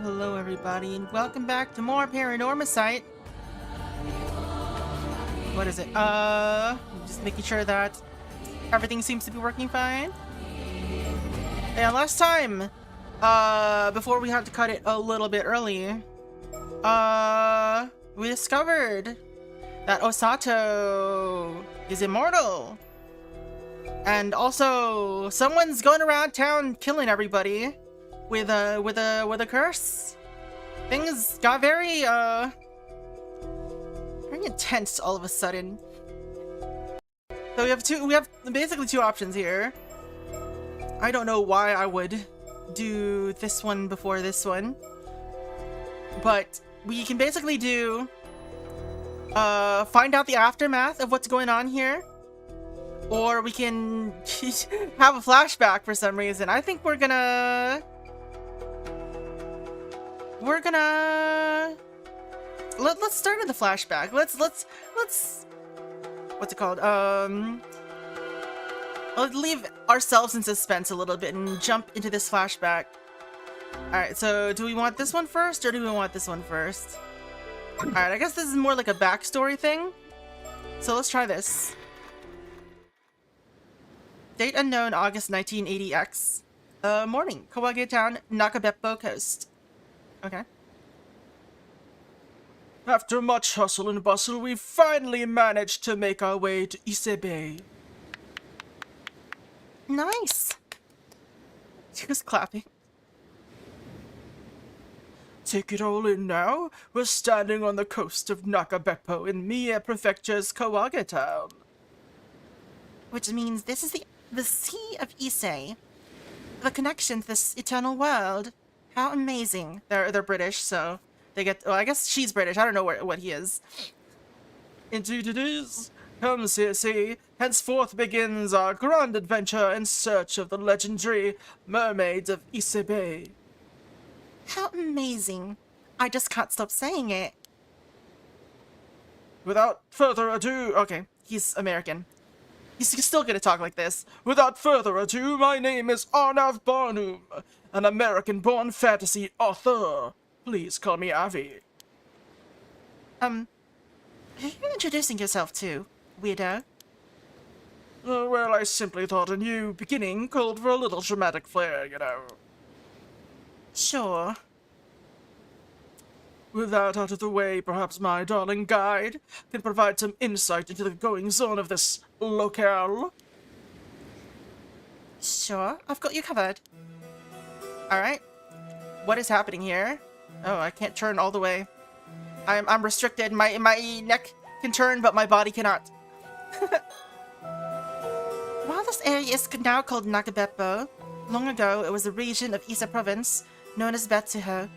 Hello everybody, and welcome back to more PARANORMASIGHT. What is it? Just making sure that everything seems to be working fine. Yeah, last time, before we had to cut it a little bit early, we discovered that Osato is immortal. And also, someone's going around town killing everybody with a curse. Things got very intense all of a sudden. So we have basically two options here. I don't know why I would do this one before this one, but we can basically do find out the aftermath of what's going on here, or we can have a flashback for some reason. I think we're gonna let's start with the flashback. Let's what's it called? Let's leave ourselves in suspense a little bit and jump into this flashback. Alright, so do we want this one first, or do we want this one first? Alright, I guess this is more like a backstory thing. So let's try this. Date unknown, August 1980X. Morning, Kawage Town, Nakabeppo Coast. Okay. After much hustle and bustle, we finally managed to make our way to Ise Bay. Nice! She was clapping. Take it all in now. We're standing on the coast of Nakabeppo in Mie Prefecture's Kawage Town. Which means this is the Sea of Ise. The connection to this eternal world. How amazing. They're British, so they get... Well, I guess she's British. I don't know what he is. Indeed it is. Come, see, henceforth begins our grand adventure in search of the legendary Mermaids of Ise Bay. How amazing. I just can't stop saying it. Without further ado... Okay, he's American. He's still gonna talk like this. Without further ado, my name is Arnav Barnum, an American-born fantasy author. Please call me Avi. Who are you introducing yourself to, weirdo? Well, I simply thought a new beginning called for a little dramatic flair, you know. Sure. With that out of the way, perhaps my darling guide can provide some insight into the goings-on of this locale. Sure, I've got you covered. Alright. What is happening here? Oh, I can't turn all the way. I'm restricted. My neck can turn, but my body cannot. While this area is now called Nakabeppo, long ago it was a region of Ise province known as Betsuho.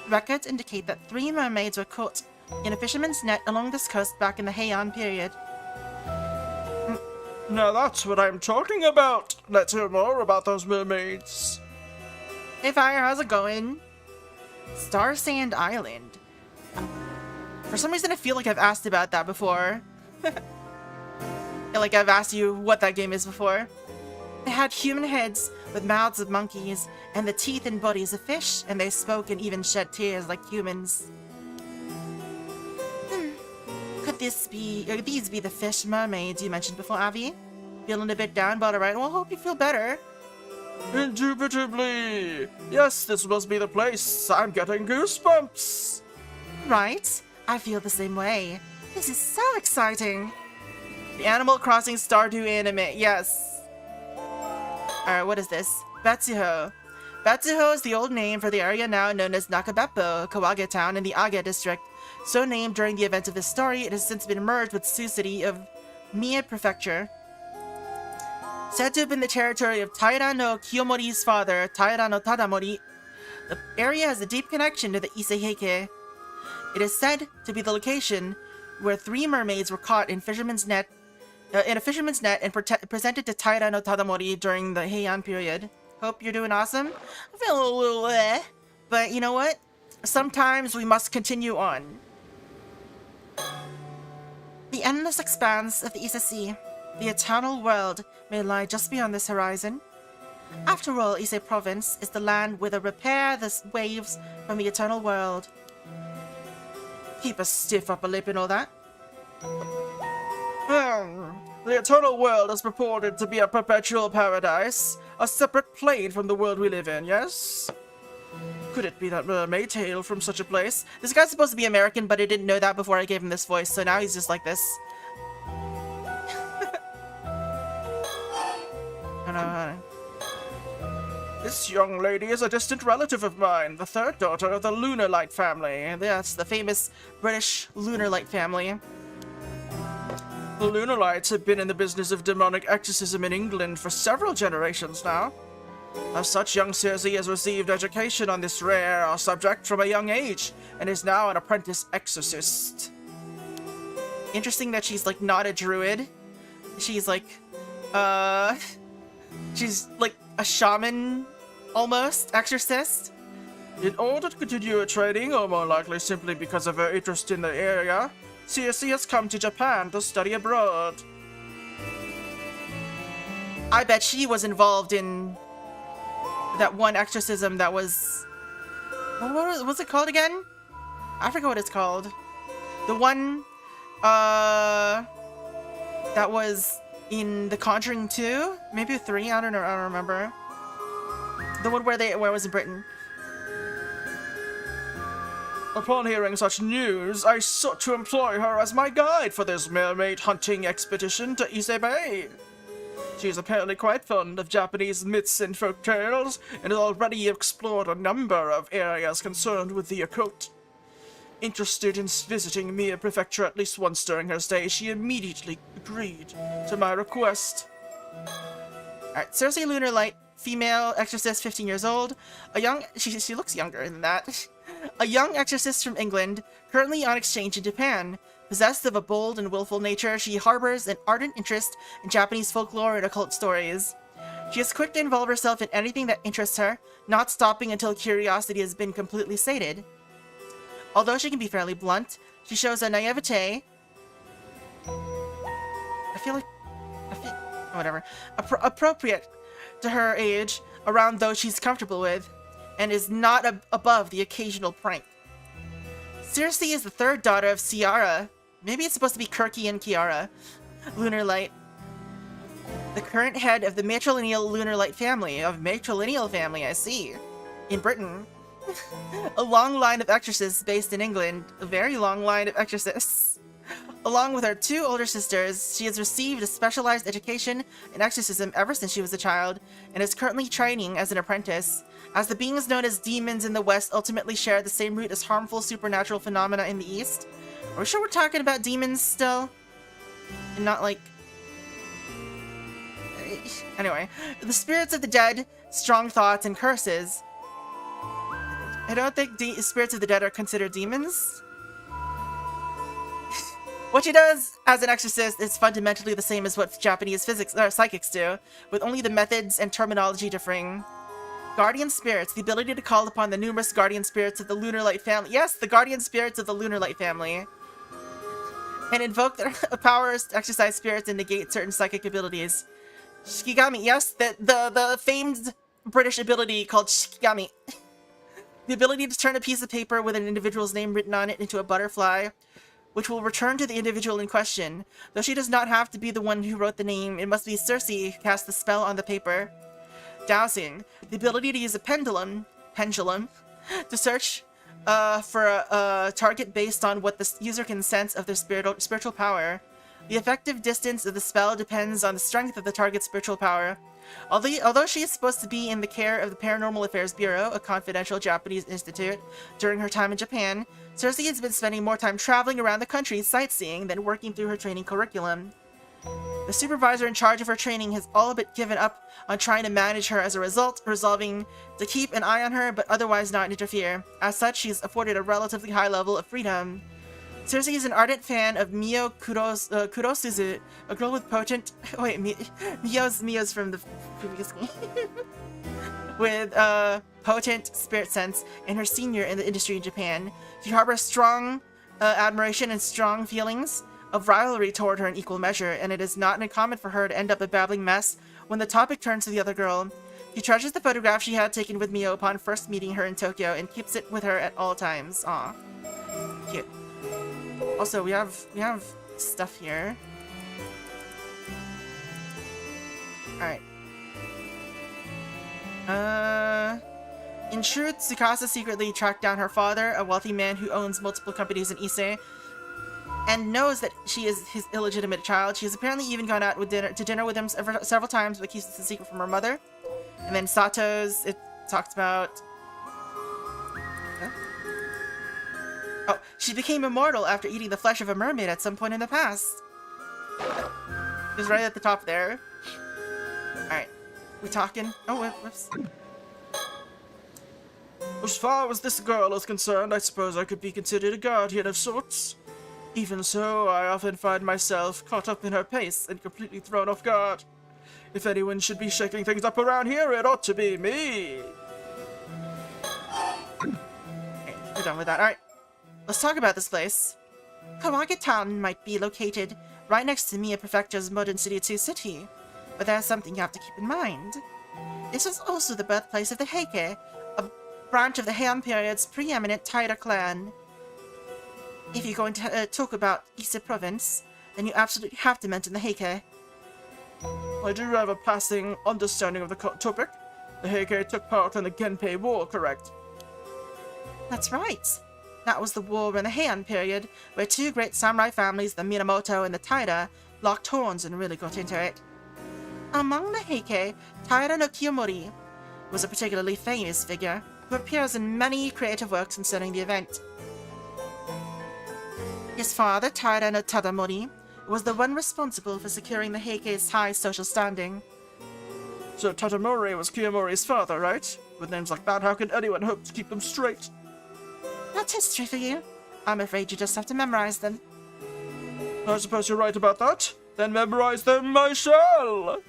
Records indicate that 3 mermaids were caught in a fisherman's net along this coast back in the Heian period. Now that's what I'm talking about. Let's hear more about those mermaids. Hey Fire, how's it going? Star Sand Island. For some reason I feel like I've asked about that before. Like I've asked you what that game is before. They had human heads with mouths of monkeys and the teeth and bodies of fish, and they spoke and even shed tears like humans. Could these be the fish mermaids you mentioned before, Avi? Feeling a bit down, but alright. Well, hope you feel better. Indubitably! Yes, this must be the place. I'm getting goosebumps. Right? I feel the same way. This is so exciting. The Animal Crossing Stardew anime. Yes. Alright, what is this? Batsuho. Batsuho is the old name for the area now known as Nakabeppo, Kawage Town in the Age district. So named during the events of this story, it has since been merged with Sioux City of Mie Prefecture. Said to have been the territory of Taira no Kiyomori's father, Taira no Tadamori, the area has a deep connection to the Ise-heike. It is said to be the location where 3 mermaids were caught in a fisherman's net and presented to Taira no Tadamori during the Heian period. Hope you're doing awesome. I feel a little but you know what? Sometimes we must continue on. The endless expanse of the Ise Sea, the eternal world, may lie just beyond this horizon. After all, Ise Province is the land whither repair the waves from the eternal world. Keep a stiff upper lip and all that. The eternal world is purported to be a perpetual paradise, a separate plane from the world we live in, yes? Could it be that mermaid hail from such a place? This guy's supposed to be American, but I didn't know that before I gave him this voice, so now he's just like this. This young lady is a distant relative of mine, the 3rd daughter of the Lunar Light family. That's the famous British Lunar Light family. The Lunar Lights have been in the business of demonic exorcism in England for several generations now. As such, young Circe has received education on this rare subject from a young age, and is now an apprentice exorcist. Interesting that she's, like, not a druid. She's, like, she's, like, a shaman, almost, exorcist. In order to continue her training, or more likely simply because of her interest in the area, Circe has come to Japan to study abroad. I bet she was involved in that one exorcism that was... What was it called again? I forget what it's called. The one, that was in The Conjuring 2? Maybe 3? I don't know, I don't remember. The one where it was in Britain. Upon hearing such news, I sought to employ her as my guide for this mermaid hunting expedition to Ise Bay. She is apparently quite fond of Japanese myths and folk tales, and has already explored a number of areas concerned with the occult. Interested in visiting Mie Prefecture at least once during her stay, she immediately agreed to my request. Alright, Circe Lunar Light, female exorcist, 15 years old. She looks younger than that. A young exorcist from England, currently on exchange in Japan. Possessed of a bold and willful nature, she harbors an ardent interest in Japanese folklore and occult stories. She is quick to involve herself in anything that interests her, not stopping until curiosity has been completely sated. Although she can be fairly blunt, she shows a naivete. Appropriate to her age, around those she's comfortable with, and is not above the occasional prank. Circe is the 3rd daughter of Ciara. Maybe it's supposed to be Kirky and Kiara. Lunar Light. The current head of the matrilineal Lunar Light family. I see. In Britain. A long line of exorcists based in England. A very long line of exorcists. Along with her 2 older sisters, she has received a specialized education in exorcism ever since she was a child, and is currently training as an apprentice. As the beings known as demons in the West ultimately share the same root as harmful supernatural phenomena in the East. Are we sure we're talking about demons still? And not like... Anyway, the spirits of the dead, strong thoughts, and curses. I don't think spirits of the dead are considered demons. What she does as an exorcist is fundamentally the same as what Japanese psychics do, with only the methods and terminology differing. Guardian spirits, the ability to call upon the numerous guardian spirits of the Lunar Light family. Yes, the guardian spirits of the Lunar Light family. And invoke their powers to exercise spirits and negate certain psychic abilities. Shikigami, yes, the famed British ability called Shikigami. The ability to turn a piece of paper with an individual's name written on it into a butterfly, which will return to the individual in question. Though she does not have to be the one who wrote the name, it must be Circe who cast the spell on the paper. Dowsing, the ability to use a pendulum, to search for a target based on what the user can sense of their spiritual power. The effective distance of the spell depends on the strength of the target's spiritual power. Although she is supposed to be in the care of the Paranormal Affairs Bureau, a confidential Japanese institute, during her time in Japan, Circe has been spending more time traveling around the country sightseeing than working through her training curriculum. The supervisor in charge of her training has all but given up on trying to manage her as a result, resolving to keep an eye on her but otherwise not interfere. As such, she is afforded a relatively high level of freedom. Circe is an ardent fan of Mio Kurosuzu, a girl with potent... Wait, Mio's from the previous game. With potent spirit sense, and her senior in the industry in Japan. She harbors strong admiration and strong feelings of rivalry toward her in equal measure, and it is not uncommon for her to end up a babbling mess when the topic turns to the other girl. She treasures the photograph she had taken with Mio upon first meeting her in Tokyo and keeps it with her at all times. Aw. Cute. Also, we have stuff here. Alright. In truth, Tsukasa secretly tracked down her father, a wealthy man who owns multiple companies in Ise, and knows that she is his illegitimate child. She has apparently even gone out to dinner with him several times, but keeps the secret from her mother. And then Sato's, it talks about... Huh? Oh, she became immortal after eating the flesh of a mermaid at some point in the past. Just right at the top there. Alright. We talking? Oh, whoops. As far as this girl is concerned, I suppose I could be considered a guardian of sorts. Even so, I often find myself caught up in her pace and completely thrown off guard. If anyone should be shaking things up around here, it ought to be me. Okay, we're done with that. Alright, let's talk about this place. Kawagi Town might be located right next to Mia Prefecture's modern city, Tsu City. But there's something you have to keep in mind. This is also the birthplace of the Heike, a branch of the Heian period's preeminent Taira clan. If you're going to talk about Ise province, then you absolutely have to mention the Heike. I do have a passing understanding of the topic. The Heike took part in the Genpei War, correct? That's right. That was the war in the Heian period, where two great samurai families, the Minamoto and the Taira, locked horns and really got into it. Among the Heike, Taira no Kiyomori was a particularly famous figure, who appears in many creative works concerning the event. His father, Taira no Tadamori, was the one responsible for securing the Heike's high social standing. So Tadamori was Kiyomori's father, right? With names like that, how can anyone hope to keep them straight? That's history for you. I'm afraid you just have to memorize them. I suppose you're right about that. Then memorize them I shall!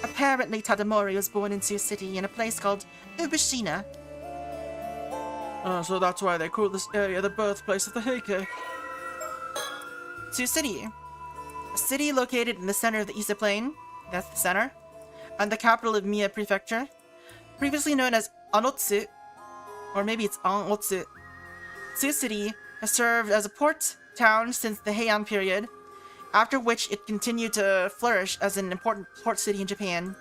Apparently Tadamori was born in Tsu City in a place called Ubushina. So that's why they call this area the birthplace of the Heike. Tsu City. A city located in the center of the Ise Plain, that's the center, and the capital of Mie Prefecture, previously known as Anotsu, or maybe it's Anotsu. Tsu City has served as a port town since the Heian period, after which it continued to flourish as an important port city in Japan.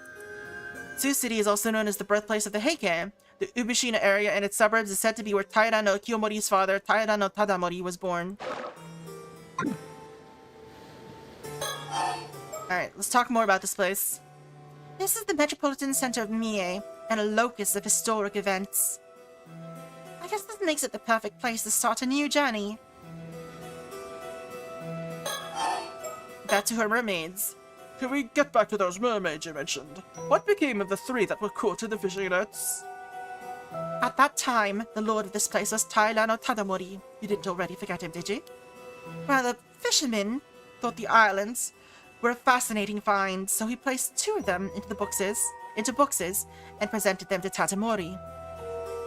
Tsu City is also known as the birthplace of the Heike. The Ubushina area and its suburbs is said to be where Taira no Kiyomori's father, Taira no Tadamori, was born. Alright, let's talk more about this place. This is the metropolitan center of Mie, and a locus of historic events. I guess this makes it the perfect place to start a new journey. Back to her mermaids. Can we get back to those mermaids you mentioned? What became of the three that were caught in the fishing nets? At that time, the lord of this place was Taira no Tadamori. You didn't already forget him, did you? Well, the fishermen thought the islands were a fascinating find, so he placed two of them into boxes, and presented them to Tadamori.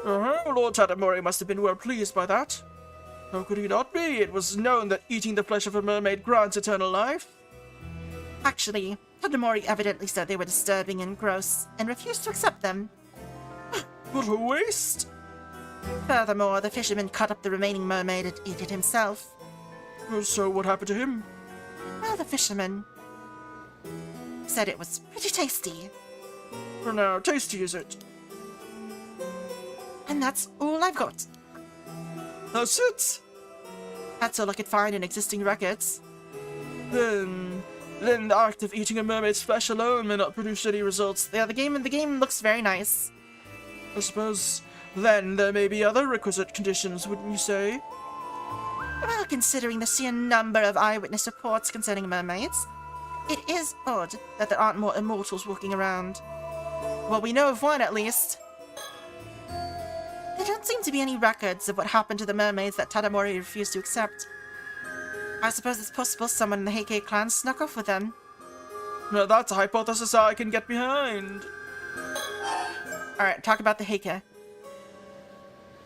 Lord Tadamori must have been well pleased by that. How could he not be? It was known that eating the flesh of a mermaid grants eternal life. Actually, Tadamori evidently said they were disturbing and gross, and refused to accept them. What a waste! Furthermore, the fisherman cut up the remaining mermaid and ate it himself. So what happened to him? Well, the fisherman said it was pretty tasty. For now, tasty is it? And that's all I've got. That's it? That's all I could find in existing records. Then the act of eating a mermaid's flesh alone may not produce any results. Yeah, the game looks very nice. I suppose then there may be other requisite conditions, wouldn't you say? Well, considering the sheer number of eyewitness reports concerning mermaids, it is odd that there aren't more immortals walking around. Well, we know of one at least. There don't seem to be any records of what happened to the mermaids that Tadamori refused to accept. I suppose it's possible someone in the Heike clan snuck off with them. Now that's a hypothesis I can get behind. Alright, talk about the Heike.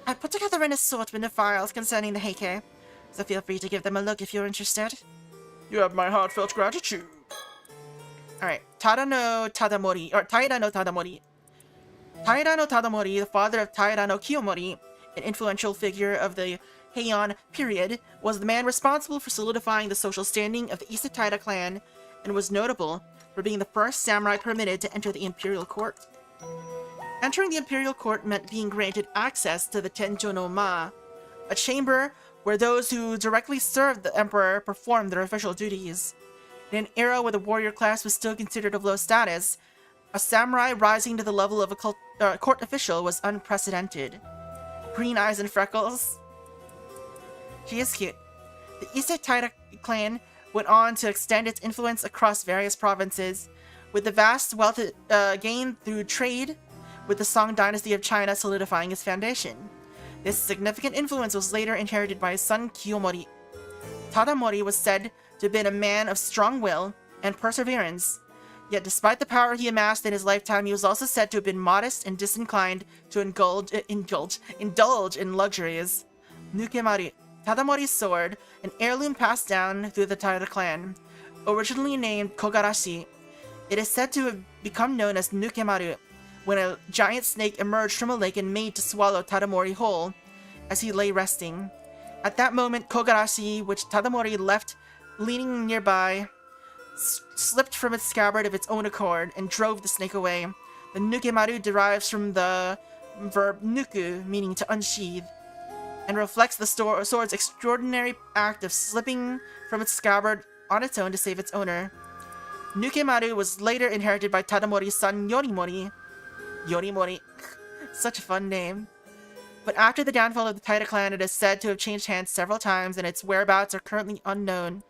I put together an assortment of files concerning the Heike, so feel free to give them a look if you're interested. You have my heartfelt gratitude. Alright, Taira no Tadamori. Taira no Tadamori, the father of Taira no Kiyomori, an influential figure of the Heian period, was the man responsible for solidifying the social standing of the Ise Taira clan, and was notable for being the first samurai permitted to enter the imperial court. Entering the imperial court meant being granted access to the Tenjo no Ma, a chamber where those who directly served the emperor performed their official duties. In an era where the warrior class was still considered of low status, a samurai rising to the level of a court official was unprecedented. Green eyes and freckles. She is cute. The Ise Taira clan went on to extend its influence across various provinces, with the vast wealth gained through trade, with the Song dynasty of China solidifying its foundation. This significant influence was later inherited by his son Kiyomori. Tadamori was said to have been a man of strong will and perseverance, yet despite the power he amassed in his lifetime, he was also said to have been modest and disinclined to indulge in luxuries. Nukemaru, Tadamori's sword, an heirloom passed down through the Taira clan. Originally named Kogarashi, it is said to have become known as Nukemaru when a giant snake emerged from a lake and made to swallow Tadamori whole as he lay resting. At that moment, Kogarashi, which Tadamori left leaning nearby, slipped from its scabbard of its own accord and drove the snake away. The Nukemaru derives from the verb nuku, meaning to unsheathe, and reflects the sword's extraordinary act of slipping from its scabbard on its own to save its owner. Nukemaru was later inherited by Tadamori's son Yorimori. Yorimori. Such a fun name. But after the downfall of the Taira clan, it is said to have changed hands several times, and its whereabouts are currently unknown.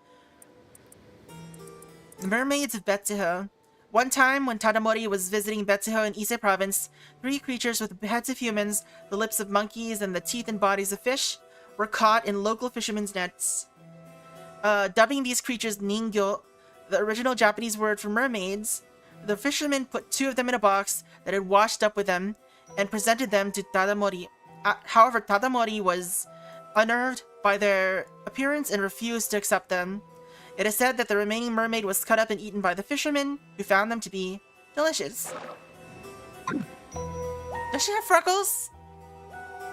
The Mermaids of Betsuho. One time, when Tadamori was visiting Betsuho in Ise province, 3 creatures with the heads of humans, the lips of monkeys, and the teeth and bodies of fish were caught in local fishermen's nets. Dubbing these creatures Ningyo, the original Japanese word for mermaids, the fishermen put 2 of them in a box that had washed up with them and presented them to Tadamori. However, Tadamori was unnerved by their appearance and refused to accept them. It is said that the remaining mermaid was cut up and eaten by the fishermen, who found them to be delicious. Does she have freckles?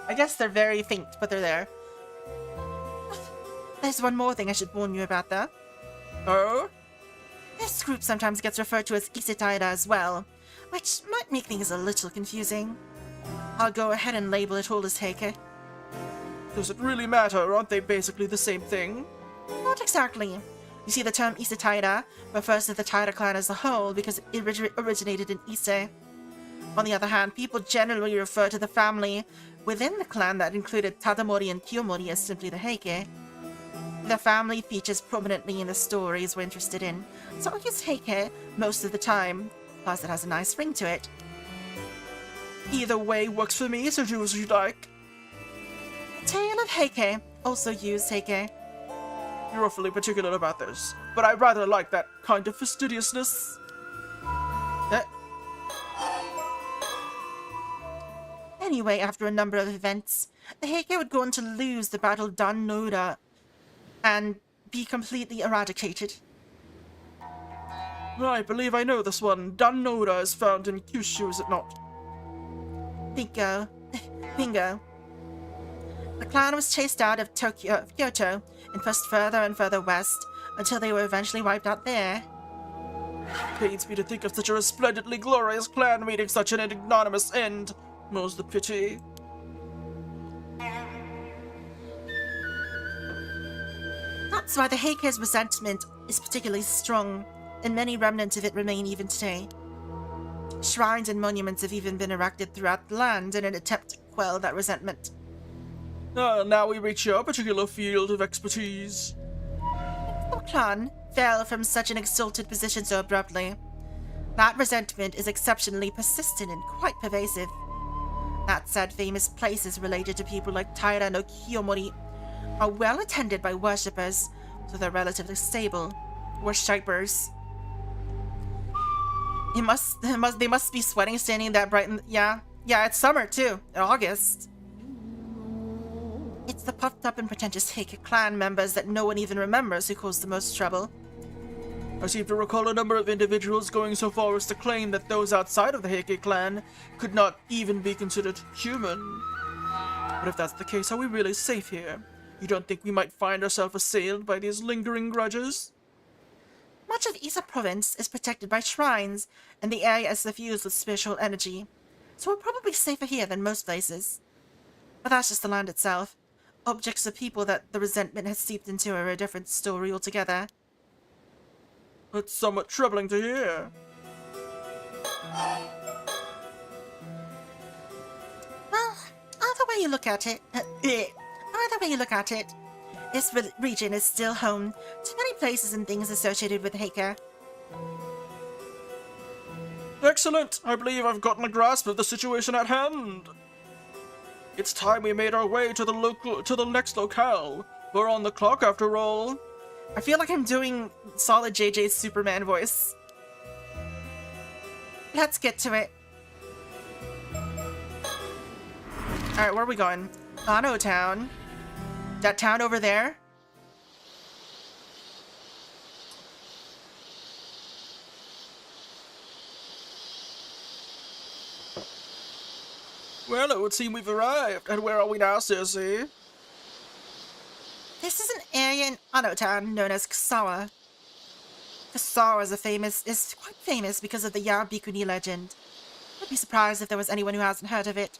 I guess they're very faint, but they're there. There's one more thing I should warn you about, though. Oh? This group sometimes gets referred to as Ise Taira as well, which might make things a little confusing. I'll go ahead and label it all as Heike. Does it really matter? Aren't they basically the same thing? Not exactly. You see, the term Ise Taira refers to the Taira clan as a whole because it originated in Ise. On the other hand, people generally refer to the family within the clan that included Tadamori and Kiyomori as simply the Heike. The family features prominently in the stories we're interested in, so I'll use Heike most of the time, plus it has a nice ring to it. Either way works for me, so do as you like. Tale of Heike, also use Heike. You're awfully particular about this, but I rather like that kind of fastidiousness. Anyway, after a number of events, the Heike would go on to lose the Battle of Dan-Noura and be completely eradicated. I believe I know this one. Dan-Noura is found in Kyushu, is it not? Bingo. Bingo. The clan was chased out of Kyoto and pushed further and further west until they were eventually wiped out there. Pains me to think of such a resplendently glorious clan meeting such an ignominious end. More's the pity. That's why the Heike's resentment is particularly strong, and many remnants of it remain even today. Shrines and monuments have even been erected throughout the land in an attempt to quell that resentment. Now we reach your particular field of expertise. The clan fell from such an exalted position so abruptly. That resentment is exceptionally persistent and quite pervasive. That said, famous places related to people like Taira no Kiyomori are well attended by worshippers, so they're relatively stable. Worshippers. They must be sweating standing that bright and yeah, it's summer too, in August. It's the puffed up and pretentious Heike clan members that no one even remembers who cause the most trouble. I seem to recall a number of individuals going so far as to claim that those outside of the Heike clan could not even be considered human. But if that's the case, are we really safe here? You don't think we might find ourselves assailed by these lingering grudges? Much of Isa province is protected by shrines, and the area is suffused with spiritual energy, so we're probably safer here than most places. But that's just the land itself. Objects or people that the resentment has seeped into are a different story altogether. It's somewhat troubling to hear. Well, either way you look at it, this region is still home to many places and things associated with Heike. Excellent! I believe I've gotten a grasp of the situation at hand. It's time we made our way to the next locale. We're on the clock after all. I feel like I'm doing solid JJ's Superman voice. Let's get to it. Alright, where are we going? Ano Town. That town over there? Well, it would seem we've arrived. And where are we now, Circe? This is an area in Ano Town known as Kasawa. Kasawa is quite famous because of the Yabikuni legend. I'd be surprised if there was anyone who hasn't heard of it.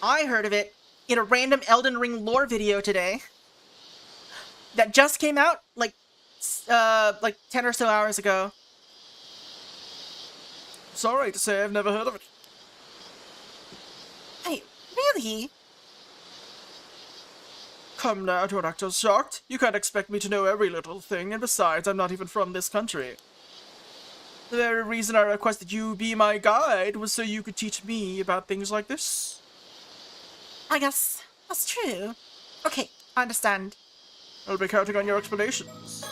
I heard of it in a random Elden Ring lore video today that just came out like 10 or so hours ago. Sorry to say I've never heard of it. Hey, really? Come now, don't act so shocked. You can't expect me to know every little thing, and besides, I'm not even from this country. The very reason I requested you be my guide was so you could teach me about things like this. I guess that's true. Okay, I understand. I'll be counting on your explanations.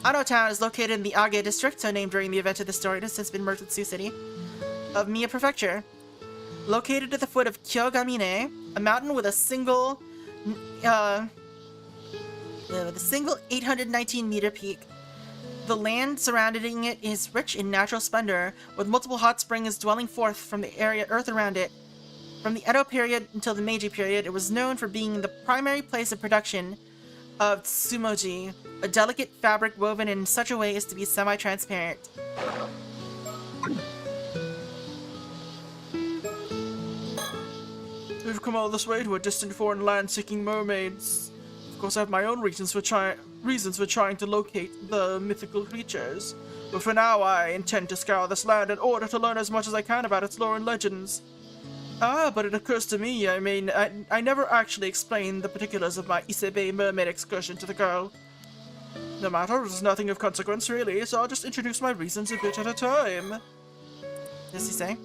Ano Town is located in the Age district, so named during the event of the story. It has since been merged with Sioux City, of Mia Prefecture. Located at the foot of Kyogamine, a mountain with a single 819-meter peak. The land surrounding it is rich in natural splendor, with multiple hot springs dwelling forth from the earth around it. From the Edo period until the Meiji period, it was known for being the primary place of production of tsumoji, a delicate fabric woven in such a way as to be semi-transparent. We've come all this way to a distant foreign land seeking mermaids. Of course, I have my own reasons for trying to locate the mythical creatures. But for now, I intend to scour this land in order to learn as much as I can about its lore and legends. But it occurs to me, I never actually explained the particulars of my Isebe mermaid excursion to the girl. No matter, it's nothing of consequence really, so I'll just introduce my reasons a bit at a time. Does he say?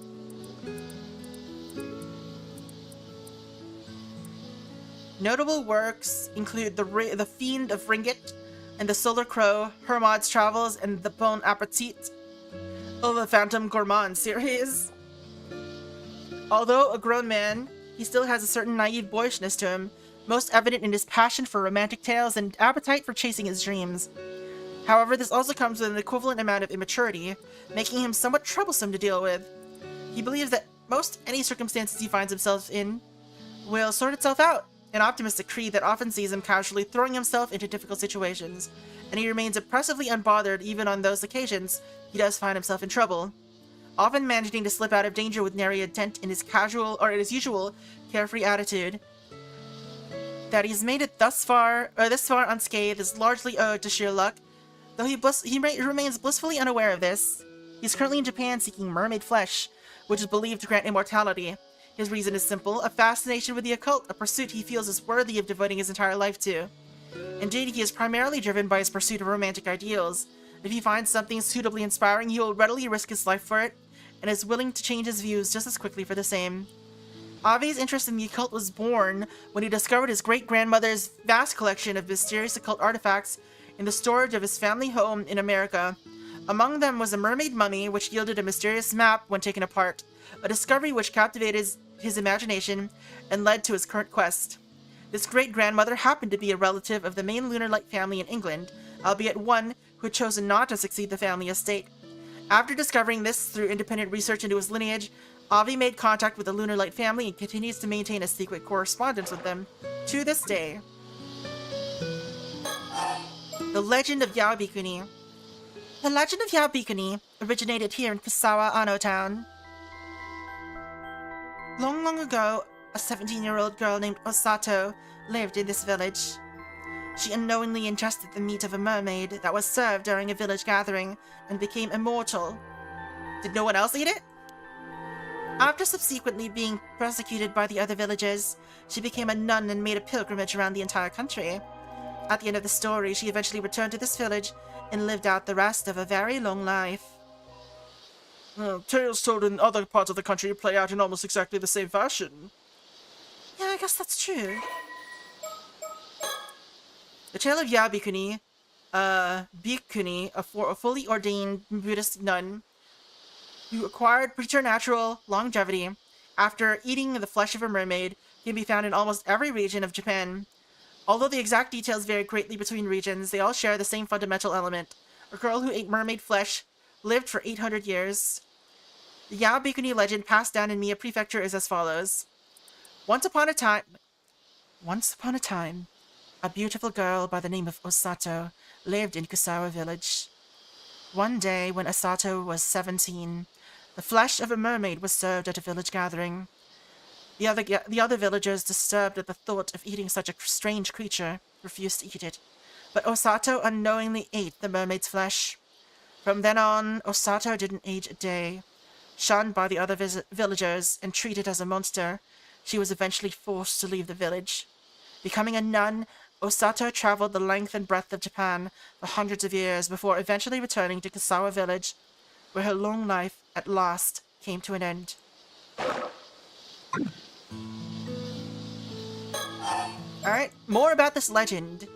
Notable works include the Fiend of Ringgit and the Solar Crow, Hermod's Travels, and the Bon Appetit, or the Phantom Gourmand series. Although a grown man, he still has a certain naive boyishness to him, most evident in his passion for romantic tales and appetite for chasing his dreams. However, this also comes with an equivalent amount of immaturity, making him somewhat troublesome to deal with. He believes that most any circumstances he finds himself in will sort itself out. An optimistic creed that often sees him casually throwing himself into difficult situations, and he remains impressively unbothered even on those occasions he does find himself in trouble, often managing to slip out of danger with nary a dent in his usual carefree attitude. That he's made it this far unscathed is largely owed to sheer luck, though he remains blissfully unaware of this. He's currently in Japan seeking mermaid flesh, which is believed to grant immortality. His reason is simple: a fascination with the occult, a pursuit he feels is worthy of devoting his entire life to. Indeed, he is primarily driven by his pursuit of romantic ideals. If he finds something suitably inspiring, he will readily risk his life for it, and is willing to change his views just as quickly for the same. Avi's interest in the occult was born when he discovered his great-grandmother's vast collection of mysterious occult artifacts in the storage of his family home in America. Among them was a mermaid mummy, which yielded a mysterious map when taken apart, a discovery which captivated his imagination and led to his current quest. This great-grandmother happened to be a relative of the main Lunar Light family in England, albeit one who had chosen not to succeed the family estate. After discovering this through independent research into his lineage, Avi made contact with the Lunar Light family and continues to maintain a secret correspondence with them to this day. The Legend of Yaobikuni. The legend of Yaobikuni originated here in Kusawa, Ano Town. Long, long ago, a 17-year-old girl named Osato lived in this village. She unknowingly ingested the meat of a mermaid that was served during a village gathering and became immortal. Did no one else eat it? After subsequently being persecuted by the other villagers, she became a nun and made a pilgrimage around the entire country. At the end of the story, she eventually returned to this village and lived out the rest of a very long life. Tales told in other parts of the country play out in almost exactly the same fashion. Yeah, I guess that's true. The tale of Yaobikuni, Bhikkhuni, a fully ordained Buddhist nun who acquired preternatural longevity after eating the flesh of a mermaid, can be found in almost every region of Japan. Although the exact details vary greatly between regions, they all share the same fundamental element. A girl who ate mermaid flesh lived for 800 years. The Yaobikuni legend passed down in Mie Prefecture is as follows. Once upon a time, a beautiful girl by the name of Osato lived in Kusawa village. One day, when Osato was 17, the flesh of a mermaid was served at a village gathering. The other villagers, disturbed at the thought of eating such a strange creature, refused to eat it, but Osato unknowingly ate the mermaid's flesh. From then on, Osato didn't age a day. Shunned by the other villagers and treated as a monster, she was eventually forced to leave the village. Becoming a nun, Osato traveled the length and breadth of Japan for hundreds of years before eventually returning to Kusawa village, where her long life, at last, came to an end. Alright, more about this legend.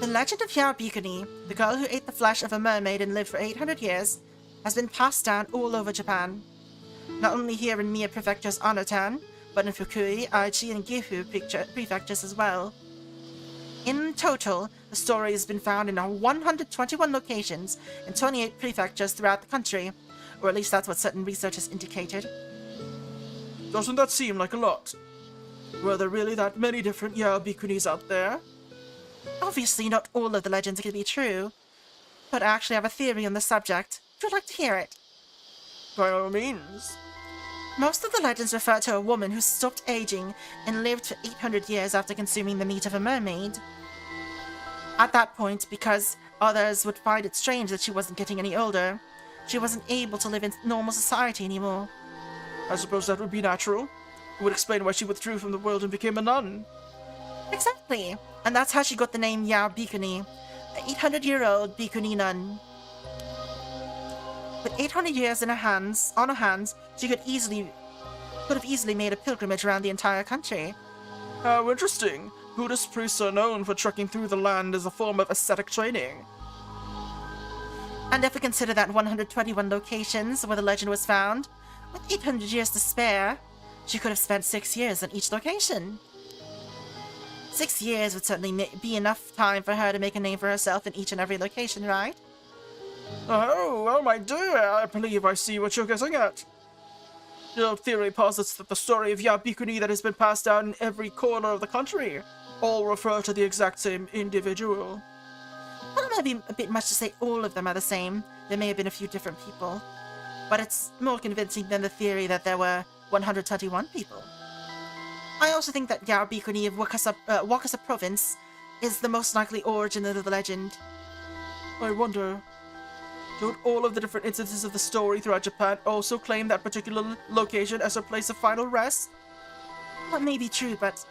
The legend of Yaobikuni, the girl who ate the flesh of a mermaid and lived for 800 years, has been passed down all over Japan. Not only here in Mie Prefecture's Anotan, but in Fukui, Aichi, and Gifu prefectures as well. In total, the story has been found in 121 locations in 28 prefectures throughout the country, or at least that's what certain research has indicated. Doesn't that seem like a lot? Were there really that many different Yaobikunis out there? Obviously, not all of the legends can be true, but I actually have a theory on the subject. Would you like to hear it? By all means. Most of the legends refer to a woman who stopped aging and lived for 800 years after consuming the meat of a mermaid. At that point, because others would find it strange that she wasn't getting any older, she wasn't able to live in normal society anymore. I suppose that would be natural. It would explain why she withdrew from the world and became a nun. Exactly, and that's how she got the name Yaobikuni, the 800-year-old Bikuni nun. With 800 years on her hands, she could have easily made a pilgrimage around the entire country. How interesting. Buddhist priests are known for trekking through the land as a form of ascetic training. And if we consider that 121 locations where the legend was found, with 800 years to spare, she could have spent 6 years on each location. 6 years would certainly be enough time for her to make a name for herself in each and every location, right? Oh my dear, I believe I see what you're getting at. The old theory posits that the story of Yabikuni that has been passed down in every corner of the country all refer to the exact same individual. Well, it might be a bit much to say all of them are the same. There may have been a few different people. But it's more convincing than the theory that there were 121 people. I also think that Yabikuni of Wakasa province is the most likely origin of the legend. I wonder, don't all of the different instances of the story throughout Japan also claim that particular location as a place of final rest? That may be true, but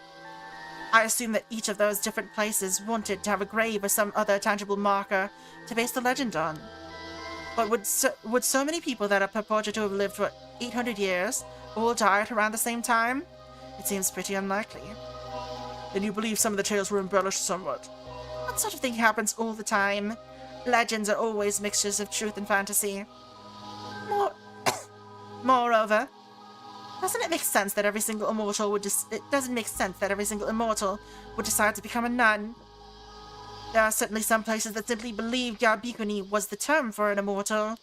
I assume that each of those different places wanted to have a grave or some other tangible marker to base the legend on. But would so many people that are purported to have lived for 800 years all die at around the same time? It seems pretty unlikely. Then you believe some of the tales were embellished somewhat? That sort of thing happens all the time. Legends are always mixtures of truth and fantasy. Moreover, doesn't it make sense that every single immortal would it doesn't make sense that every single immortal would decide to become a nun? There are certainly some places that simply believe Yabikuni was the term for an immortal.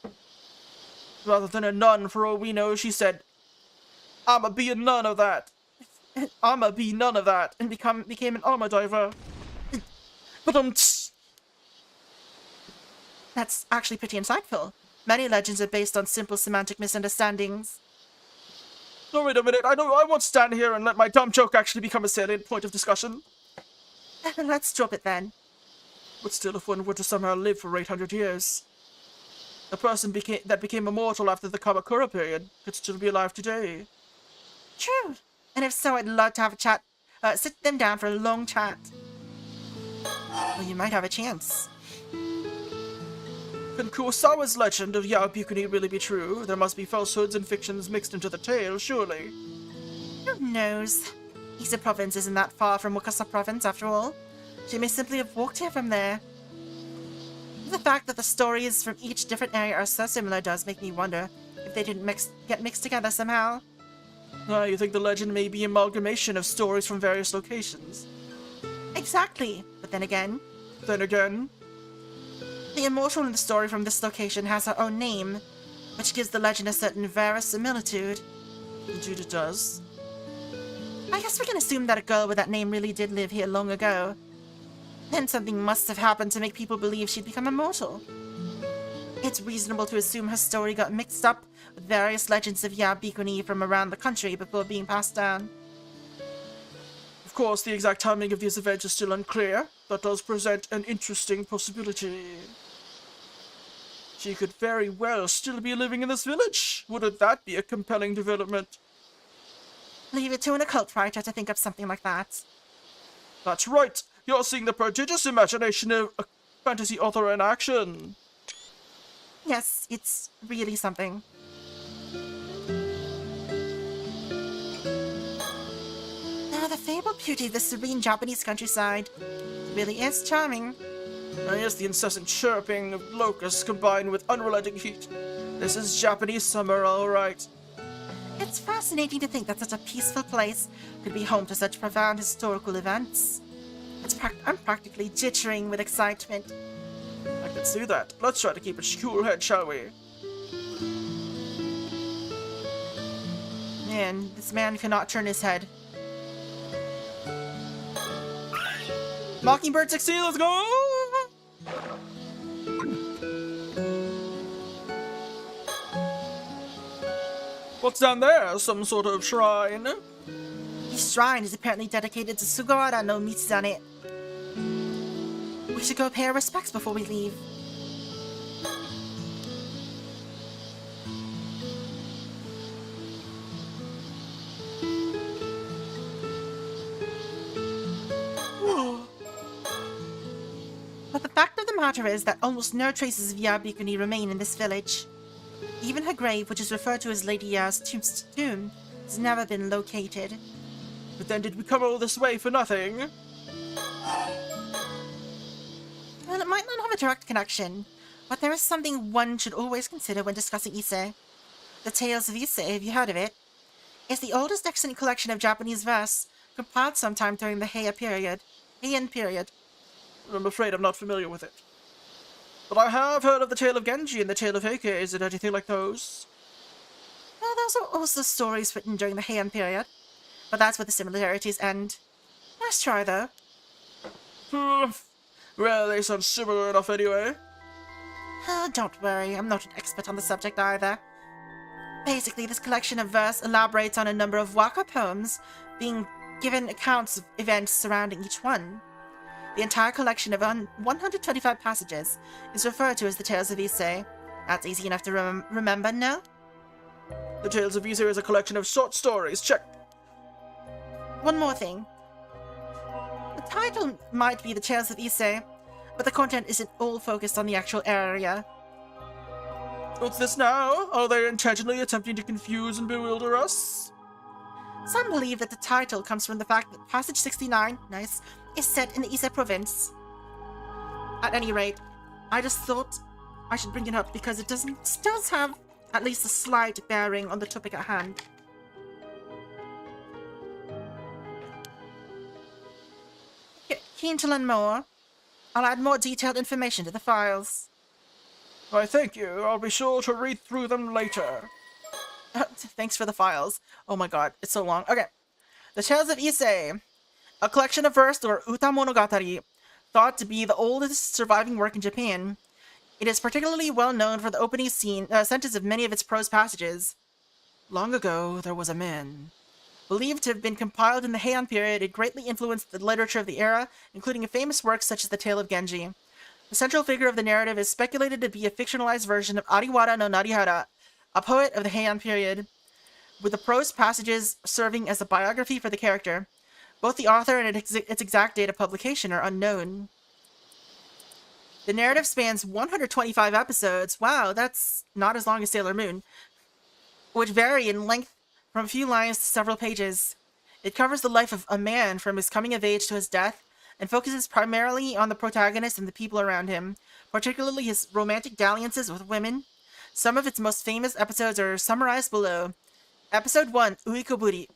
Rather than a nun, for all we know, she said, "I'ma be a nun of that. I'ma be none of that," and became an armor diver. But That's actually pretty insightful. Many legends are based on simple semantic misunderstandings. No, wait a minute. I won't stand here and let my dumb joke actually become a salient point of discussion. Let's drop it then. But still, if one were to somehow live for 800 years, a person that became immortal after the Kamakura period could still be alive today. True. And if so, I'd love to have a chat. Sit them down for a long chat. Well, you might have a chance. Can Kurosawa's legend of Yabikuni really be true? There must be falsehoods and fictions mixed into the tale, surely. Who knows? Ise province isn't that far from Wakasa province, after all. She may simply have walked here from there. The fact that the stories from each different area are so similar does make me wonder if they didn't get mixed together somehow. You think the legend may be an amalgamation of stories from various locations? Exactly. But then again, the immortal in the story from this location has her own name, which gives the legend a certain verisimilitude. Indeed it does. I guess we can assume that a girl with that name really did live here long ago. Then something must have happened to make people believe she'd become immortal. It's reasonable to assume her story got mixed up with various legends of Yabikuni from around the country before being passed down. Of course, the exact timing of these events is still unclear. That does present an interesting possibility. She could very well still be living in this village. Wouldn't that be a compelling development? Leave it to an occult writer to think of something like that. That's right. You're seeing the prodigious imagination of a fantasy author in action. Yes, it's really something. Now, the fabled beauty of the serene Japanese countryside really is charming. Yes, the incessant chirping of locusts combined with unrelenting heat. This is Japanese summer, all right. It's fascinating to think that such a peaceful place could be home to such profound historical events. I'm practically jittering with excitement. I can see that. Let's try to keep a cool head, shall we? Man, this man cannot turn his head. Mockingbird 16, let's go! What's down there? Some sort of shrine? This shrine is apparently dedicated to Sugawara no Mitsuzane. We should go pay our respects before we leave. But the fact of the matter is that almost no traces of Yabikuni remain in this village. Even her grave, which is referred to as Lady Ya's tomb, has never been located. But then did we come all this way for nothing? Well, it might not have a direct connection, but there is something one should always consider when discussing Ise. The Tales of Ise, have you heard of it? It's the oldest extant collection of Japanese verse, compiled sometime during the Heian period. I'm afraid I'm not familiar with it. But I have heard of the tale of Genji and the tale of Heike. Is it anything like those? Well, There's also stories written during the Heian period, but that's where the similarities end. Nice try, though. Well, they sound similar enough anyway. Don't worry, I'm not an expert on the subject either. Basically, this collection of verse elaborates on a number of waka poems, being given accounts of events surrounding each one. The entire collection of 125 passages is referred to as the Tales of Issei. That's easy enough to remember, no? The Tales of Issei is a collection of short stories. Check. One more thing. The title might be the Tales of Issei, but the content isn't all focused on the actual area. What's this now? Are they intentionally attempting to confuse and bewilder us? Some believe that the title comes from the fact that Passage 69, nice, is set in the Issei province. At any rate, I just thought I should bring it up because it does have at least a slight bearing on the topic at hand. Keen to learn more? I'll add more detailed information to the files. Why, thank you. I'll be sure to read through them later. Thanks for the files. Oh my god, it's so long. Okay. The Tales of Issei, a collection of verse or uta monogatari, thought to be the oldest surviving work in Japan. It is particularly well known for the opening sentence of many of its prose passages. Long ago, there was a man. Believed to have been compiled in the Heian period, it greatly influenced the literature of the era, including famous works such as the Tale of Genji. The central figure of the narrative is speculated to be a fictionalized version of Ariwara no Narihara, a poet of the Heian period, with the prose passages serving as a biography for the character. Both the author and its exact date of publication are unknown. The narrative spans 125 episodes. Wow, that's not as long as Sailor Moon, which vary in length from a few lines to several pages. It covers the life of a man from his coming of age to his death, and focuses primarily on the protagonist and the people around him, particularly his romantic dalliances with women. Some of its most famous episodes are summarized below. Episode 1, Uikoburi.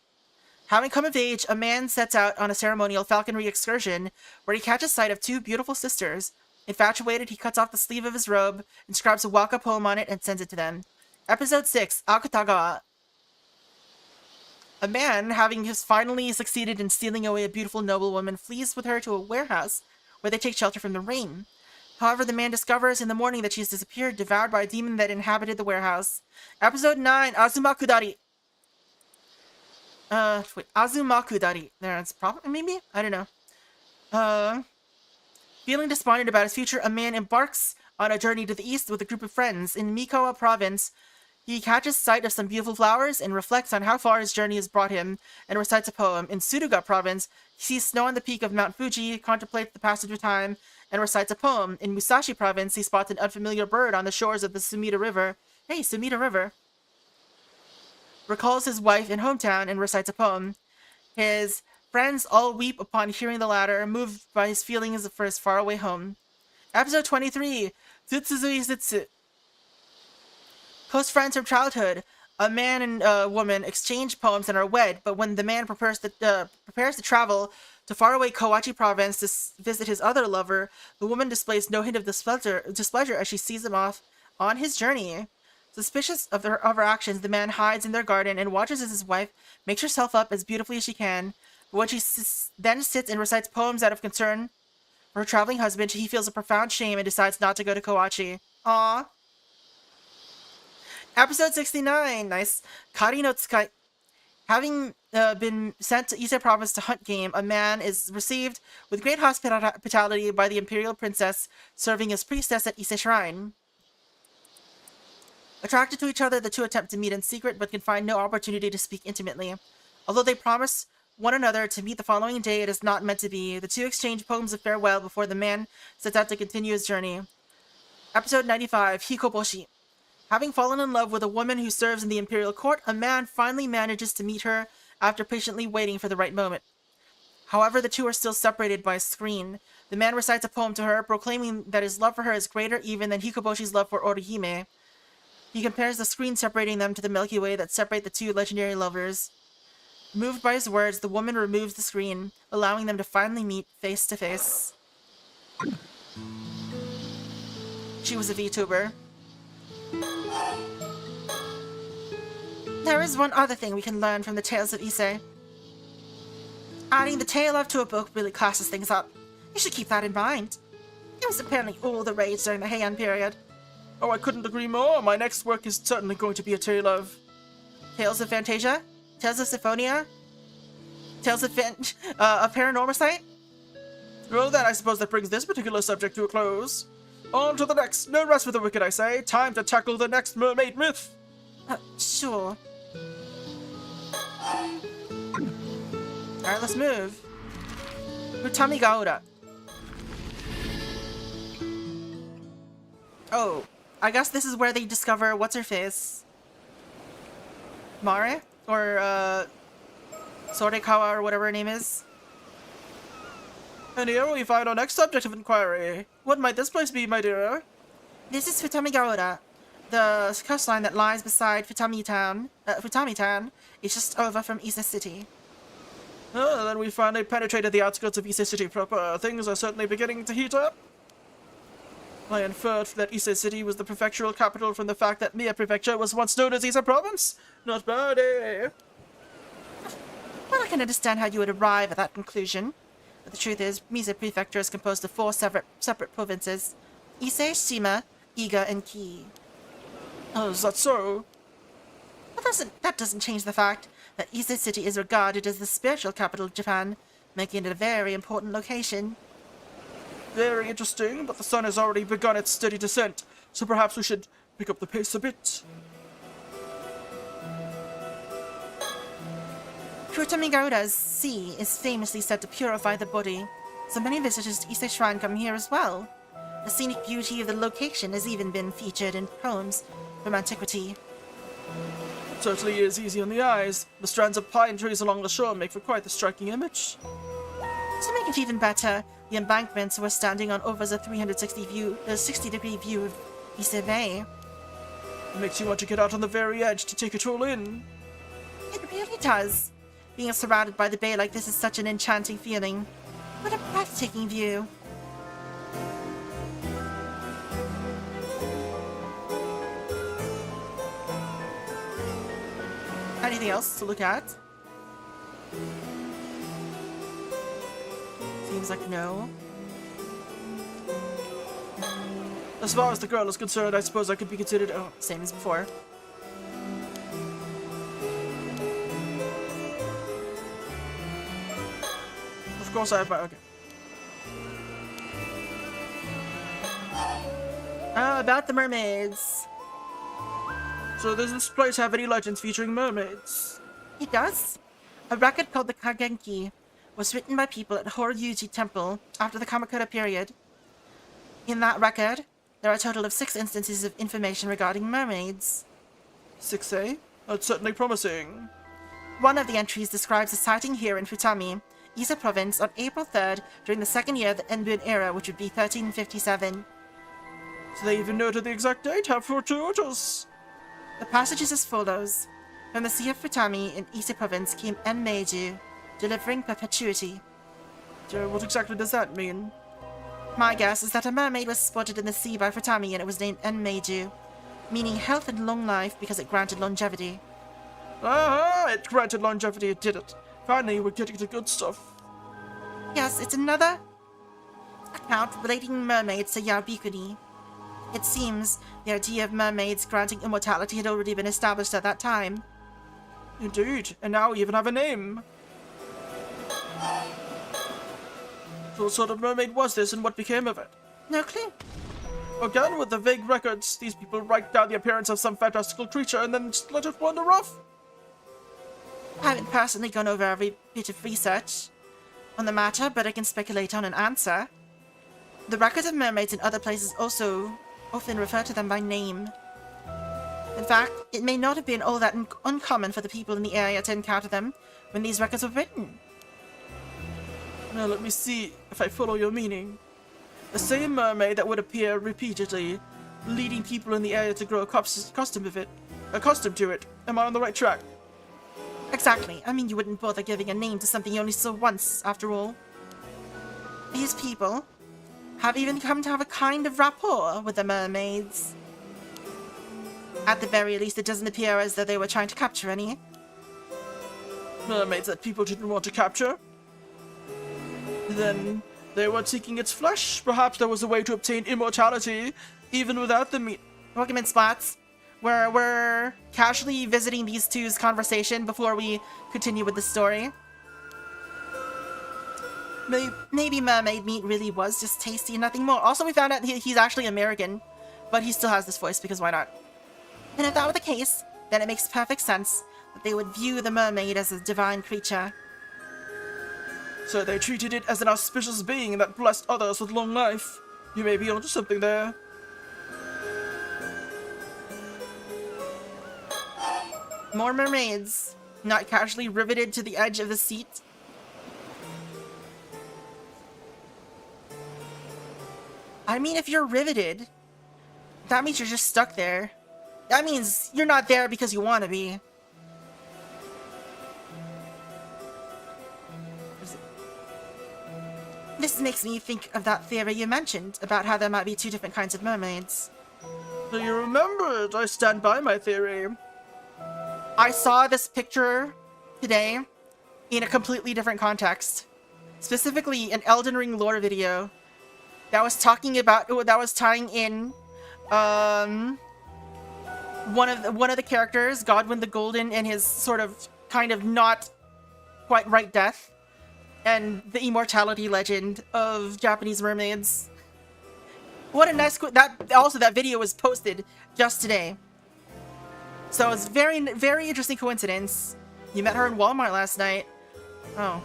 Having come of age, a man sets out on a ceremonial falconry excursion where he catches sight of two beautiful sisters. Infatuated, he cuts off the sleeve of his robe, inscribes a waka poem on it, and sends it to them. Episode 6, Akutagawa. A man, having finally succeeded in stealing away a beautiful noblewoman, flees with her to a warehouse, where they take shelter from the rain. However, the man discovers in the morning that she has disappeared, devoured by a demon that inhabited the warehouse. Episode 9, Azuma Kudari. Wait, Azuma Kudari. There's probably, maybe? I don't know. Feeling despondent about his future, a man embarks on a journey to the east with a group of friends. In Mikawa province, he catches sight of some beautiful flowers and reflects on how far his journey has brought him and recites a poem. In Suruga province, he sees snow on the peak of Mount Fuji, contemplates the passage of time, and recites a poem. In Musashi province, he spots an unfamiliar bird on the shores of the Sumida River. Hey, Sumida River. Recalls his wife and hometown and recites a poem. His friends all weep upon hearing the latter, moved by his feelings for his faraway home. Episode 23, Zutsuzui Zutsu. Close friends from childhood, a man and a woman exchange poems and are wed, but when the man prepares to travel to faraway Kawachi province to visit his other lover, the woman displays no hint of displeasure as she sees him off on his journey. Suspicious of her actions, the man hides in their garden and watches as his wife makes herself up as beautifully as she can. But when she then sits and recites poems out of concern for her traveling husband, he feels a profound shame and decides not to go to Kawachi. Aww. Episode 69, nice. Kari no Tsukai. Having been sent to Ise province to hunt game, a man is received with great hospitality by the imperial princess, serving as priestess at Ise Shrine. Attracted to each other, the two attempt to meet in secret, but can find no opportunity to speak intimately. Although they promise one another to meet the following day, it is not meant to be. The two exchange poems of farewell before the man sets out to continue his journey. Episode 95, Hikoboshi. Having fallen in love with a woman who serves in the imperial court, a man finally manages to meet her after patiently waiting for the right moment. However, the two are still separated by a screen. The man recites a poem to her, proclaiming that his love for her is greater even than Hikoboshi's love for Orihime. He compares the screen separating them to the Milky Way that separate the two legendary lovers. Moved by his words, the woman removes the screen, allowing them to finally meet face to face. She was a VTuber. There is one other thing we can learn from the tales of Issei. Adding the tale of to a book really classes things up. You should keep that in mind. It was apparently all the rage during the Heian period. Oh, I couldn't agree more. My next work is certainly going to be a tale of... Tales of Fantasia? Tales of Symphonia? Tales of Paranormasight? Well then, I suppose that brings this particular subject to a close. On to the next. No rest for the wicked, I say. Time to tackle the next mermaid myth. Sure. Alright, let's move. Futami Gaoda. Oh, I guess this is where they discover what's-her-face. Mare? Or, Sorekawa, or whatever her name is. And here we find our next subject of inquiry. What might this place be, my dear? This is Futami Gaoda. The coastline that lies beside Futami Town is just over from Ise City. Oh, then we finally penetrated the outskirts of Ise City proper. Things are certainly beginning to heat up. I inferred that Ise City was the prefectural capital from the fact that Mia Prefecture was once known as Ise Province. Not bad, eh? Well, I can understand how you would arrive at that conclusion. But the truth is, Mise Prefecture is composed of 4 separate provinces. Ise, Shima, Iga, and Ki. Oh, is that so? Well, that doesn't change the fact that Ise City is regarded as the spiritual capital of Japan, making it a very important location. Very interesting, but the sun has already begun its steady descent, so perhaps we should pick up the pace a bit. Futami Gaoda's sea is famously said to purify the body, so many visitors to Ise Shrine come here as well. The scenic beauty of the location has even been featured in poems from antiquity. It certainly is easy on the eyes. The strands of pine trees along the shore make for quite the striking image. To make it even better, the embankments were standing on over a 60-degree view of Ise Bay. It makes you want to get out on the very edge to take it all in. It really does. Being surrounded by the bay like this is such an enchanting feeling. What a breathtaking view. Anything else to look at? Seems like no. As far as the girl is concerned, I suppose I could be considered... Oh, same as before. Of course I have my... Okay. About the mermaids. So does this place have any legends featuring mermaids? It does. A record called the Kagenki was written by people at Horyuji Temple after the Kamakura period. In that record, there are a total of 6 instances of information regarding mermaids. 6, eh? That's certainly promising. One of the entries describes a sighting here in Futami, Ise Province, on April 3rd during the second year of the Enbun era, which would be 1357. So they even noted the exact date? How fortuitous! The passage is as follows. From the sea of Futami in Ise Province came Enmeiju, delivering perpetuity. So what exactly does that mean? My guess is that a mermaid was spotted in the sea by Futami and it was named Enmeiju, meaning health and long life because it granted longevity. Ah, it granted longevity, it did it. Finally, we're getting to good stuff. Yes, it's another account relating mermaids to Yabikuni. It seems the idea of mermaids granting immortality had already been established at that time. Indeed, and now we even have a name. So what sort of mermaid was this and what became of it? No clue. Again, with the vague records, these people write down the appearance of some fantastical creature and then just let it wander off. I haven't personally gone over every bit of research on the matter, but I can speculate on an answer. The records of mermaids in other places also often refer to them by name. In fact, it may not have been all that uncommon for the people in the area to encounter them when these records were written. Now let me see if I follow your meaning. The same mermaid that would appear repeatedly, leading people in the area to grow accustomed to it. Am I on the right track? Exactly. I mean, you wouldn't bother giving a name to something you only saw once, after all. These people have even come to have a kind of rapport with the mermaids. At the very least, it doesn't appear as though they were trying to capture any. Mermaids that people didn't want to capture? Then they were seeking its flesh. Perhaps there was a way to obtain immortality, even without the meat. Welcome in, Spots. We're casually visiting these two's conversation before we continue with the story. Maybe mermaid meat really was just tasty and nothing more. Also, we found out he's actually American, but he still has this voice because why not? And if that were the case, then it makes perfect sense that they would view the mermaid as a divine creature. So they treated it as an auspicious being that blessed others with long life. You may be onto something there. More mermaids, not casually riveted to the edge of the seat. I mean, if you're riveted, that means you're just stuck there. That means you're not there because you want to be. This makes me think of that theory you mentioned about how there might be two different kinds of mermaids. Do you remember it? I stand by my theory. I saw this picture today in a completely different context. Specifically, an Elden Ring lore video that was talking about, that was tying in one of the characters, Godwyn the Golden, and his sort of kind of not quite right death, and the immortality legend of Japanese mermaids. What a nice that video was posted just today. So it's very, very interesting coincidence. You met her in Walmart last night. Oh.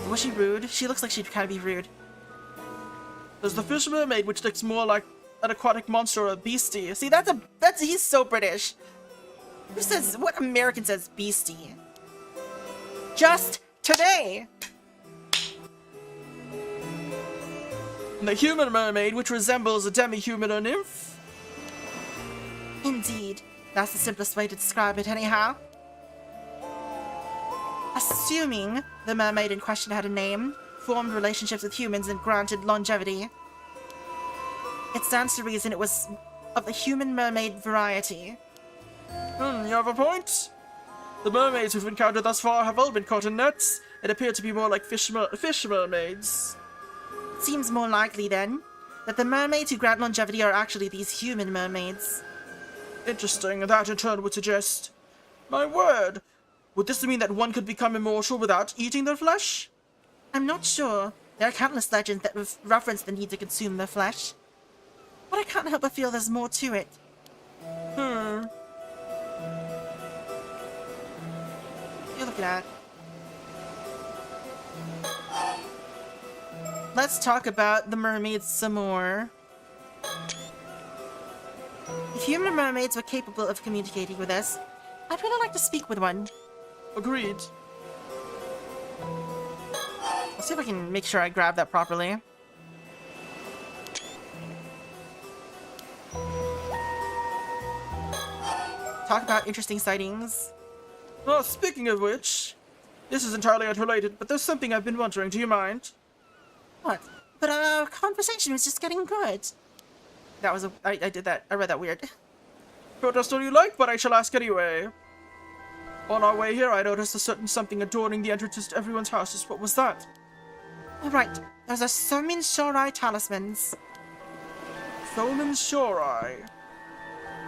Was she rude? She looks like she'd kind of be rude. There's the fish mermaid, which looks more like an aquatic monster or a beastie. See, he's so British. Who says, what American says beastie? Just today! And the human mermaid, which resembles a demi-human or nymph. Indeed. That's the simplest way to describe it anyhow. Assuming the mermaid in question had a name, formed relationships with humans, and granted longevity, it stands to reason it was of the human mermaid variety. You have a point. The mermaids we've encountered thus far have all been caught in nets. It appeared to be more like fish mermaids. It seems more likely, then, that the mermaids who grant longevity are actually these human mermaids. Interesting, and that in turn would suggest... My word! Would this mean that one could become immortal without eating their flesh? I'm not sure. There are countless legends that reference the need to consume their flesh. But I can't help but feel there's more to it. You look at that. Let's talk about the mermaids some more. If human mermaids were capable of communicating with us, I'd really like to speak with one. Agreed. Let's see if I can make sure I grab that properly. Talk about interesting sightings. Well, speaking of which, this is entirely unrelated, but there's something I've been wondering. Do you mind? What? But our conversation was just getting good. That was I did that. I read that weird. Protest all you like, but I shall ask anyway. On our way here, I noticed a certain something adorning the entrances to everyone's houses. What was that? Alright, those are Somin Shorai talismans. Somin Shorai?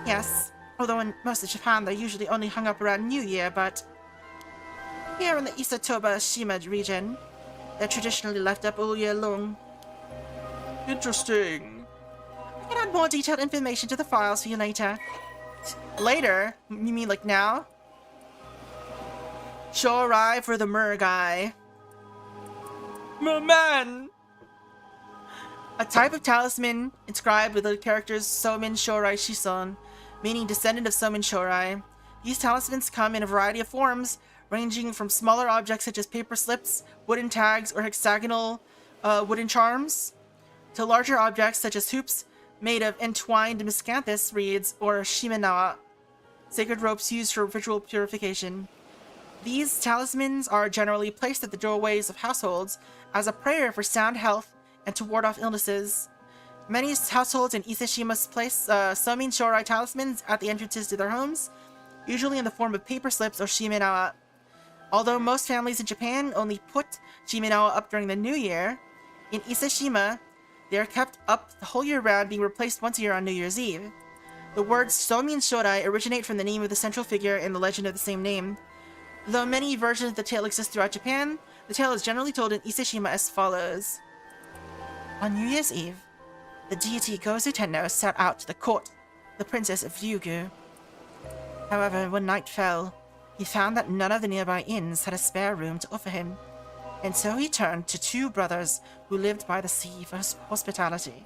Yes, although in most of Japan they're usually only hung up around New Year, but here in the Isatoba-shima region, they're traditionally left up all year long. Interesting. I can add more detailed information to the files for you later. Later? You mean like now? Shorai for the mer guy. Merman! A type of talisman inscribed with the characters Somin Shorai Shison, meaning descendant of Somin Shorai. These talismans come in a variety of forms, ranging from smaller objects such as paper slips, wooden tags, or hexagonal wooden charms, to larger objects such as hoops made of entwined miscanthus reeds or shimenawa, sacred ropes used for ritual purification. These talismans are generally placed at the doorways of households as a prayer for sound health and to ward off illnesses. Many households in Iseshima's place Somin Shorai talismans at the entrances to their homes, usually in the form of paper slips or shimenawa. Although most families in Japan only put shimenawa up during the New Year, in Iseshima, they are kept up the whole year round, being replaced once a year on New Year's Eve. The words Somin Shorai originate from the name of the central figure in the legend of the same name. Though many versions of the tale exist throughout Japan, the tale is generally told in Iseshima as follows. On New Year's Eve, the deity Gozu Tenno set out to the court, the princess of Ryugu. However, when night fell, he found that none of the nearby inns had a spare room to offer him, and so he turned to two brothers who lived by the sea for hospitality.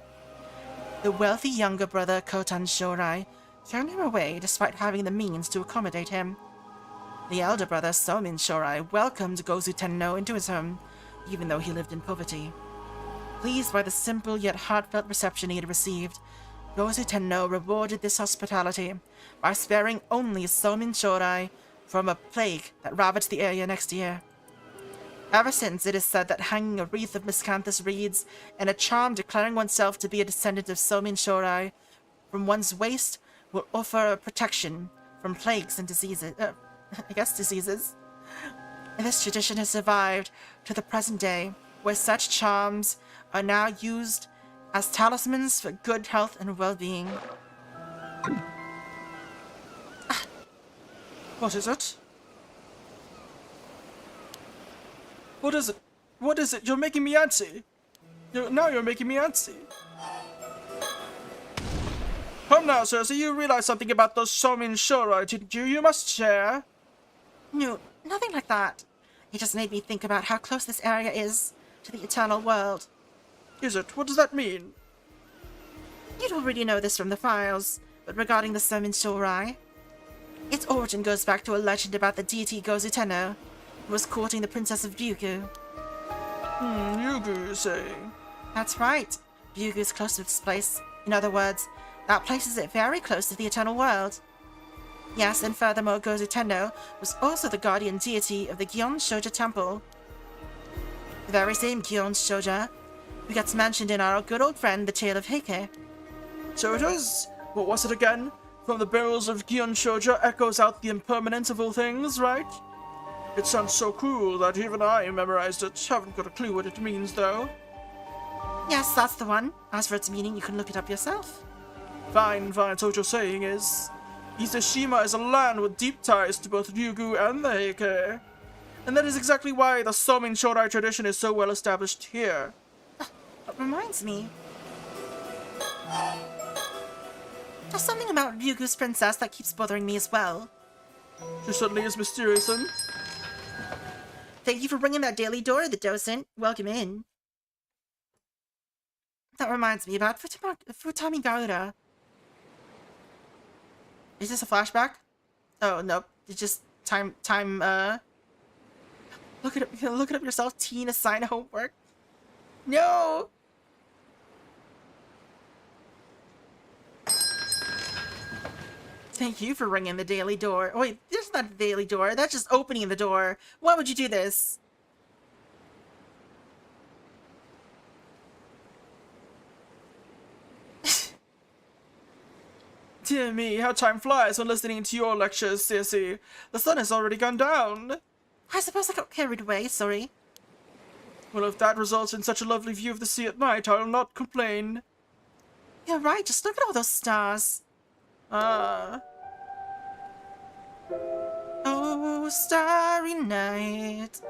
The wealthy younger brother, Kotan Shorai, turned him away despite having the means to accommodate him. The elder brother, Somin Shorai, welcomed Gozu Tenno into his home, even though he lived in poverty. Pleased by the simple yet heartfelt reception he had received, Gozu Tenno rewarded this hospitality by sparing only Somin Shorai from a plague that ravaged the area next year. Ever since, it is said that hanging a wreath of miscanthus reeds and a charm declaring oneself to be a descendant of Somin Shorai from one's waist will offer protection from plagues and diseases. Diseases. And this tradition has survived to the present day, where such charms are now used as talismans for good health and well-being. What is it? What is it? What is it? You're making me antsy. Now you're making me antsy. Come now, Cersei, you realize something about those Somin Shorai, didn't you? You must share. No, nothing like that. It just made me think about how close this area is to the eternal world. Is it? What does that mean? You'd already know this from the files, but regarding the Somin Shorai, its origin goes back to a legend about the deity Gozu Tenno, who was courting the princess of Ryugu. Ryugu, you say? That's right. Ryugu is close to this place. In other words, that places it very close to the eternal world. Yes, and furthermore, Gozu Tenno was also the guardian deity of the Gion Shoja Temple. The very same Gion Shoja who gets mentioned in our good old friend, The Tale of Heike. So it is. What was it again? From the barrels of Gion Shoja echoes out the impermanence of all things, right? It sounds so cool that even I memorized it. Haven't got a clue what it means, though. Yes, that's the one. As for its meaning, you can look it up yourself. Fine. So what you're saying is, Iseshima is a land with deep ties to both Ryugu and the Heike. And that is exactly why the Somin Shorai tradition is so well established here. That reminds me. There's something about Ryugu's princess that keeps bothering me as well. She certainly is mysterious, and... Thank you for bringing that daily door, the docent. Welcome in. That reminds me about Futami Gaura. Is this a flashback? Oh, nope. It's just time, look it up yourself, teen, assign homework. No! Thank you for ringing the daily door. Oh, wait, this is not the daily door. That's just opening the door. Why would you do this? Dear me, how time flies when listening to your lectures, Circe. The sun has already gone down. I suppose I got carried away, sorry. Well, if that results in such a lovely view of the sea at night, I'll not complain. You're right, just look at all those stars. Oh, starry night.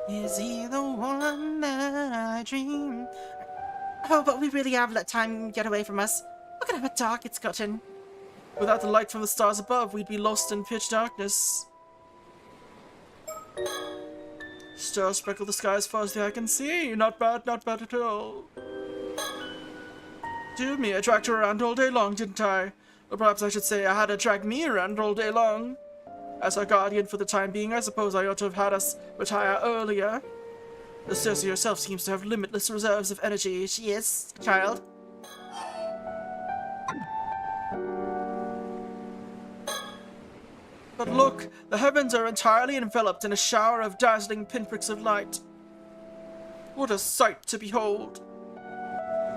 Is he the one that I dream? Oh, but we really have let time get away from us. Look at how dark it's gotten. Without the light from the stars above, we'd be lost in pitch darkness. Stars speckle the sky as far as the eye can see. Not bad at all. Dear me, I dragged her around all day long, didn't I? Or perhaps I should say I had her drag me around all day long. As her guardian for the time being, I suppose I ought to have had us retire earlier. The Circe herself seems to have limitless reserves of energy. She is, child. But look, the heavens are entirely enveloped in a shower of dazzling pinpricks of light. What a sight to behold!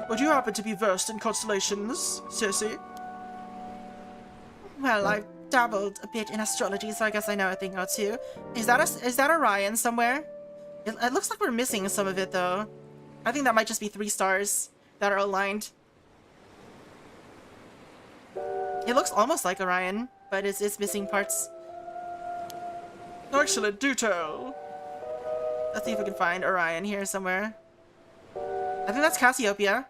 Would you happen to be versed in constellations, Sissy? Well, I've dabbled a bit in astrology, so I guess I know a thing or two. Is that Orion somewhere? It looks like we're missing some of it, though. I think that might just be 3 stars that are aligned. It looks almost like Orion, but it's missing parts. Excellent, do tell. Let's see if we can find Orion here somewhere. I think that's Cassiopeia.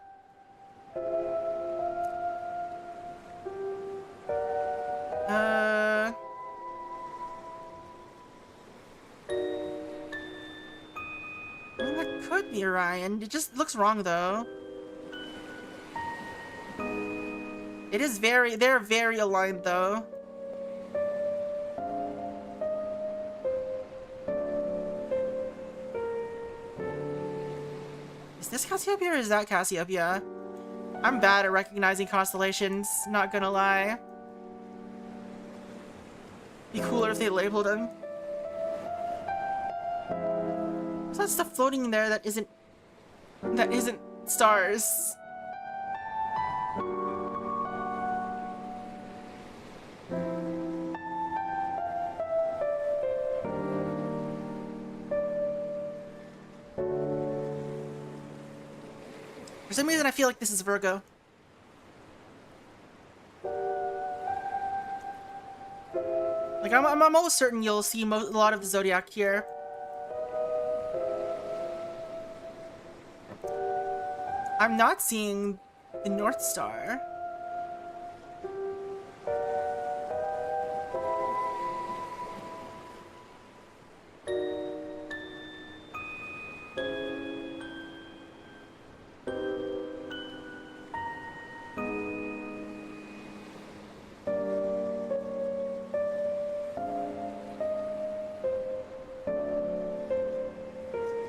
I mean, that could be Orion. It just looks wrong, though. It is they're very aligned, though. Is this Cassiopeia or is that Cassiopeia? I'm bad at recognizing constellations, not gonna lie. Be cooler if they labeled them. What's that stuff floating in there that isn't stars? For some reason, I feel like this is Virgo. Like, I'm almost certain you'll see a lot of the zodiac here. I'm not seeing the North Star.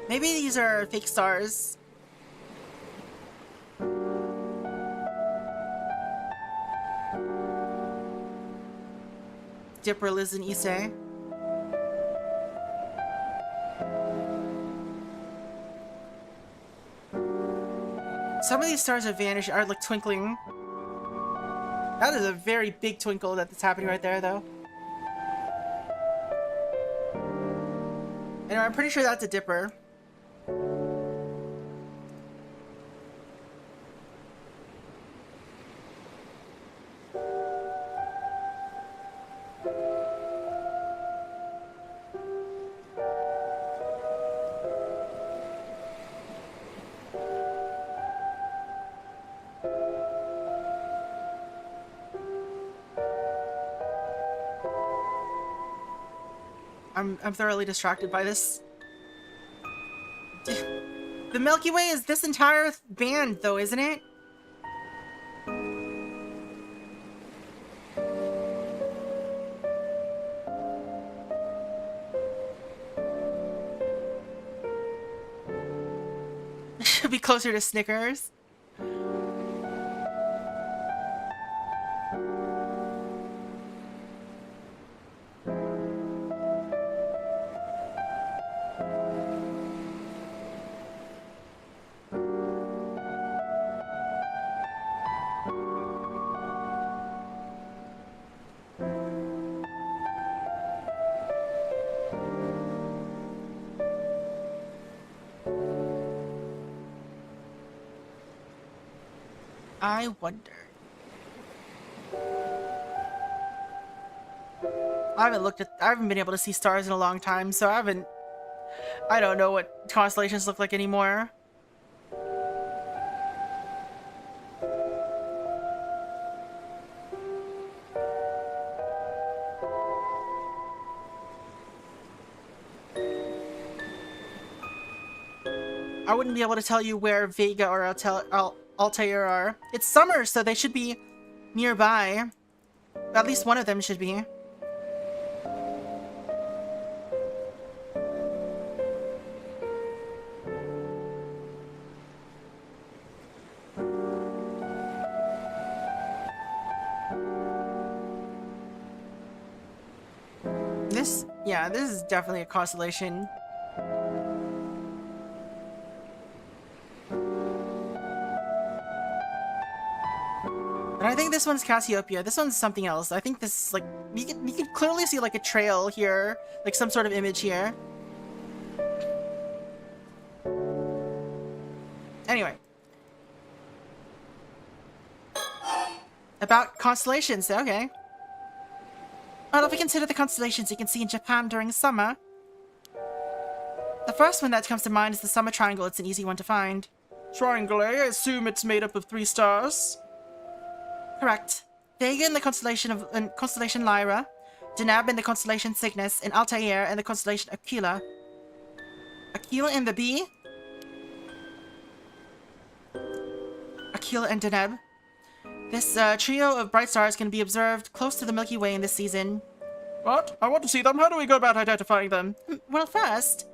Maybe these are fake stars. Dipper, Liz, and Issei. Some of these stars are vanishing, are like twinkling. That is a very big twinkle that's happening right there, though. Anyway, I'm pretty sure that's a Dipper. I'm thoroughly distracted by this. The Milky Way is this entire band, though, isn't it? Should be closer to Snickers. I wonder. I haven't been able to see stars in a long time, so I don't know what constellations look like anymore. I wouldn't be able to tell you where Vega or Altair are. It's summer, so they should be nearby. At least one of them should be. This is definitely a constellation. this one's Cassiopeia. This one's something else. I think this is like you can clearly see like a trail here, like some sort of image here. Anyway. About constellations, okay. Well, if we consider the constellations you can see in Japan during summer, the first one that comes to mind is the Summer Triangle. It's an easy one to find. Triangle, eh? I assume it's made up of 3 stars? Correct. Vega in the constellation Lyra, Deneb in the constellation Cygnus, and Altair in the constellation Aquila. Aquila in the B? Aquila and Deneb. This trio of bright stars can be observed close to the Milky Way in this season. What? I want to see them. How do we go about identifying them? Well, first,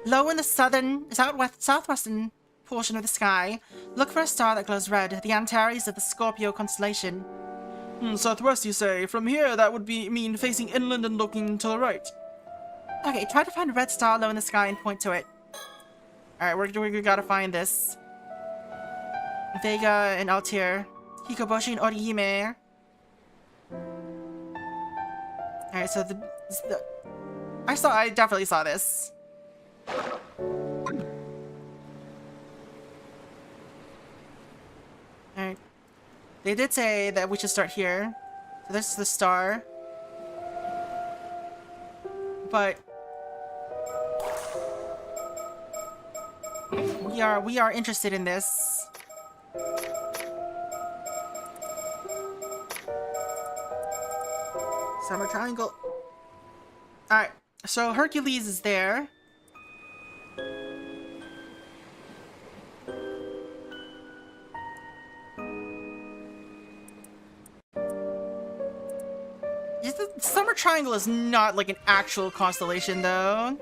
low in the southwestern portion of the sky, look for a star that glows red, the Antares of the Scorpio constellation. Southwest, you say? From here, that would mean facing inland and looking to the right. Okay, try to find a red star low in the sky and point to it. Alright, we gotta find this. Vega and Altair. Hikoboshi and Orihime. Alright, so I definitely saw this. Alright. They did say that we should start here. So this is the star. But we are interested in this. Summer Triangle. Alright, so Hercules is there. The Summer Triangle is not like an actual constellation, though.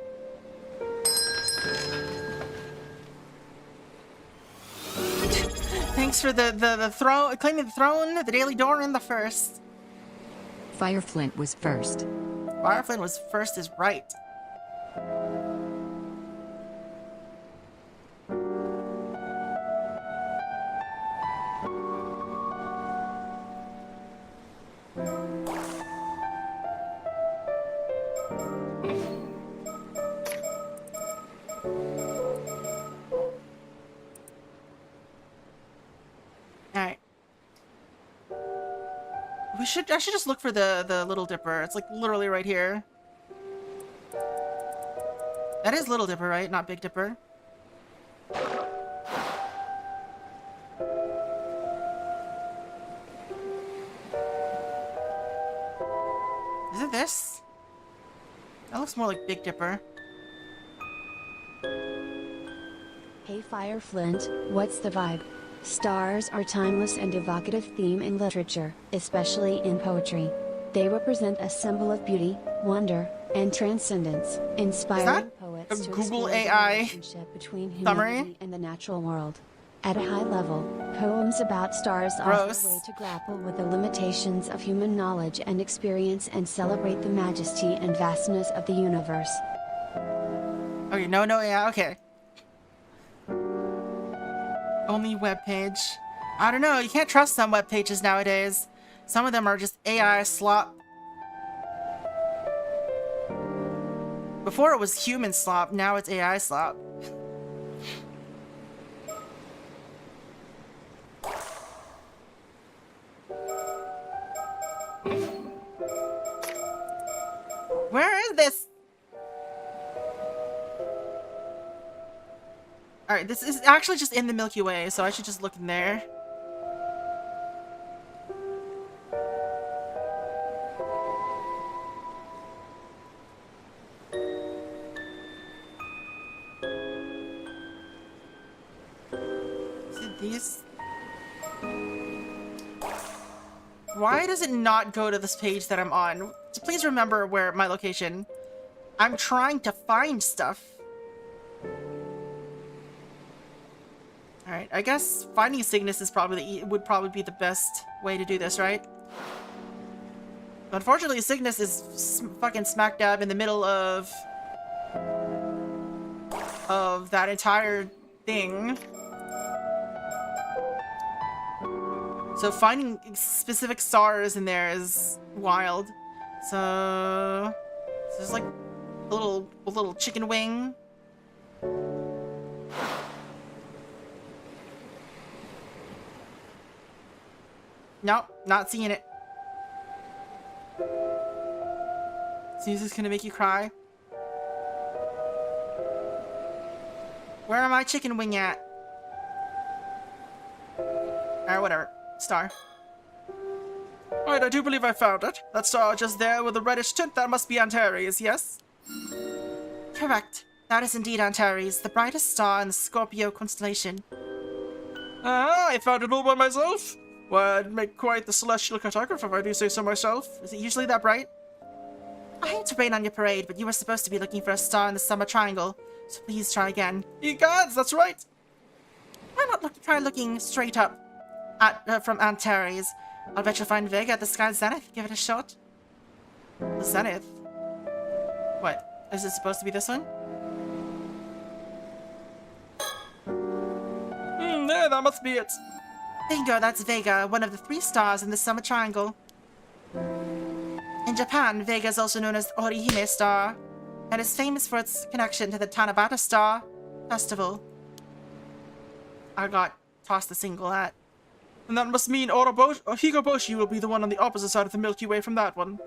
Thanks for the throne, claiming the throne, the Daily Doran the first. Fireflint was first. Fireflint was first is right. I should just look for the Little Dipper. It's like literally right here. That is Little Dipper, right? Not Big Dipper. Is it this? That looks more like Big Dipper. Hey Fireflint, what's the vibe? Stars are timeless and evocative theme in literature, especially in poetry. They represent a symbol of beauty, wonder, and transcendence, inspiring poets to Google explore the AI relationship between summary? humanity and the natural world. At a high level, poems about stars offer a way to grapple with the limitations of human knowledge and experience and celebrate the majesty and vastness of the universe. Okay, no AI, okay. Only webpage. I don't know, you can't trust some web pages nowadays. Some of them are just AI slop. Before it was human slop, now it's AI slop. Where is this? Alright, this is actually just in the Milky Way, so I should just look in there. Is it these? Why does it not go to this page that I'm on? So please remember where my location. I'm trying to find stuff. Alright, I guess finding Cygnus is would probably be the best way to do this, right? But unfortunately, Cygnus is fucking smack dab in the middle of that entire thing. So finding specific stars in there is wild. So there's like a little chicken wing. Nope, not seeing it. So is this gonna make you cry? Where am I chicken wing at? Or whatever. Star. Right, I do believe I found it. That star just there with a reddish tint, that must be Antares, yes? Correct. That is indeed Antares, the brightest star in the Scorpio constellation. Ah, I found it all by myself. Well, I'd make quite the celestial cartographer if I do say so myself. Is it usually that bright? I hate to rain on your parade, but you were supposed to be looking for a star in the summer triangle, so please try again. Egods, that's right. Why not try looking straight up at from Antares? I'll bet you'll find Vega at the sky's zenith. Give it a shot. The zenith? What? Is it supposed to be this one? Yeah, that must be it. Bingo, that's Vega, one of the 3 stars in the summer triangle. In Japan, Vega is also known as Orihime Star, and is famous for its connection to the Tanabata Star Festival. I got tossed the single at. And that must mean Hikoboshi will be the one on the opposite side of the Milky Way from that one.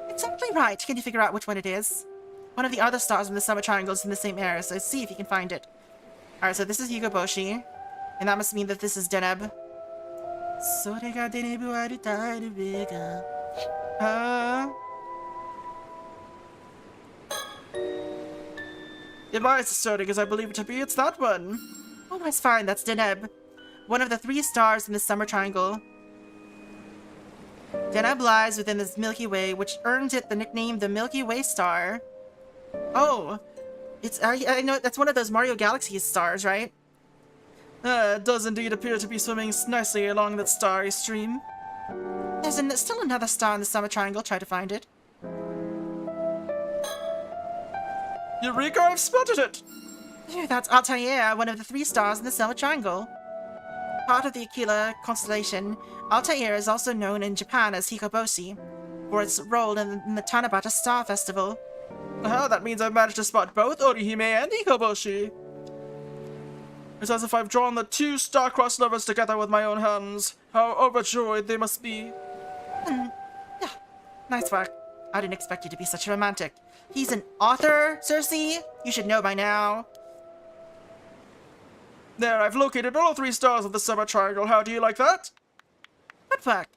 Exactly right. Can you figure out which one it is? One of the other stars in the summer triangle is in the same area, so see if you can find it. Alright, so this is Hikoboshi, and that must mean that this is Deneb. Advice asserting as I believe it to be, it's that one. Oh, that's fine. That's Deneb, one of the 3 stars in the summer triangle. Deneb lies within this Milky Way, which earned it the nickname the Milky Way Star. Oh, it's I know that's one of those Mario Galaxy stars, right? It does indeed appear to be swimming nicely along that starry stream. There's still another star in the summer triangle. Try to find it. Eureka, I've spotted it! Phew, that's Altair, one of the 3 stars in the summer triangle. Part of the Aquila constellation, Altair is also known in Japan as Hikoboshi, for its role in the Tanabata Star Festival. Ah, that means I've managed to spot both Orihime and Hikoboshi. It's as if I've drawn the 2 star-crossed lovers together with my own hands. How overjoyed they must be. Yeah, nice work. I didn't expect you to be such a romantic. He's an author, Cersei. You should know by now. There, I've located all 3 stars of the summer triangle. How do you like that? Good work.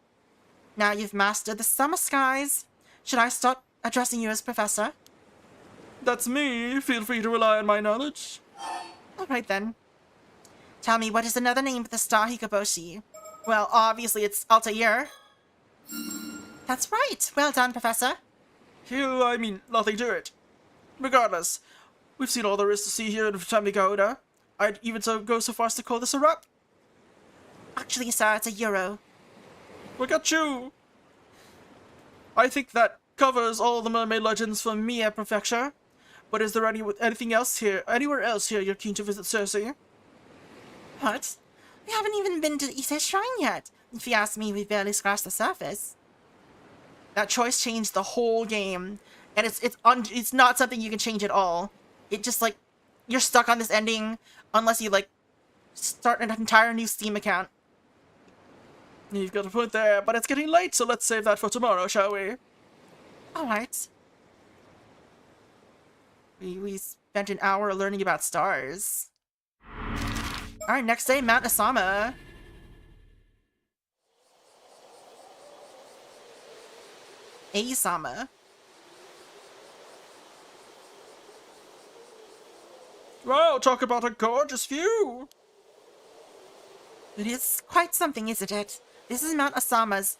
Now you've mastered the summer skies. Should I start addressing you as Professor? That's me. Feel free to rely on my knowledge. Alright then. Tell me, what is another name for the star Hikoboshi? Well, obviously it's Altair. That's right. Well done, Professor. Phew, I mean, nothing to it. Regardless, we've seen all there is to see here in Tamigahara. I'd even go so far as to call this a wrap. Actually, sir, it's a euro. Look at you! I think that covers all the mermaid legends from Mia Prefecture. But is there anything else here, anywhere else here you're keen to visit, Cersei? What? We haven't even been to Ise Shrine yet. If you ask me, we've barely scratched the surface. That choice changed the whole game, and it's not something you can change at all. It just, like, you're stuck on this ending unless you, like, start an entire new Steam account. You've got a point there, but it's getting late, so let's save that for tomorrow, shall we? Alright. We spent an hour learning about stars. Alright, next day, Mount Asama. Asama. Wow, talk about a gorgeous view! It is quite something, isn't it? This is Mount Asama's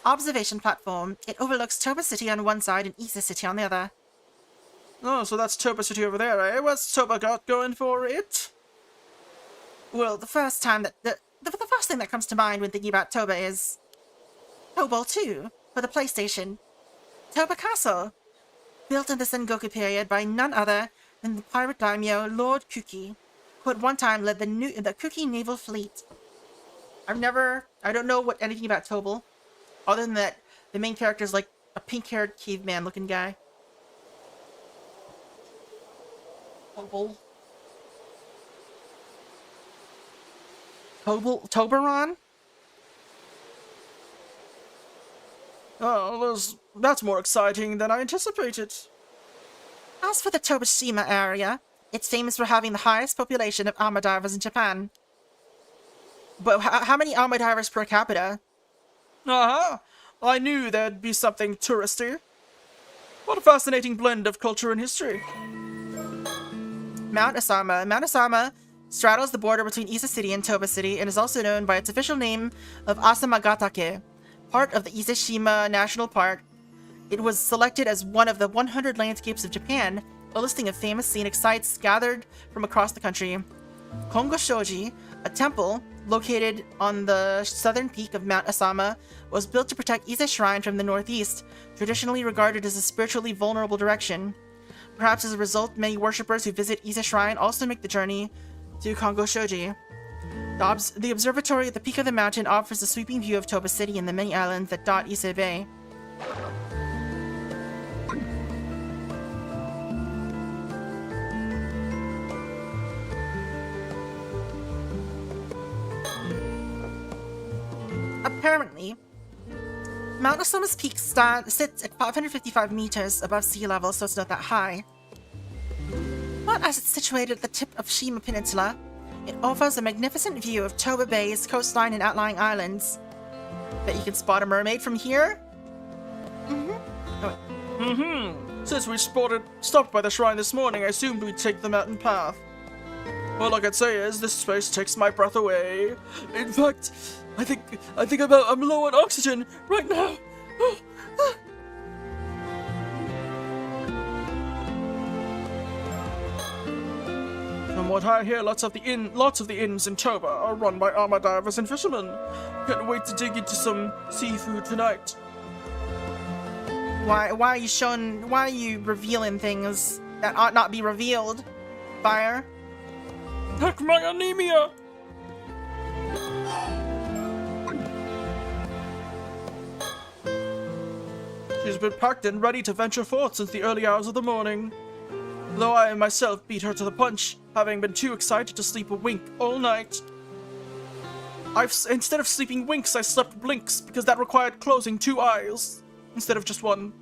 observation platform. It overlooks Toba City on one side and Ise City on the other. Oh, so that's Toba City over there, eh? What's Toba got going for it? Well, the first thing that comes to mind when thinking about Toba is Tobal 2 for the PlayStation. Toba Castle, built in the Sengoku period by none other than the pirate daimyo Lord Kuki, who at one time led the Kuki naval fleet. I've never I don't know anything about Tobal, other than that the main character is like a pink-haired caveman-looking guy. Tobal. Toberon? Oh, that's more exciting than I anticipated. As for the Tobashima area, it's famous for having the highest population of armor divers in Japan. But how many armor divers per capita? Uh-huh. I knew there'd be something touristy. What a fascinating blend of culture and history. Mount Asama. Mount Asama straddles the border between Ise City and Toba City and is also known by its official name of Asamagatake, part of the Ise-shima National Park. It was selected as one of the 100 landscapes of Japan, a listing of famous scenic sites gathered from across the country. Kongoshoji, a temple located on the southern peak of Mount Asama, was built to protect Ise Shrine from the northeast, traditionally regarded as a spiritually vulnerable direction. Perhaps as a result, many worshippers who visit Ise Shrine also make the journey to Kongoshoji. The observatory at the peak of the mountain offers a sweeping view of Toba City and the many islands that dot Ise Bay. Apparently, Mount Asama's peak sits at 555 meters above sea level, so it's not that high. But as it's situated at the tip of Shima Peninsula, it offers a magnificent view of Toba Bay's coastline and outlying islands. Bet you can spot a mermaid from here? Since we stopped by the shrine this morning, I assumed we'd take the mountain path. All I can say is, this space takes my breath away. In fact, I think I'm low on oxygen right now. From what I hear, lots of the inns in Toba are run by armor divers and fishermen. Can't wait to dig into some seafood tonight. Why are you revealing things that ought not be revealed? Fire? Heck, my anemia! She's been packed and ready to venture forth since the early hours of the morning. Though I myself beat her to the punch, having been too excited to sleep a wink all night. Instead of sleeping winks, I slept blinks, because that required closing 2 eyes, instead of just one.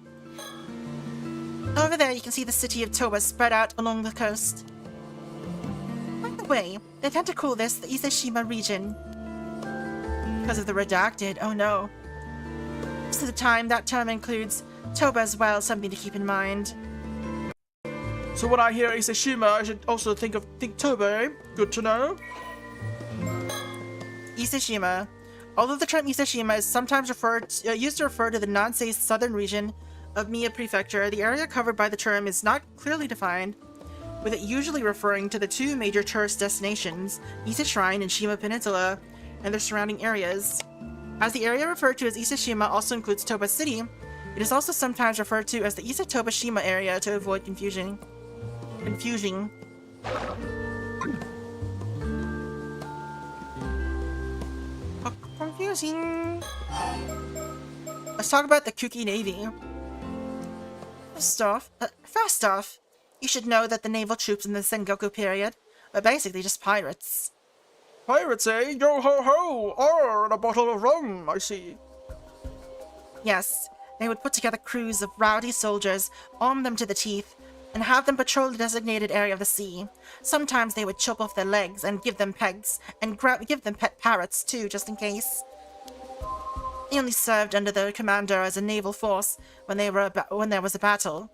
Over there you can see the city of Toba spread out along the coast. By the way, they tend to call this the Ise-shima region. Because of the redacted, oh no. Most of the time, that term includes Toba as well, something to keep in mind. So when I hear Ise-shima, I should also think Toba, eh? Good to know. Ise-shima. Although the term Ise-shima is sometimes used to refer to the Nansei southern region of Mie Prefecture, the area covered by the term is not clearly defined, with it usually referring to the 2 major tourist destinations, Ise Shrine and Shima Peninsula, and their surrounding areas. As the area referred to as Ise-shima also includes Toba City, it is also sometimes referred to as the Ise-Toba-shima area to avoid confusion. Confusing. Confusing. Let's talk about the Kuki Navy. First off, you should know that the naval troops in the Sengoku period are basically just pirates. Pirates, eh? Yo ho ho! Or and a bottle of rum, I see. Yes, they would put together crews of rowdy soldiers, arm them to the teeth, and have them patrol the designated area of the sea. Sometimes they would chop off their legs and give them pegs, and give them pet parrots too, just in case. They only served under their commander as a naval force when there was a battle.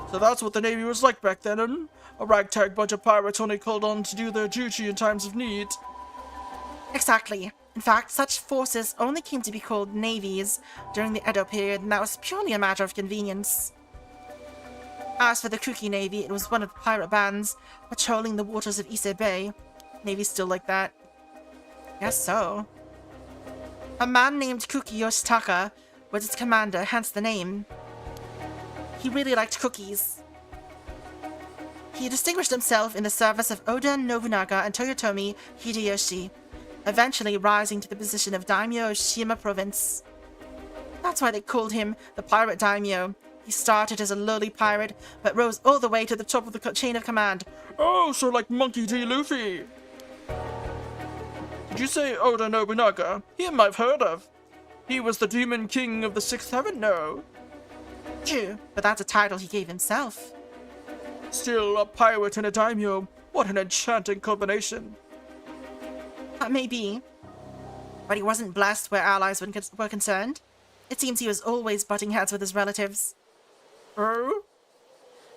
So that's what the Navy was like back then, and a ragtag bunch of pirates only called on to do their duty in times of need. Exactly. In fact, such forces only came to be called navies during the Edo period, and that was purely a matter of convenience. As for the Kuki Navy, it was one of the pirate bands patrolling the waters of Ise Bay. Navy's still like that. Guess so. A man named Kuki Yoshitaka was its commander, hence the name. He really liked cookies. He distinguished himself in the service of Oda Nobunaga and Toyotomi Hideyoshi, eventually rising to the position of daimyo of Shima province. That's why they called him the Pirate Daimyo. He started as a lowly pirate, but rose all the way to the top of the chain of command. Oh, so like Monkey D. Luffy. Did you say Oda Nobunaga? Him I've heard of. He was the Demon King of the Sixth Heaven, no? True, but that's a title he gave himself. Still, a pirate and a daimyo. What an enchanting combination. That may be, but he wasn't blessed where allies were concerned. It seems he was always butting heads with his relatives. Oh?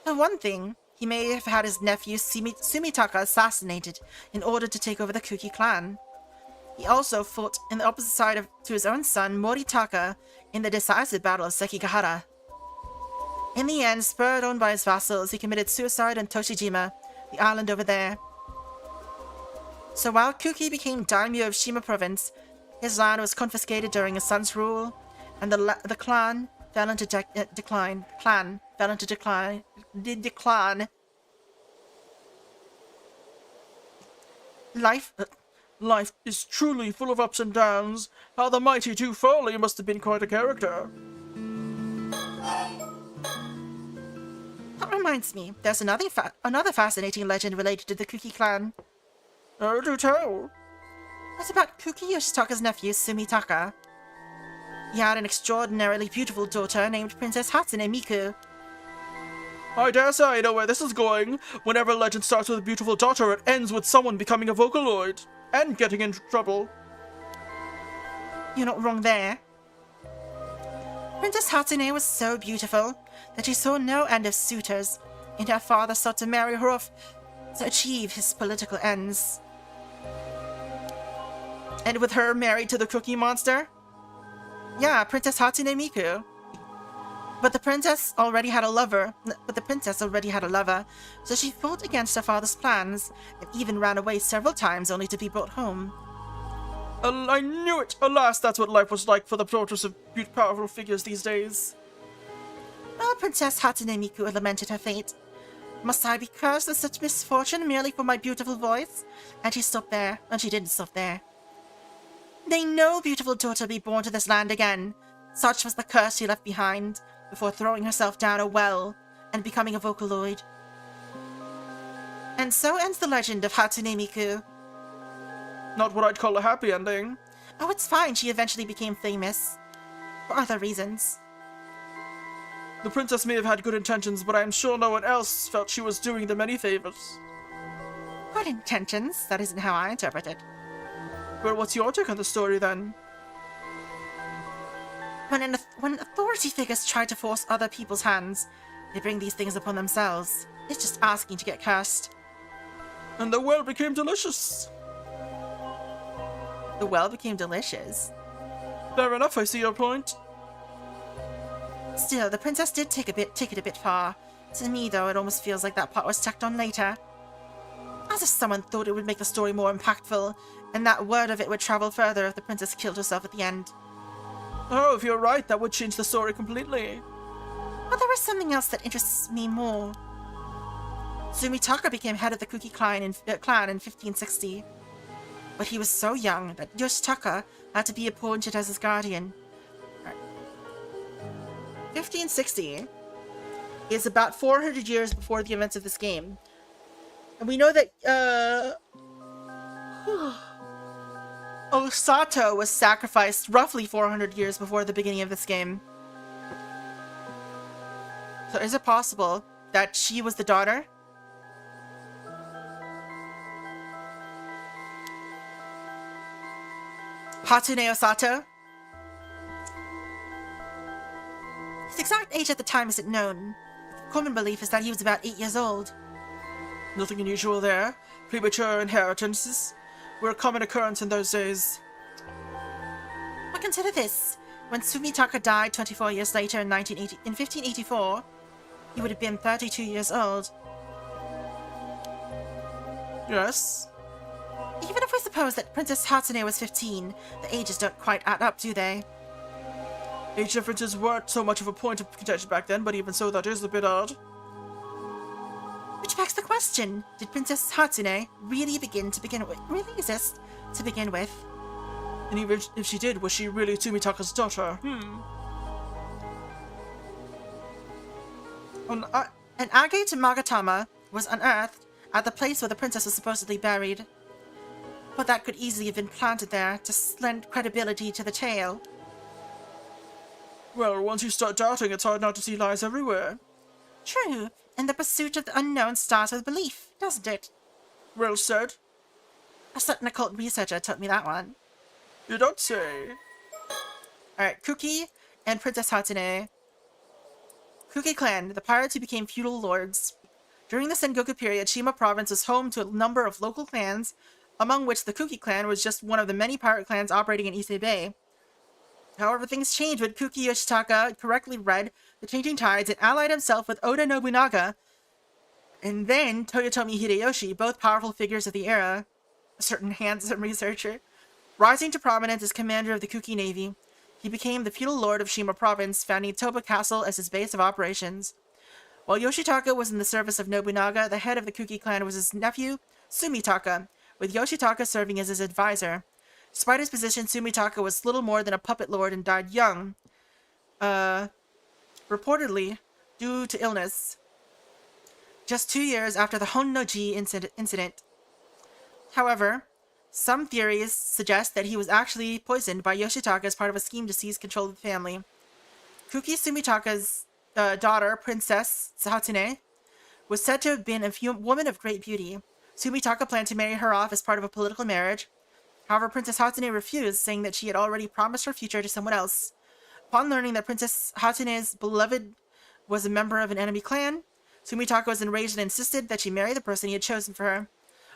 For one thing, he may have had his nephew Sumitaka assassinated in order to take over the Kuki clan. He also fought in the opposite side to his own son Moritaka in the decisive Battle of Sekigahara. In the end, spurred on by his vassals, he committed suicide on Toshijima, the island over there. So while Kuki became daimyo of Shima province, his land was confiscated during his son's rule, and the clan fell into decline. Life is truly full of ups and downs. How the mighty Du Foley must have been quite a character. That reminds me, there's another fascinating legend related to the Kuki clan. Oh, do tell. It's about Kuki Yoshitaka's nephew, Sumitaka. He had an extraordinarily beautiful daughter named Princess Hatsune Miku. I dare say I know where this is going. Whenever a legend starts with a beautiful daughter, it ends with someone becoming a Vocaloid. And getting into trouble. You're not wrong there. Princess Hatsune was so beautiful that she saw no end of suitors, and her father sought to marry her off to achieve his political ends. And with her married to the Cookie Monster? Yeah, Princess Hatsune Miku. But the princess already had a lover, so she fought against her father's plans, and even ran away several times only to be brought home. I knew it! Alas, that's what life was like for the daughters of powerful figures these days. Well, Princess Hatsune Miku lamented her fate. Must I be cursed with such misfortune merely for my beautiful voice? And she stopped there, and she didn't stop there. May no beautiful daughter be born to this land again. Such was the curse she left behind, before throwing herself down a well and becoming a Vocaloid. And so ends the legend of Hatsune Miku. Not what I'd call a happy ending. Oh, it's fine, she eventually became famous. For other reasons. The princess may have had good intentions, but I'm sure no one else felt she was doing them any favors. Good intentions? That isn't how I interpret it. Well, what's your take on the story then? When authority figures try to force other people's hands, they bring these things upon themselves. It's just asking to get cursed. And the well became delicious. The well became delicious. Fair enough, I see your point. Still, the princess did take it a bit far. To me, though, it almost feels like that part was tacked on later. As if someone thought it would make the story more impactful, and that word of it would travel further if the princess killed herself at the end. Oh, if you're right, that would change the story completely. But there is something else that interests me more. Sumitaka became head of the Kuki clan in 1560. But he was so young that Yoshitaka had to be appointed as his guardian. 1560 is about 400 years before the events of this game. And we know that, Osato was sacrificed roughly 400 years before the beginning of this game. So is it possible that she was the daughter? Hatsune Osato? His exact age at the time isn't known. Common belief is that he was about 8 years old. Nothing unusual there. Premature inheritances were a common occurrence in those days. But consider this. When Sumitaka died 24 years later in 1584, he would have been 32 years old. Yes? Even if we suppose that Princess Hatsune was 15, the ages don't quite add up, do they? Age differences weren't so much of a point of contention back then, but even so, that is a bit odd. Which begs the question, did Princess Hatsune really exist to begin with. And even if she did, was she really Tsumitaka's daughter? An agate Magatama was unearthed at the place where the princess was supposedly buried. But that could easily have been planted there to lend credibility to the tale. Well, once you start doubting, it's hard not to see lies everywhere. True, and the pursuit of the unknown starts with belief, doesn't it? Well said. A certain occult researcher taught me that one. You don't say. Alright, Kuki and Princess Hatsune. Kuki clan, the pirates who became feudal lords. During the Sengoku period, Shima province was home to a number of local clans, among which the Kuki clan was just one of the many pirate clans operating in Ise Bay. However, things changed when Kuki Yoshitaka correctly read the changing tides and allied himself with Oda Nobunaga, and then Toyotomi Hideyoshi, both powerful figures of the era, a certain handsome researcher. Rising to prominence as commander of the Kuki Navy, he became the feudal lord of Shima province, founding Toba Castle as his base of operations. While Yoshitaka was in the service of Nobunaga, the head of the Kuki clan was his nephew, Sumitaka, with Yoshitaka serving as his advisor. Despite his position, Sumitaka was little more than a puppet lord and died young, reportedly due to illness, just 2 years after the Honnoji incident. However, some theories suggest that he was actually poisoned by Yoshitaka as part of a scheme to seize control of the family. Kuki Sumitaka's daughter, Princess Hatsune, was said to have been a woman of great beauty. Sumitaka planned to marry her off as part of a political marriage. However, Princess Hatsune refused, saying that she had already promised her future to someone else. Upon learning that Princess Hatsune's beloved was a member of an enemy clan, Sumitaka was enraged and insisted that she marry the person he had chosen for her.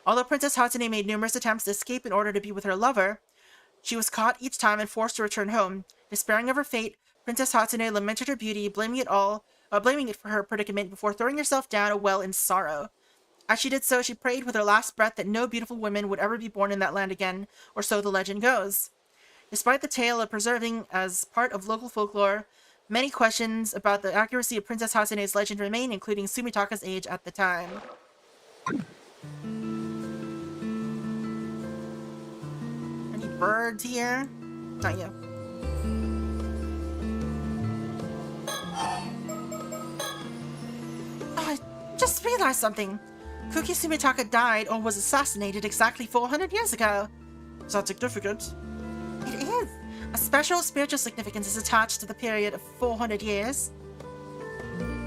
Although Princess Hatsune made numerous attempts to escape in order to be with her lover, she was caught each time and forced to return home. Despairing of her fate, Princess Hatsune lamented her beauty, blaming it for her predicament before throwing herself down a well in sorrow. As she did so, she prayed with her last breath that no beautiful woman would ever be born in that land again, or so the legend goes. Despite the tale of preserving as part of local folklore, many questions about the accuracy of Princess Hatsune's legend remain, including Sumitaka's age at the time. Any birds here? Not you. Oh, I just realized something. Kuki Sumitaka died or was assassinated exactly 400 years ago. Is that significant? It is. A special spiritual significance is attached to the period of 400 years.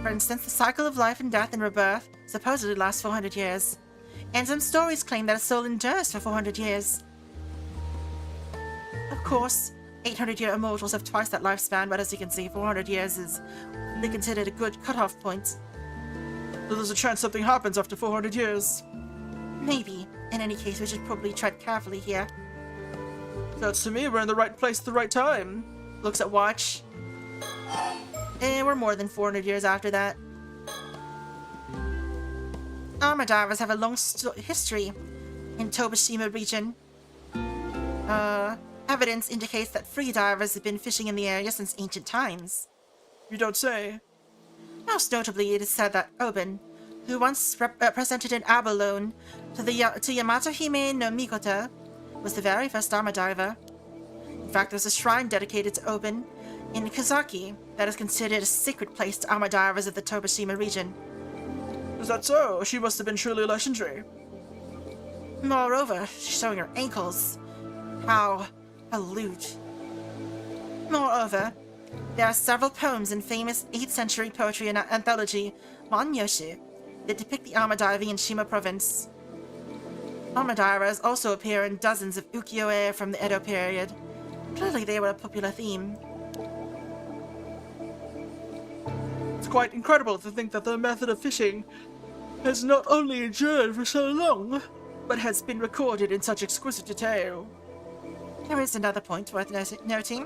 For instance, the cycle of life and death and rebirth supposedly lasts 400 years. And some stories claim that a soul endures for 400 years. Of course, 800-year immortals have twice that lifespan, but as you can see, 400 years is really considered a good cutoff point. So there's a chance something happens after 400 years. Maybe. In any case, we should probably tread carefully here. Sounds to me we're in the right place at the right time. Looks at watch. We're more than 400 years after that. Armor divers have a long history in Tobashima region. Evidence indicates that free divers have been fishing in the area since ancient times. You don't say. Most notably, it is said that Oben, who once represented an abalone to Yamato Hime no Mikoto, was the very first armor diver. In fact, there's a shrine dedicated to Oben in Kazaki that is considered a sacred place to armor divers of the Tobashima region. Is that so? She must have been truly legendary. Moreover, showing her ankles. How lewd. Moreover, there are several poems in famous 8th century poetry and anthology Manyoshu that depict the armor diving in Shima province. Armor divers also appear in dozens of ukiyo-e from the Edo period. Clearly they were a popular theme. It's quite incredible to think that the method of fishing has not only endured for so long, but has been recorded in such exquisite detail. There is another point worth noting.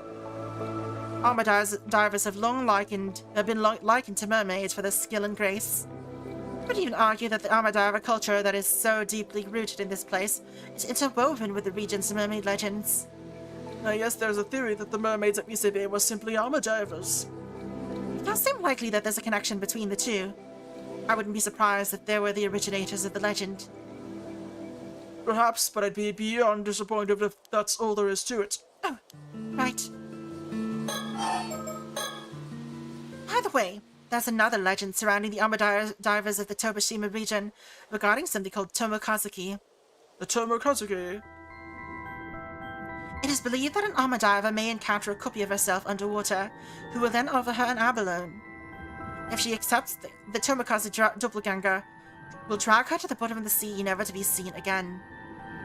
Armor divers have long been likened to mermaids for their skill and grace. I would even argue that the armor diver culture that is so deeply rooted in this place is interwoven with the region's mermaid legends. Yes, there's a theory that the mermaids of Isebe were simply armor divers. It does seem likely that there's a connection between the two. I wouldn't be surprised if they were the originators of the legend. Perhaps, but I'd be beyond disappointed if that's all there is to it. Oh, right. By the way, there's another legend surrounding the armor divers of the Tobashima region regarding something called Tomokazuki. The Tomokazuki? It is believed that an armor diver may encounter a copy of herself underwater, who will then offer her an abalone. If she accepts, the Tomokazu doppelganger will drag her to the bottom of the sea, never to be seen again.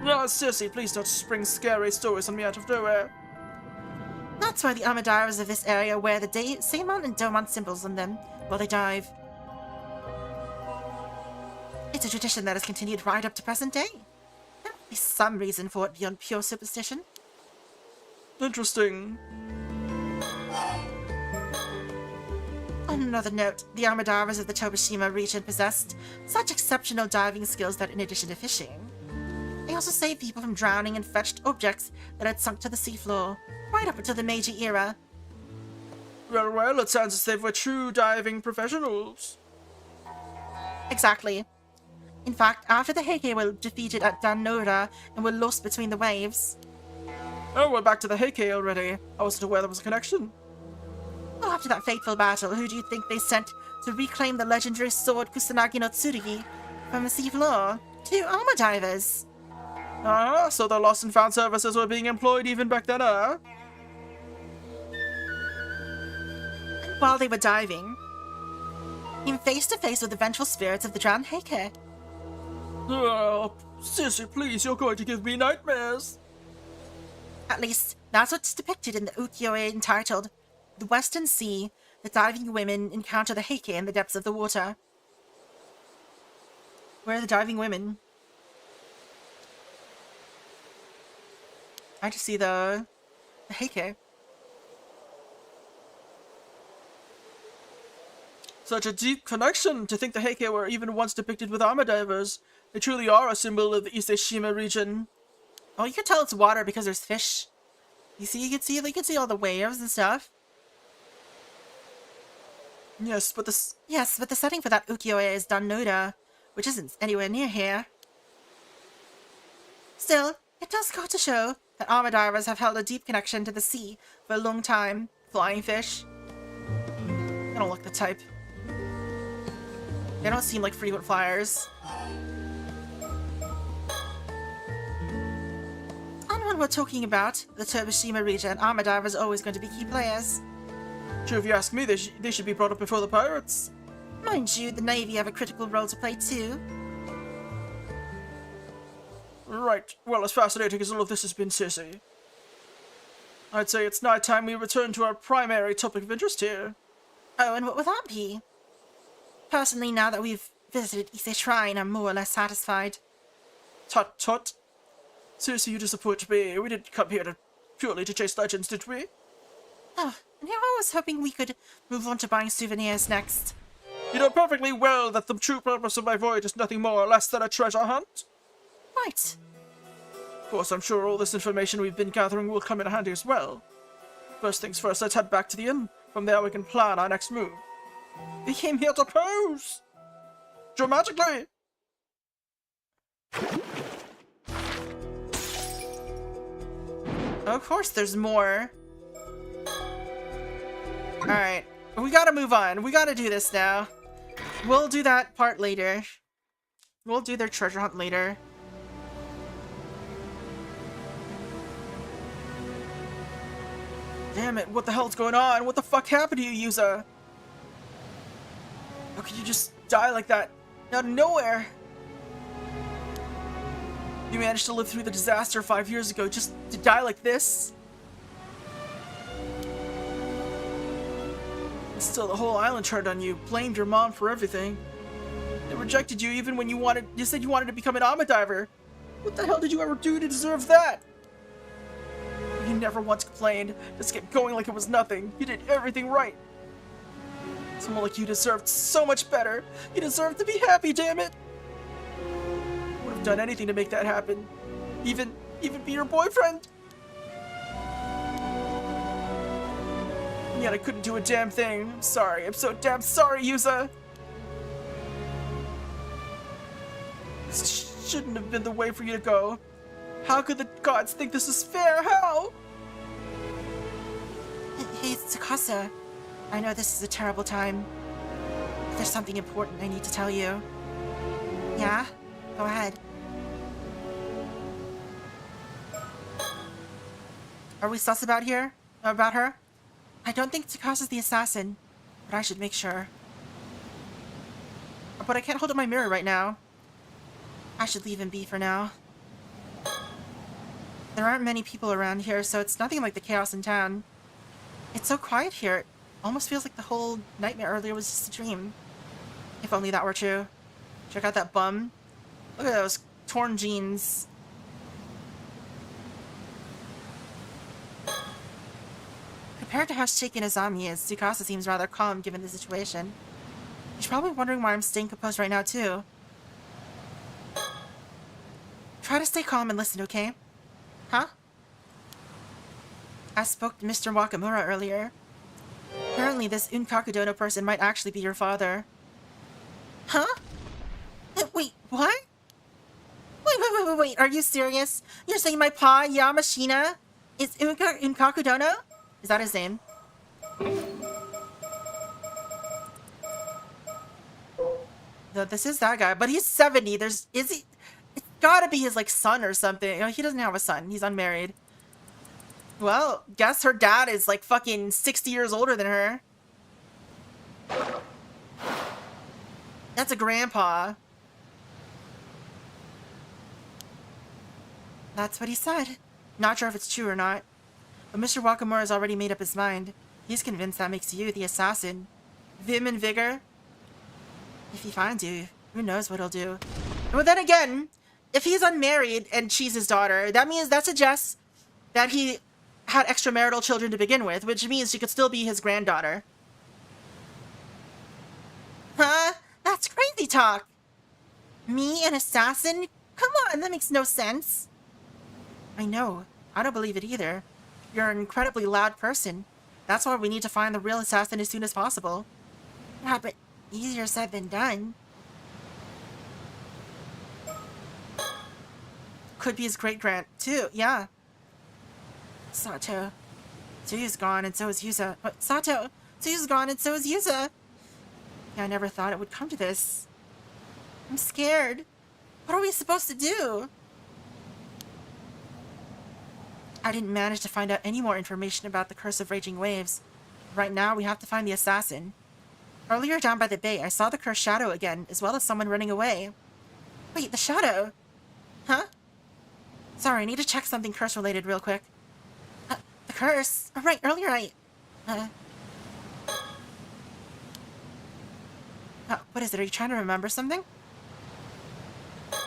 No, Sissy, please don't spring scary stories on me out of nowhere. That's why the armor divers of this area wear the Seimon and Domon symbols on them while they dive. It's a tradition that has continued right up to present day. There must be some reason for it beyond pure superstition. Interesting. On another note, the armor divers of the Tobashima region possessed such exceptional diving skills that in addition to fishing, they also saved people from drowning and fetched objects that had sunk to the seafloor, right up until the Meiji era. Well, it sounds as if we're true diving professionals. Exactly. In fact, after the Heike were defeated at Dan-Nora and were lost between the waves. Oh, we're back to the Heike already. I wasn't aware there was a connection. Well, after that fateful battle, who do you think they sent to reclaim the legendary sword Kusanagi no Tsurugi from the seafloor? 2 armor divers. Ah, so the lost and found services were being employed even back then, huh? While they were diving, came face to face with the vengeful spirits of the drowned Heike. Oh, Sissy, please, you're going to give me nightmares. At least, that's what's depicted in the ukiyo-e entitled The Western Sea. The diving women encounter the Heike in the depths of the water. Where are the diving women? I just see the Heike. Such a deep connection. To think the Heike were even once depicted with armor divers. They truly are a symbol of the Ise-shima region. Oh, you can tell it's water because there's fish. You can see all the waves and stuff. Yes, but the setting for that ukiyo-e is Dan-Nora, which isn't anywhere near here. Still, it does go to show that armor divers have held a deep connection to the sea for a long time. Flying fish. They don't look the type. They don't seem like frequent flyers. And when we're talking about the Tobashima region, armor divers are always going to be key players. Sure, if you ask me, they should be brought up before the pirates. Mind you, the Navy have a critical role to play too. Right. Well, as fascinating as all of this has been, Sissy, I'd say it's night time we return to our primary topic of interest here. Oh, and what would that be? Personally, now that we've visited Ise Shrine, I'm more or less satisfied. Tut tut. Seriously, you disappoint me. We didn't come here purely to chase legends, did we? Oh, and here I was hoping we could move on to buying souvenirs next. You know perfectly well that the true purpose of my voyage is nothing more or less than a treasure hunt. Right. Of course, I'm sure all this information we've been gathering will come in handy as well. First things first, let's head back to the inn. From there we can plan our next move. We came here to pose! Dramatically! Of course there's more. Alright. We gotta move on. We gotta do this now. We'll do that part later. We'll do their treasure hunt later. Damn it, what the hell's going on? What the fuck happened to you, user? How could you just die like that? Out of nowhere? You managed to live through the disaster 5 years ago just to die like this? And still, the whole island turned on you, blamed your mom for everything. They rejected you even when you said you wanted to become an armor diver. What the hell did you ever do to deserve that? You never once complained, just kept going like it was nothing. You did everything right. Someone like you deserved so much better. You deserve to be happy, damn it. I would have done anything to make that happen. Even be your boyfriend. And yet I couldn't do a damn thing. I'm sorry. I'm so damn sorry, Yuza. shouldn't have been the way for you to go. How could the gods think this is fair? How? Hey, Tsukasa. I know this is a terrible time. But there's something important I need to tell you. Yeah? Go ahead. Are we sus about her? I don't think Tsukasa's the assassin, but I should make sure. But I can't hold up my mirror right now. I should leave him be for now. There aren't many people around here, so it's nothing like the chaos in town. It's so quiet here, it almost feels like the whole nightmare earlier was just a dream. If only that were true. Check out that bum. Look at those torn jeans. Compared to how shaken Azami is, Tsukasa seems rather calm given the situation. He's probably wondering why I'm staying composed right now, too. Try to stay calm and listen, okay? Huh? I spoke to Mr. Wakamura earlier. Apparently this Unkakudono person might actually be your father. Huh? Wait, what? Wait, are you serious? You're saying my pa, Yamashina, is Unkakudono? Is that his name? No, this is that guy, but he's 70. It's gotta be his, like, son or something. No, he doesn't have a son. He's unmarried. Well, guess her dad is, like, fucking 60 years older than her. That's a grandpa. That's what he said. Not sure if it's true or not. But Mr. Wakamura has already made up his mind. He's convinced that makes you the assassin. Vim and vigor. If he finds you, who knows what he'll do. But then again, if he's unmarried and she's his daughter, that suggests that he had extramarital children to begin with, which means she could still be his granddaughter. Huh? That's crazy talk. Me, an assassin? Come on, that makes no sense. I know. I don't believe it either. You're an incredibly loud person. That's why we need to find the real assassin as soon as possible. Yeah, but easier said than done. Could be his great-grand, too, yeah. Sato. Tsuyu's gone, and so is Yuza. What? Sato! Tsuyu's gone, and so is Yuza! Yeah, I never thought it would come to this. I'm scared. What are we supposed to do? I didn't manage to find out any more information about the Curse of Raging Waves. Right now, we have to find the assassin. Earlier down by the bay, I saw the cursed shadow again, as well as someone running away. Wait, the shadow? Huh? Sorry, I need to check something curse-related real quick. The curse? Oh, right, earlier what is it? Are you trying to remember something? What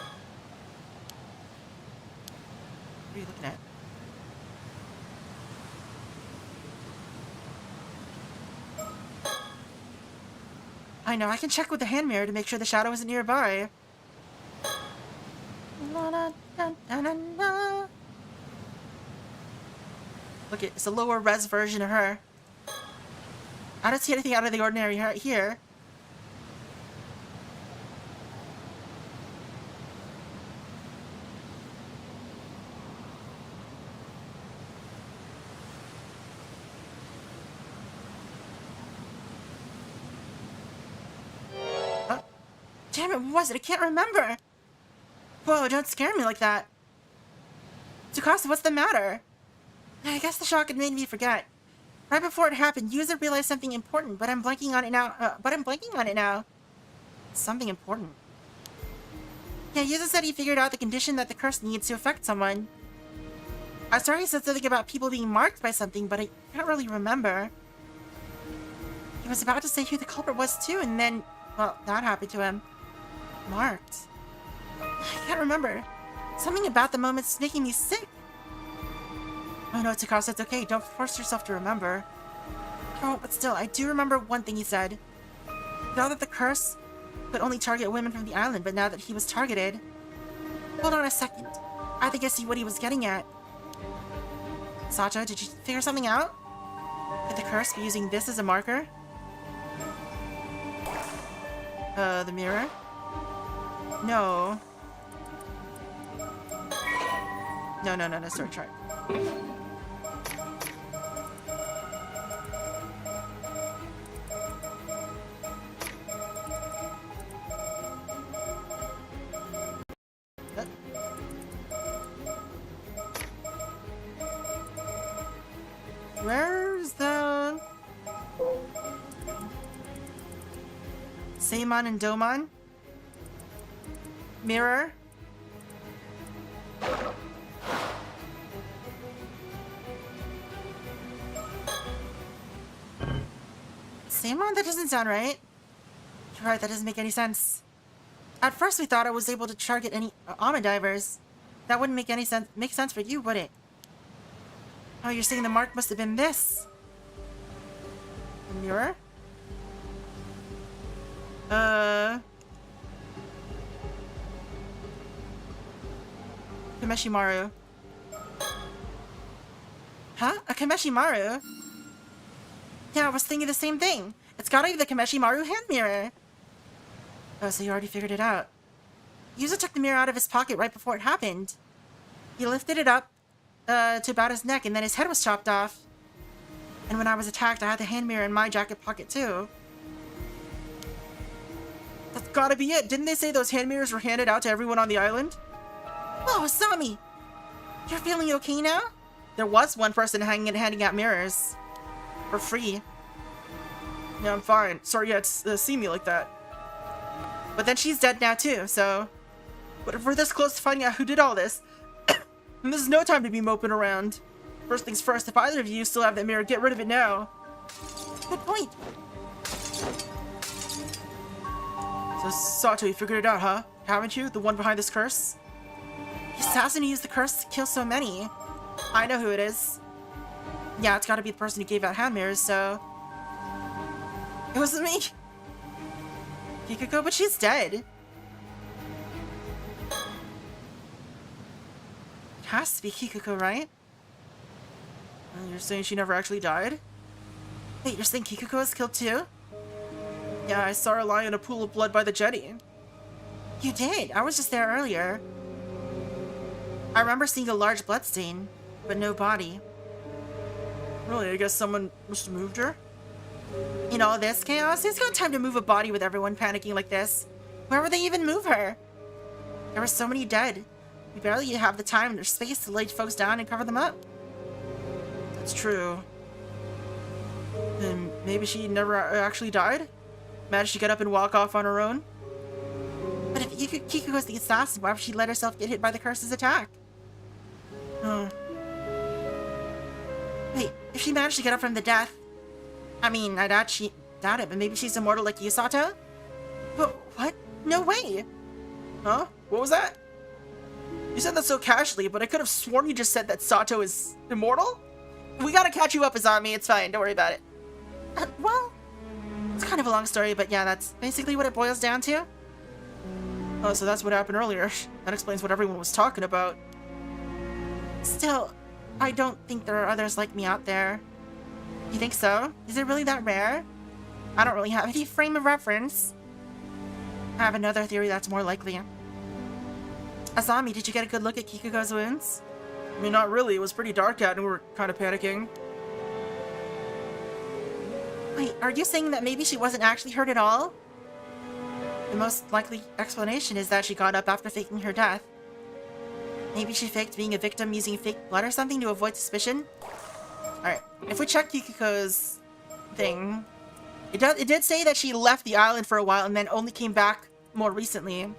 are you looking at? I know, I can check with the hand mirror to make sure the shadow isn't nearby. Look, it's a lower res version of her. I don't see anything out of the ordinary here. Damn it, what was it? I can't remember. Whoa, don't scare me like that. Tsukasa, what's the matter? I guess the shock had made me forget. Right before it happened, Yuza realized something important, but I'm blanking on it now. Something important. Yeah, Yuza said he figured out the condition that the curse needs to affect someone. I started he said something about people being marked by something, but I can't really remember. He was about to say who the culprit was too, and then, well, that happened to him. Marked. I can't remember. Something about the moment's making me sick. Oh no, Tsukasa, it's okay. Don't force yourself to remember. Oh, but still, I do remember one thing he said. He thought that the curse could only target women from the island, but now that he was targeted... Hold on a second. I think I see what he was getting at. Sato, did you figure something out? Could the curse be using this as a marker? The mirror? No. No, sorry, try. Where's the Seimon and Domon? Mirror? Seimon? That doesn't sound right. You're right, that doesn't make any sense. At first we thought I was able to target any Ama divers. That wouldn't make any sense for you, would it? Oh, you're saying the mark must have been this? A mirror? Kameshimaru. Huh? A Kameshimaru? Yeah, I was thinking the same thing. It's gotta be the Kameshimaru hand mirror. Oh, so you already figured it out. Yuzo took the mirror out of his pocket right before it happened. He lifted it up to about his neck, and then his head was chopped off. And when I was attacked, I had the hand mirror in my jacket pocket too. That's gotta be it. Didn't they say those hand mirrors were handed out to everyone on the island? Oh, Asami! You're feeling okay now? There was one person handing out mirrors. For free. Yeah, I'm fine. Sorry you had to see me like that. But then she's dead now too, so... But if we're this close to finding out who did all this, and this is no time to be moping around. First things first, if either of you still have that mirror, get rid of it now. Good point. So, Sato, you figured it out, huh? Haven't you? The one behind this curse? The assassin who used the curse to kill so many. I know who it is. Yeah, it's gotta be the person who gave out hand mirrors, so... It wasn't me. Kikuko, but she's dead. It has to be Kikuko, right? Well, you're saying she never actually died? Wait, you're saying Kikuko was killed too? Yeah, I saw her lying in a pool of blood by the jetty. You did? I was just there earlier. I remember seeing a large bloodstain, but no body. Really? I guess someone must have moved her? In all this chaos, who's got time to move a body with everyone panicking like this? Where would they even move her? There were so many dead. We barely have the time or space to lay folks down and cover them up. That's true. Then maybe she never actually died? Managed to get up and walk off on her own? But if Kikuko's the assassin, why would she let herself get hit by the curse's attack? Wait, if she managed to get up from the death... I mean, I doubt it, but maybe she's immortal like you, Sato? But what? No way! Huh? What was that? You said that so casually, but I could have sworn you just said that Sato is immortal? We gotta catch you up, Azami. It's fine. Don't worry about it. Well, it's kind of a long story, but yeah, that's basically what it boils down to. Oh, so that's what happened earlier. That explains what everyone was talking about. Still, I don't think there are others like me out there. You think so? Is it really that rare? I don't really have any frame of reference. I have another theory that's more likely. Azami, did you get a good look at Kikuko's wounds? I mean, not really. It was pretty dark out and we were kind of panicking. Wait, are you saying that maybe she wasn't actually hurt at all? The most likely explanation is that she got up after faking her death. Maybe she faked being a victim using fake blood or something to avoid suspicion? Alright, if we check Kikuko's thing, it did say that she left the island for a while and then only came back more recently.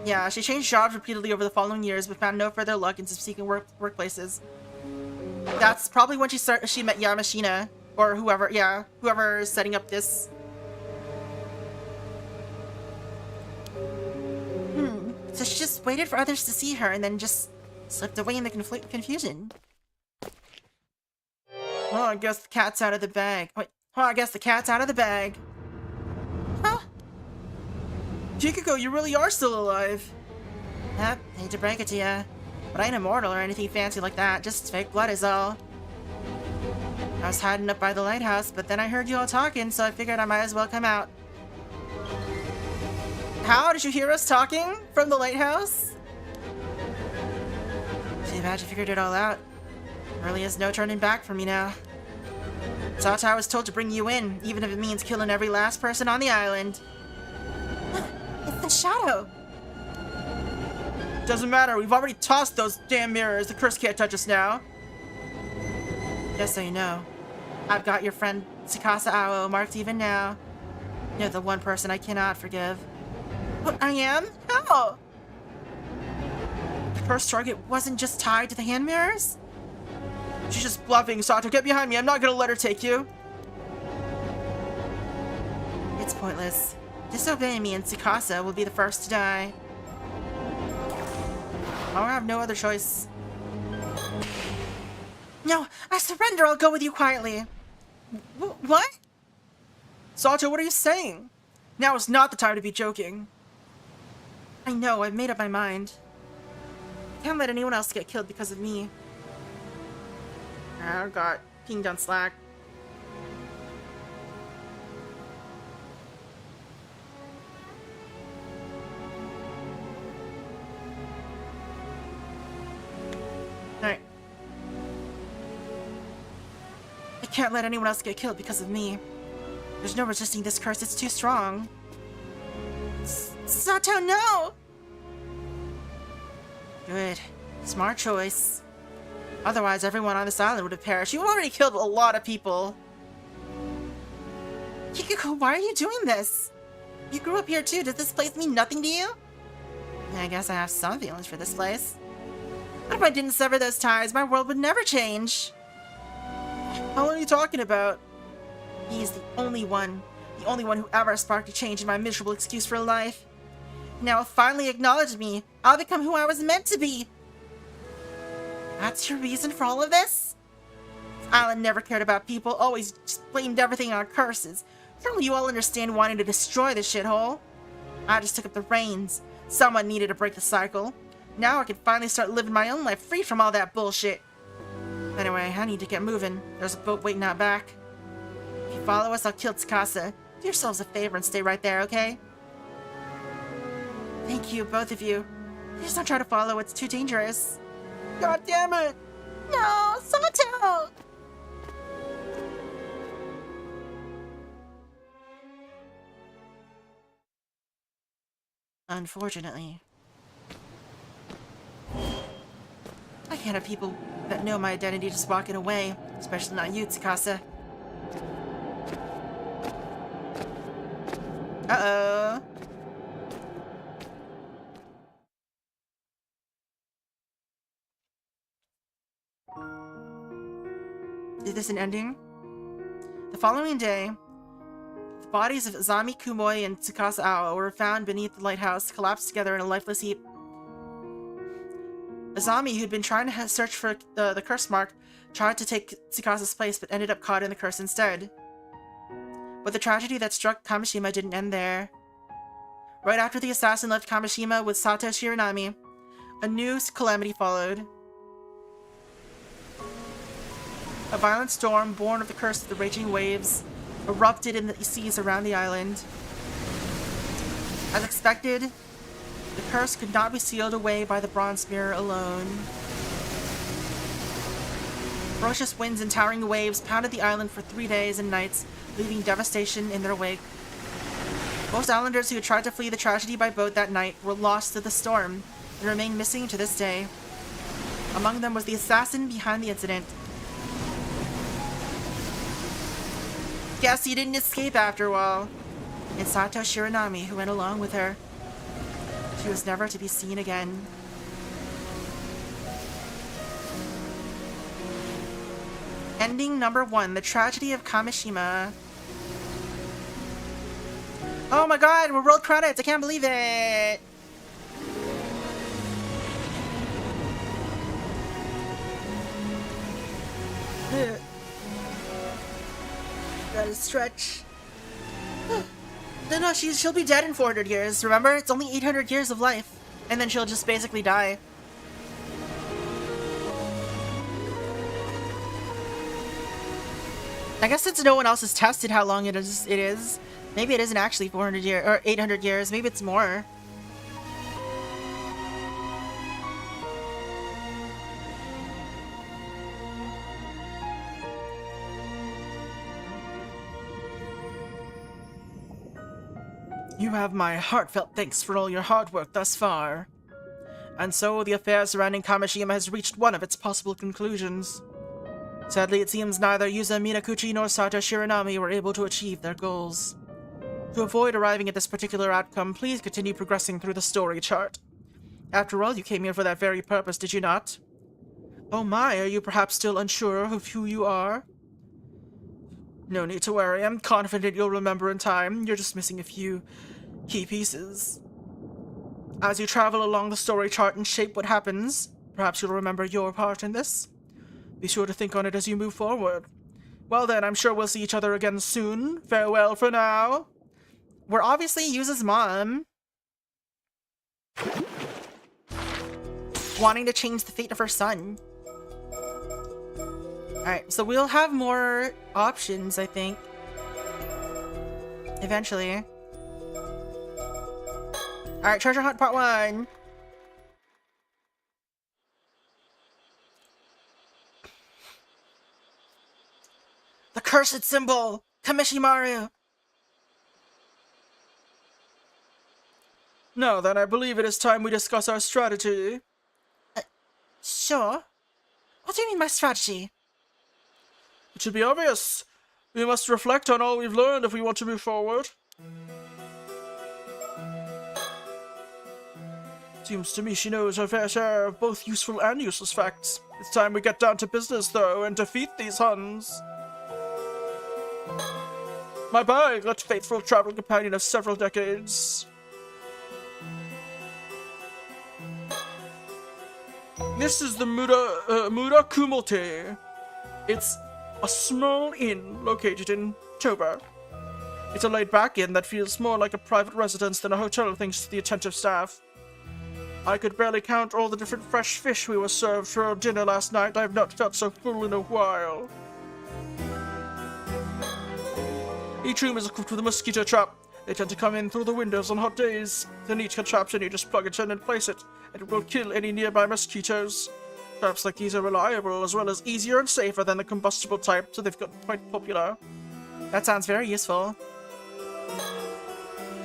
Yeah, she changed jobs repeatedly over the following years, but found no further luck in subsequent workplaces. That's probably when she met Yamashina, or whoever, yeah, whoever is setting up this. So she just waited for others to see her and then just slipped away in the confusion. Oh, I guess the cat's out of the bag. Wait, oh, I guess the cat's out of the bag. Huh? Kikuko, you really are still alive. Yep, hate to break it to ya, but I ain't immortal or anything fancy like that, just fake blood is all. I was hiding up by the lighthouse, but then I heard you all talking, so I figured I might as well come out. How? Did you hear us talking from the lighthouse? Too bad you figured it all out. Really is no turning back for me now. Thought I was told to bring you in, even if it means killing every last person on the island. It's the shadow. Doesn't matter, we've already tossed those damn mirrors. The curse can't touch us now. Just so you know, I've got your friend Tsukasa Aoi marked even now. You're the one person I cannot forgive. What, I am? How? The cursed target wasn't just tied to the hand mirrors? She's just bluffing, Sato. Get behind me. I'm not gonna let her take you. It's pointless. Disobey me and Tsukasa will be the first to die. I'll have no other choice. No, I surrender. I'll go with you quietly. What? Sato, what are you saying? Now is not the time to be joking. I know, I've made up my mind. Can't let anyone else get killed because of me. I got pinged on Slack. Alright. I can't let anyone else get killed because of me. There's no resisting this curse, it's too strong. Sato, no! Good. Smart choice. Otherwise, everyone on this island would have perished. You already killed a lot of people. Kikuko, why are you doing this? You grew up here too. Does this place mean nothing to you? I guess I have some feelings for this place. What if I didn't sever those ties? My world would never change. How long are you talking about? He's the only one who ever sparked a change in my miserable excuse for life. Now finally acknowledged me. I'll become who I was meant to be. That's your reason for all of this? This island never cared about people, always just blamed everything on curses. Surely you all understand wanting to destroy this shithole. I just took up the reins. Someone needed to break the cycle. Now I can finally start living my own life free from all that bullshit. Anyway, I need to get moving. There's a boat waiting out back. If you follow us, I'll kill Tsukasa. Do yourselves a favor and stay right there, okay? Thank you, both of you. Please don't try to follow, it's too dangerous. God damn it! No, Sato! Unfortunately. I can't have people that know my identity just walking away, especially not you, Tsukasa. Uh-oh. Is this an ending? The following day, the bodies of Azami Kumoi and Tsukasa Aoi were found beneath the lighthouse, collapsed together in a lifeless heap. Azami, who'd been trying to search for the curse mark, tried to take Tsukasa's place but ended up caught in the curse instead. But the tragedy that struck Kamishima didn't end there. Right after the assassin left Kamishima with Sato Shiranami, a new calamity followed. A violent storm, born of the curse of the raging waves, erupted in the seas around the island. As expected, the curse could not be sealed away by the bronze mirror alone. Ferocious winds and towering waves pounded the island for 3 days and nights, leaving devastation in their wake. Most islanders who had tried to flee the tragedy by boat that night were lost to the storm and remain missing to this day. Among them was the assassin behind the incident. Guess he didn't escape after a while. And Sato Shiranami, who went along with her. She was never to be seen again. Ending number 1, The Tragedy of Kamishima. Oh my god, we're rolled credits! I can't believe it! Gotta stretch. No, she'll be dead in 400 years, remember? It's only 800 years of life. And then she'll just basically die. I guess since no one else has tested how long it is, Maybe it isn't actually 400 years or 800 years. Maybe it's more. You have my heartfelt thanks for all your hard work thus far. And so the affair surrounding Kamishima has reached one of its possible conclusions. Sadly, it seems neither Yuza Minakuchi nor Sato Shiranami were able to achieve their goals. To avoid arriving at this particular outcome, please continue progressing through the story chart. After all, you came here for that very purpose, did you not? Oh my, are you perhaps still unsure of who you are? No need to worry, I'm confident you'll remember in time. You're just missing a few key pieces. As you travel along the story chart and shape what happens, perhaps you'll remember your part in this. Be sure to think on it as you move forward. Well then, I'm sure we'll see each other again soon. Farewell for now. We're obviously Yuza's mom. Wanting to change the fate of her son. Alright, so we'll have more options, I think. Eventually. Alright, Treasure Hunt Part 1. The cursed symbol! Kamishimaru! Now then, I believe it is time we discuss our strategy. Sure. What do you mean by strategy? It should be obvious. We must reflect on all we've learned if we want to move forward. Seems to me she knows her fair share of both useful and useless facts. It's time we get down to business, though, and defeat these Huns. My pilot, faithful travel companion of several decades. This is the Murakumote. It's a small inn located in Toba. It's a laid-back inn that feels more like a private residence than a hotel thanks to the attentive staff. I could barely count all the different fresh fish we were served for dinner last night. I have not felt so full in a while. Each room is equipped with a mosquito trap. They tend to come in through the windows on hot days. It's a neat contraption, you just plug it in and place it, and it will kill any nearby mosquitoes. Traps like these are reliable, as well as easier and safer than the combustible type, so they've gotten quite popular. That sounds very useful.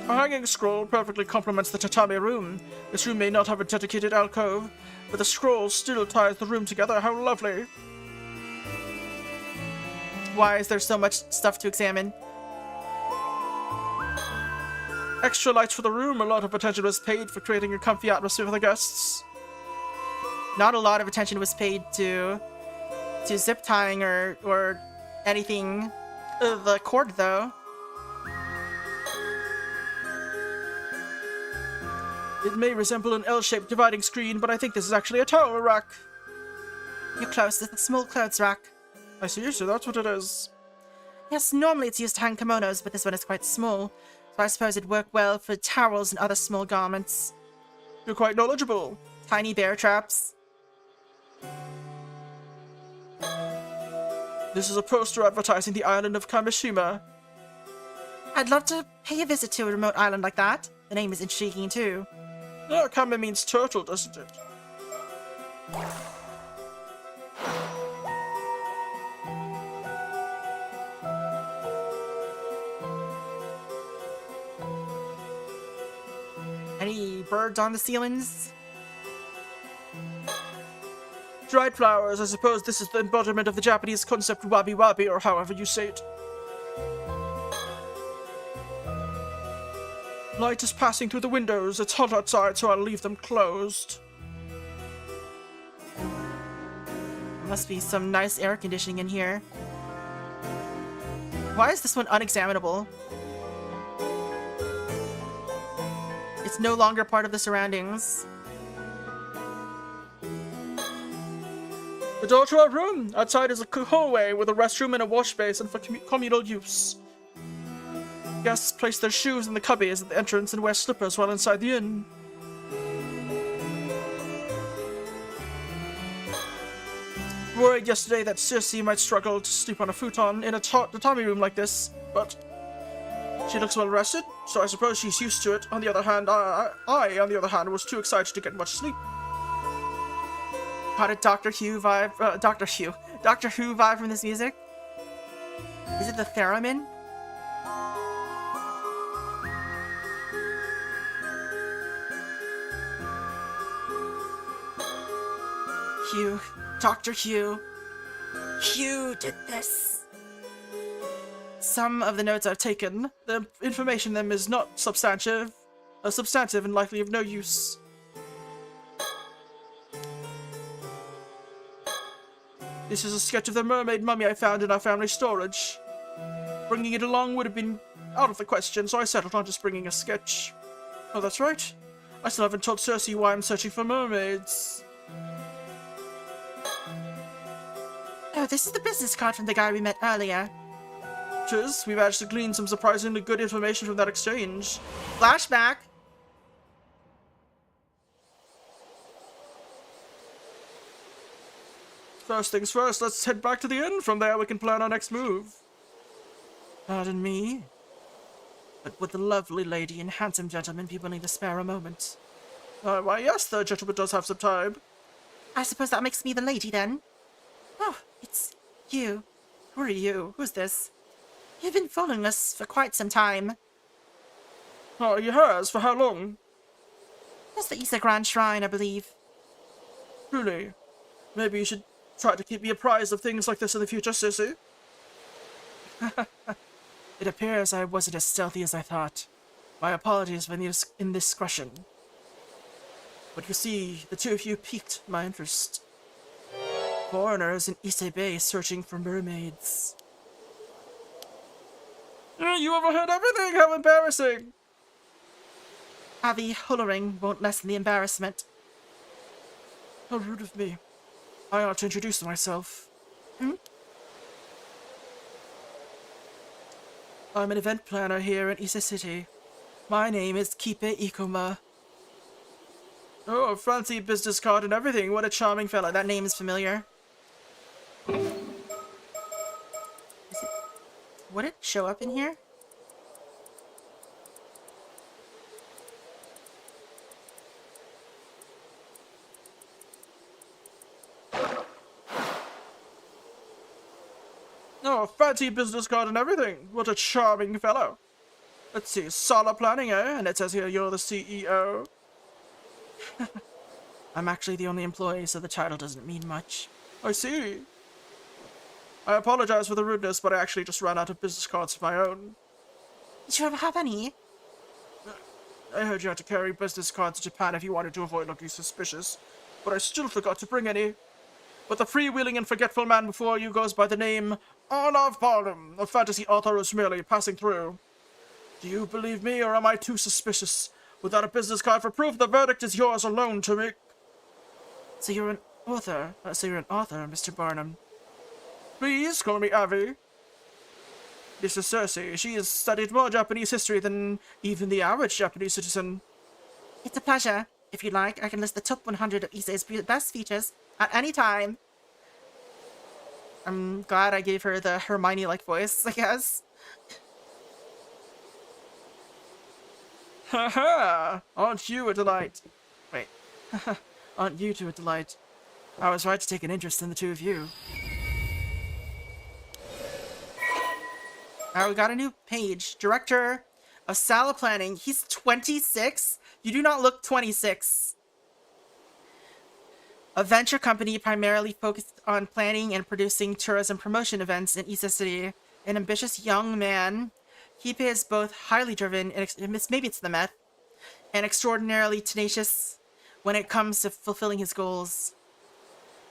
A hanging scroll perfectly complements the tatami room. This room may not have a dedicated alcove, but the scroll still ties the room together. How lovely! Why is there so much stuff to examine? Extra lights for the room. A lot of attention was paid for creating a comfy atmosphere for the guests. Not a lot of attention was paid to zip tying or anything. The cord, though. It may resemble an L-shaped dividing screen, but I think this is actually a towel rack. You're close. It's a small clothes rack. I see, so that's what it is. Yes, normally it's used to hang kimonos, but this one is quite small. So I suppose it'd work well for towels and other small garments. You're quite knowledgeable. Tiny bear traps. This is a poster advertising the island of Kamishima. I'd love to pay a visit to a remote island like that. The name is intriguing too. Yeah, Kame means turtle, doesn't it? Any birds on the ceilings? Dried flowers. I suppose this is the embodiment of the Japanese concept wabi-wabi, or however you say it. Light is passing through the windows. It's hot outside, so I'll leave them closed. Must be some nice air conditioning in here. Why is this one unexaminable? It's no longer part of the surroundings. The door to our room. Outside is a hallway with a restroom and a wash basin for communal use. Guests place their shoes in the cubbies at the entrance and wear slippers while inside the inn. Worried yesterday that Circe might struggle to sleep on a futon in a tatami room like this, but She looks well rested, so I suppose she's used to it. On the other hand, I on the other hand, was too excited to get much sleep. Got a Doctor Who vibe, Doctor Who vibe from this music? Is it the theremin? Hugh, Dr. Hugh. Hugh did this. Some of the notes I've taken, the information in them is not substantive and likely of no use. This is a sketch of the mermaid mummy I found in our family storage. Bringing it along would have been out of the question, so I settled on just bringing a sketch. Oh, that's right. I still haven't told Cersei why I'm searching for mermaids. Oh, this is the business card from the guy we met earlier. Tis, we managed to glean some surprisingly good information from that exchange. Flashback! First things first, let's head back to the inn. From there we can plan our next move. Pardon me, but would the lovely lady and handsome gentleman be willing to spare a moment? Why, yes, the gentleman does have some time. I suppose that makes me the lady, then. Oh, it's you. Who are you? Who's this? You've been following us for quite some time. Oh, he has? For how long? That's the Isa Grand Shrine, I believe. Really? Maybe you should try to keep me apprised of things like this in the future, Sissy. It appears I wasn't as stealthy as I thought. My apologies for the indiscretion. But you see, the two of you piqued my interest. Foreigners in Ise Bay searching for mermaids. You overheard everything! How embarrassing! Avi hollering won't lessen the embarrassment. How rude of me. I ought to introduce myself. I'm an event planner here in Ise City. My name is Kipe Ikoma. Oh, fancy business card and everything. What a charming fella. That name is familiar. Would it show up in here? Oh, fancy business card and everything. What a charming fellow. Let's see, Sala Planning, eh? And it says here you're the CEO. I'm actually the only employee, so the title doesn't mean much. I see. I apologize for the rudeness, but I actually just ran out of business cards of my own. Did you ever have any? I heard you had to carry business cards to Japan if you wanted to avoid looking suspicious, but I still forgot to bring any. But the freewheeling and forgetful man before you goes by the name Arnav Barnum, a fantasy author who's merely passing through. Do you believe me, or am I too suspicious? Without a business card for proof, the verdict is yours alone to make. So you're an author, Mr. Barnum. Please call me Avi. This is Cersei. She has studied more Japanese history than even the average Japanese citizen. It's a pleasure. If you'd like, I can list the top 100 of Issei's best features at any time. I'm glad I gave her the Hermione-like voice, I guess. Haha! Aren't you a delight? Wait. Aren't you two a delight? I was right to take an interest in the two of you. Alright, we got a new page. Director of Sala Planning. He's 26? You do not look 26. A venture company primarily focused on planning and producing tourism promotion events in Ise City. An ambitious young man. Kipe is both highly driven, and maybe it's the meth, and extraordinarily tenacious when it comes to fulfilling his goals.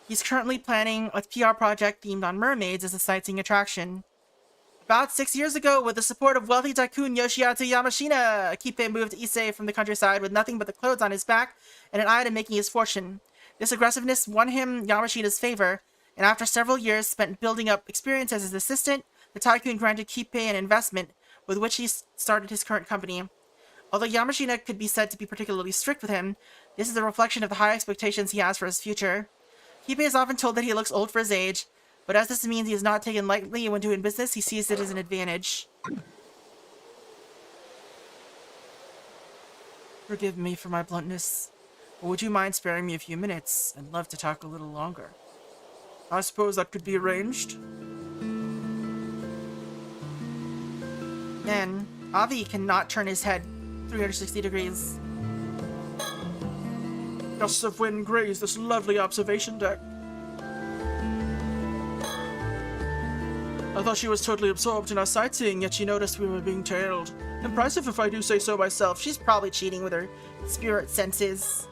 He's currently planning a PR project themed on mermaids as a sightseeing attraction. About 6 years ago, with the support of wealthy tycoon Yoshiatsu Yamashina, Kipe moved to Ise from the countryside with nothing but the clothes on his back and an eye to making his fortune. This aggressiveness won him Yamashita's favor, and after several years spent building up experience as his assistant, the tycoon granted Kipe an investment with which he started his current company. Although Yamashita could be said to be particularly strict with him, this is a reflection of the high expectations he has for his future. Kipe is often told that he looks old for his age, but as this means he is not taken lightly when doing business, he sees it as an advantage. Forgive me for my bluntness, but would you mind sparing me a few minutes? I'd love to talk a little longer. I suppose that could be arranged. Man, Avi cannot turn his head 360 degrees. Gusts of wind graze this lovely observation deck. I thought she was totally absorbed in our sightseeing, yet she noticed we were being tailed. Impressive if I do say so myself. She's probably cheating with her spirit senses.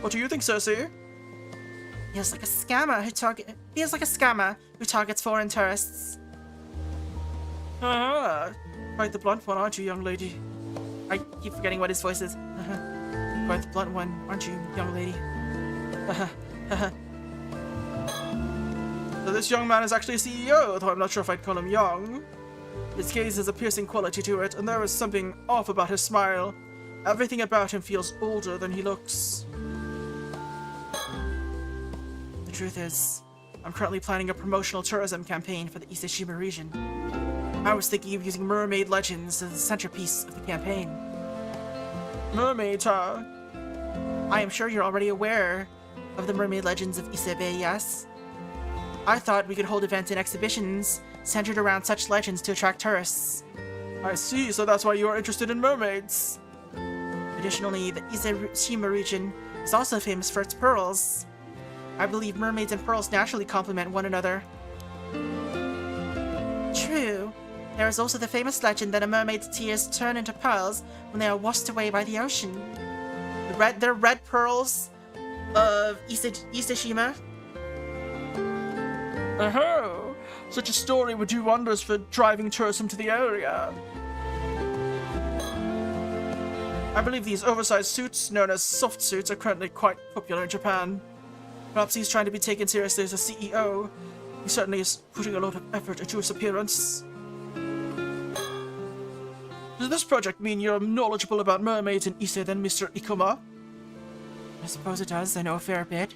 What do you think, Cersei? Feels like a scammer who targets foreign tourists. Quite the blunt one, aren't you, young lady? I keep forgetting what his voice is. Quite the blunt one, aren't you, young lady? So this young man is actually a CEO, though I'm not sure if I'd call him young. His gaze has a piercing quality to it, and there is something off about his smile. Everything about him feels older than he looks. The truth is, I'm currently planning a promotional tourism campaign for the Iseshima region. I was thinking of using mermaid legends as the centerpiece of the campaign. Mermaids, huh? I am sure you're already aware of the mermaid legends of Ise Bay, yes? I thought we could hold events and exhibitions centered around such legends to attract tourists. I see, so that's why you are interested in mermaids. Additionally, the Iseshima region is also famous for its pearls. I believe mermaids and pearls naturally complement one another. True. There is also the famous legend that a mermaid's tears turn into pearls when they are washed away by the ocean. The red pearls of Iseshima. Oh, such a story would do wonders for driving tourism to the area. I believe these oversized suits, known as soft suits, are currently quite popular in Japan. Perhaps he's trying to be taken seriously as a CEO. He certainly is putting a lot of effort into his appearance. Does this project mean you're knowledgeable about mermaids in Ise than Mr. Ikuma? I suppose it does. I know a fair bit.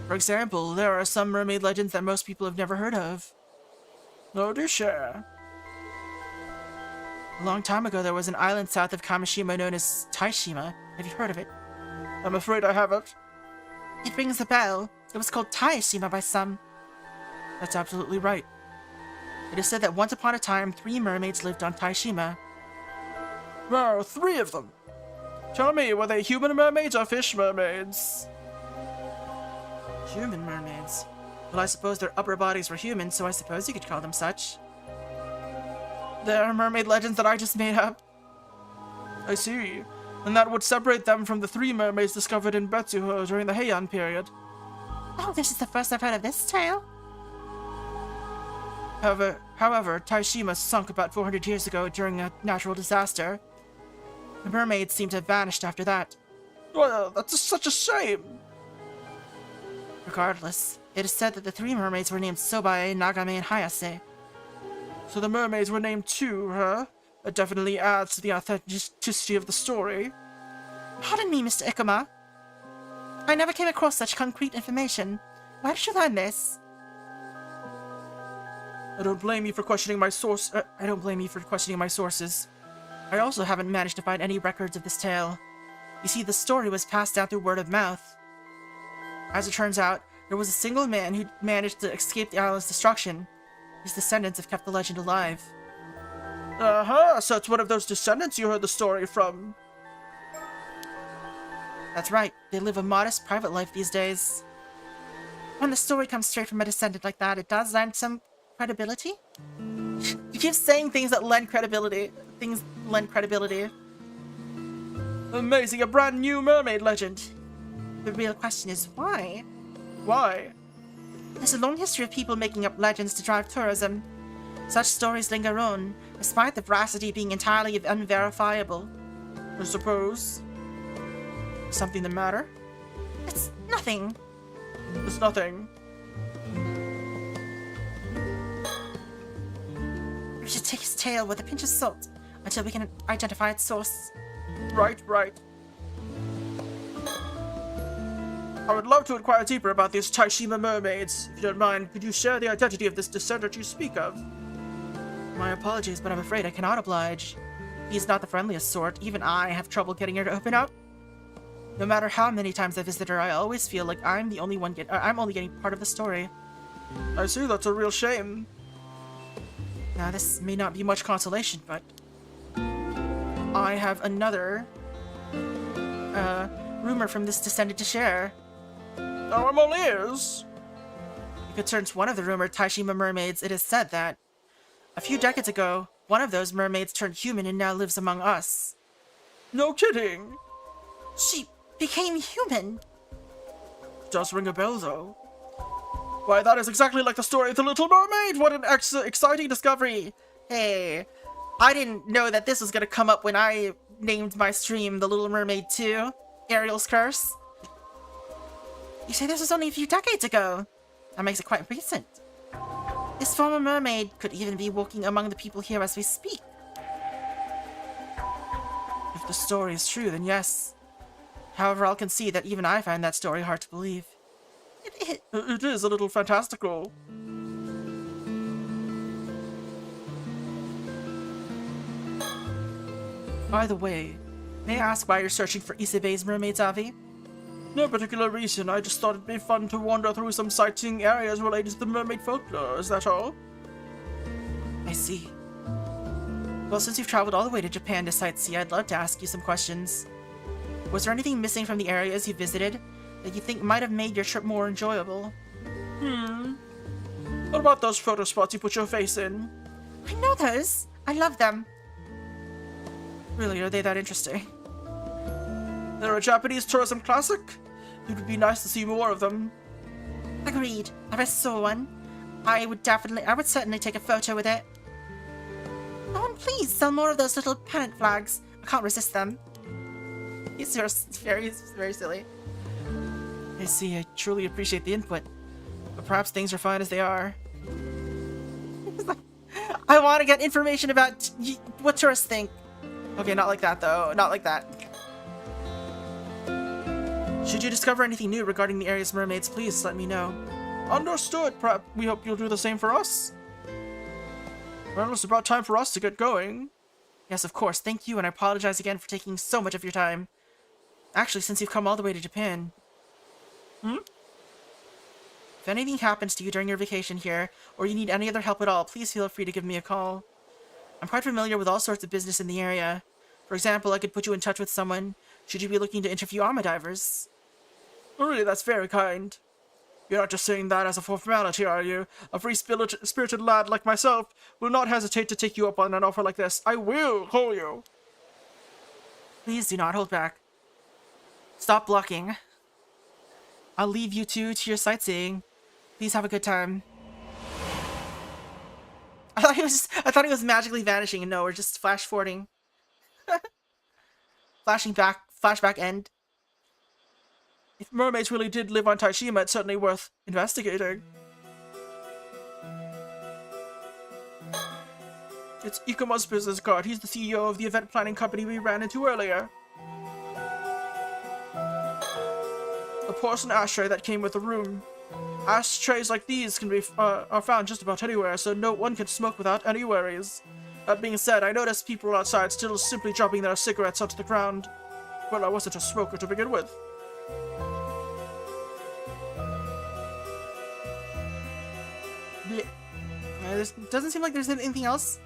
For example, there are some mermaid legends that most people have never heard of. Oh, do share. A long time ago, there was an island south of Kamishima known as Taishima. Have you heard of it? I'm afraid I haven't. It rings a bell. It was called Taishima by some. That's absolutely right. It is said that once upon a time, 3 mermaids lived on Taishima. Wow, 3 of them. Tell me, were they human mermaids or fish mermaids? Human mermaids? Well, I suppose their upper bodies were human, so I suppose you could call them such. There are mermaid legends that I just made up. I see. And that would separate them from the 3 mermaids discovered in Betsuho during the Heian period. Oh, this is the first I've heard of this tale. However, Taishima sunk about 400 years ago during a natural disaster. The mermaids seem to have vanished after that. Well, that's such a shame. Regardless, it is said that the 3 mermaids were named Sobae, Nagame, and Hayase. So the mermaids were named too, huh? That definitely adds to the authenticity of the story. Pardon me, Mr. Ikuma. I never came across such concrete information. Where did you learn this? I don't blame you for questioning my source. I don't blame you for questioning my sources. I also haven't managed to find any records of this tale. You see, the story was passed down through word of mouth. As it turns out, there was a single man who managed to escape the island's destruction. His descendants have kept the legend alive. So it's one of those descendants you heard the story from. That's right, they live a modest private life these days. When the story comes straight from a descendant like that, it does lend some credibility? You keep saying things that lend credibility. Things lend credibility. Amazing, a brand new mermaid legend. The real question is why? Why? There's a long history of people making up legends to drive tourism. Such stories linger on, despite the veracity being entirely unverifiable. I suppose. Something the matter? It's nothing. It's nothing. We should take his tale with a pinch of salt until we can identify its source. Right. I would love to inquire deeper about these Taishima mermaids. If you don't mind, could you share the identity of this descendant you speak of? My apologies, but I'm afraid I cannot oblige. He's not the friendliest sort. Even I have trouble getting her to open up. No matter how many times I visit her, I always feel like I'm the only one I'm only getting part of the story. I see, that's a real shame. Now, this may not be much consolation, but I have another rumor from this descendant to share. Oh, I'm all ears. If it turns one of the rumored Taishima mermaids, it is said that a few decades ago, one of those mermaids turned human and now lives among us. No kidding. She became human. Does ring a bell, though. Why, that is exactly like the story of the Little Mermaid! What an exciting discovery! Hey, I didn't know that this was gonna come up when I named my stream The Little Mermaid 2, Ariel's Curse. You say this was only a few decades ago. That makes it quite recent. This former mermaid could even be walking among the people here as we speak. If the story is true, then yes. However, I'll concede that even I find that story hard to believe. It is a little fantastical. By the way, may I ask why you're searching for Isebei's mermaids, Avi? No particular reason, I just thought it'd be fun to wander through some sightseeing areas related to the mermaid folklore, is that all? I see. Well, since you've traveled all the way to Japan to sightsee, I'd love to ask you some questions. Was there anything missing from the areas you visited that you think might have made your trip more enjoyable? What about those photo spots you put your face in? I know those. I love them. Really, are they that interesting? They're a Japanese tourism classic. It would be nice to see more of them. Agreed. If I saw one, I would certainly take a photo with it. Oh, and please sell more of those little pennant flags. I can't resist them. He's very silly. I see. I truly appreciate the input, but perhaps things are fine as they are. I want to get information about what tourists think. Okay, not like that though. Not like that. Should you discover anything new regarding the area's mermaids, please let me know. Understood. Perhaps we hope you'll do the same for us. Well, it's about time for us to get going. Yes, of course. Thank you, and I apologize again for taking so much of your time. Actually, since you've come all the way to Japan. If anything happens to you during your vacation here, or you need any other help at all, please feel free to give me a call. I'm quite familiar with all sorts of business in the area. For example, I could put you in touch with someone, should you be looking to interview armor divers. Oh, really, that's very kind. You're not just saying that as a formality, are you? A free-spirited lad like myself will not hesitate to take you up on an offer like this. I will call you. Please do not hold back. Stop blocking. I'll leave you two to your sightseeing. Please have a good time. I thought he was magically vanishing, and no, we're just flash forwarding. Flashback end. If mermaids really did live on Taishima, it's certainly worth investigating. It's Ikuma's business card. He's the CEO of the event planning company we ran into earlier. A porcelain ashtray that came with the room. Ashtrays like these can be are found just about anywhere, so no one can smoke without any worries. That being said, I noticed people outside still simply dropping their cigarettes onto the ground. Well, I wasn't a smoker to begin with. There doesn't seem like there's anything else.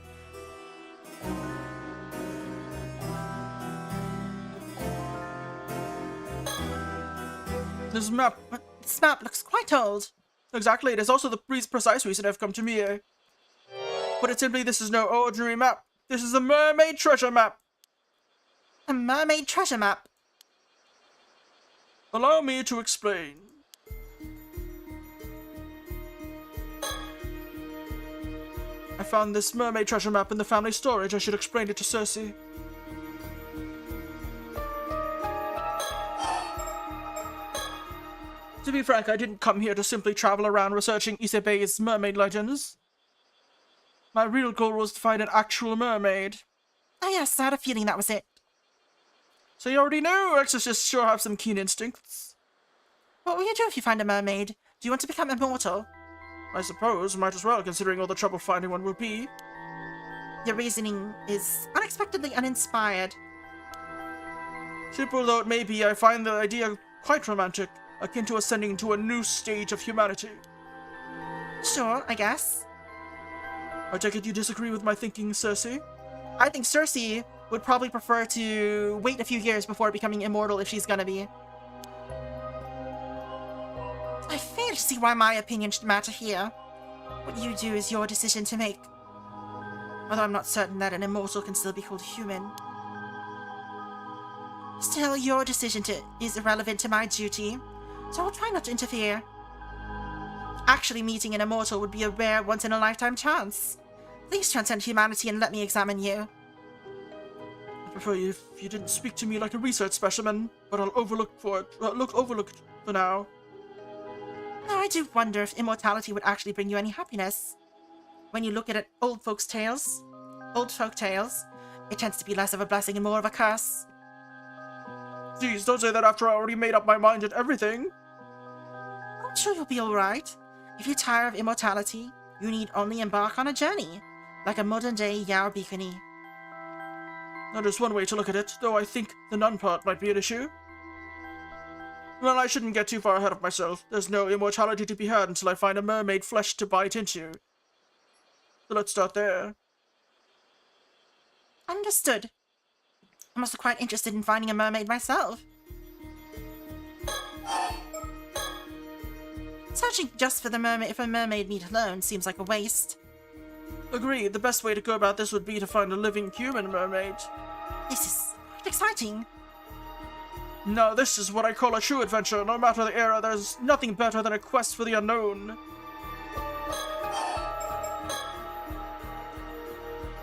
This map... This map looks quite old. Exactly, it is also the precise reason I've come to Mie. Put it simply, this is no ordinary map. This is a mermaid treasure map. A mermaid treasure map. Allow me to explain. I found this mermaid treasure map in the family storage. I should explain it to Cersei. To be frank, I didn't come here to simply travel around researching Isebei's mermaid legends. My real goal was to find an actual mermaid. Oh yes, I had a feeling that was it. So you already know, exorcists sure have some keen instincts. What will you do if you find a mermaid? Do you want to become immortal? I suppose, might as well, considering all the trouble finding one will be. Your reasoning is unexpectedly uninspired. Simple though it may be, I find the idea quite romantic, akin to ascending to a new stage of humanity. Sure, I guess. I take it you disagree with my thinking, Cersei? I think Cersei would probably prefer to wait a few years before becoming immortal if she's gonna be. I fail to see why my opinion should matter here. What you do is your decision to make. Although I'm not certain that an immortal can still be called human. Still, your decision is irrelevant to my duty, so I'll try not to interfere. Actually, meeting an immortal would be a rare, once-in-a-lifetime chance. Please transcend humanity and let me examine you. I prefer you if you didn't speak to me like a research specimen, but I'll overlook it for now. Now, I do wonder if immortality would actually bring you any happiness. When you look at old folk tales, it tends to be less of a blessing and more of a curse. Geez, don't say that after I already made up my mind at everything. I'm sure you'll be alright. If you tire of immortality, you need only embark on a journey, like a modern-day Yao Beacony. That is one way to look at it, though I think the nun part might be an issue. Well, I shouldn't get too far ahead of myself. There's no immortality to be had until I find a mermaid flesh to bite into. So let's start there. Understood. I'm also quite interested in finding a mermaid myself. Searching just for the mermaid if a mermaid meat alone seems like a waste. Agreed. The best way to go about this would be to find a living human mermaid. This is quite exciting. Now, this is what I call a true adventure. No matter the era, there's nothing better than a quest for the unknown.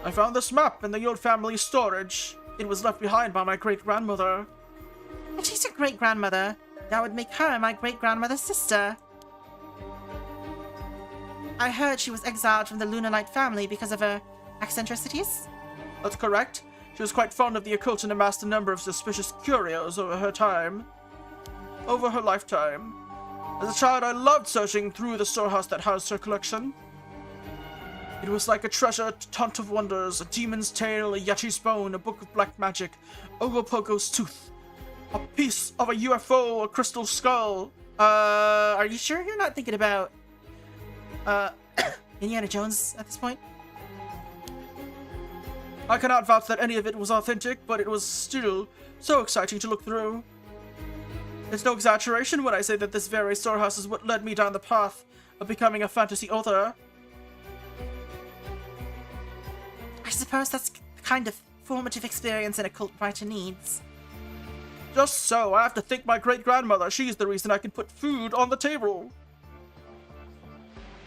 I found this map in the old family storage. It was left behind by my great-grandmother. If she's your great-grandmother, that would make her my great-grandmother's sister. I heard she was exiled from the Lunarlight family because of her eccentricities? That's correct. She was quite fond of the occult and amassed a number of suspicious curios over her lifetime. As a child, I loved searching through the storehouse that housed her collection. It was like a treasure hunt of wonders, a demon's tale, a Yachi's bone, a book of black magic, Ogopogo's tooth, a piece of a UFO, a crystal skull. Are you sure you're not thinking about, Indiana Jones at this point? I cannot vouch that any of it was authentic, but it was still so exciting to look through. It's no exaggeration when I say that this very storehouse is what led me down the path of becoming a fantasy author. I suppose that's the kind of formative experience an occult writer needs. Just so, I have to thank my great-grandmother. She's the reason I can put food on the table.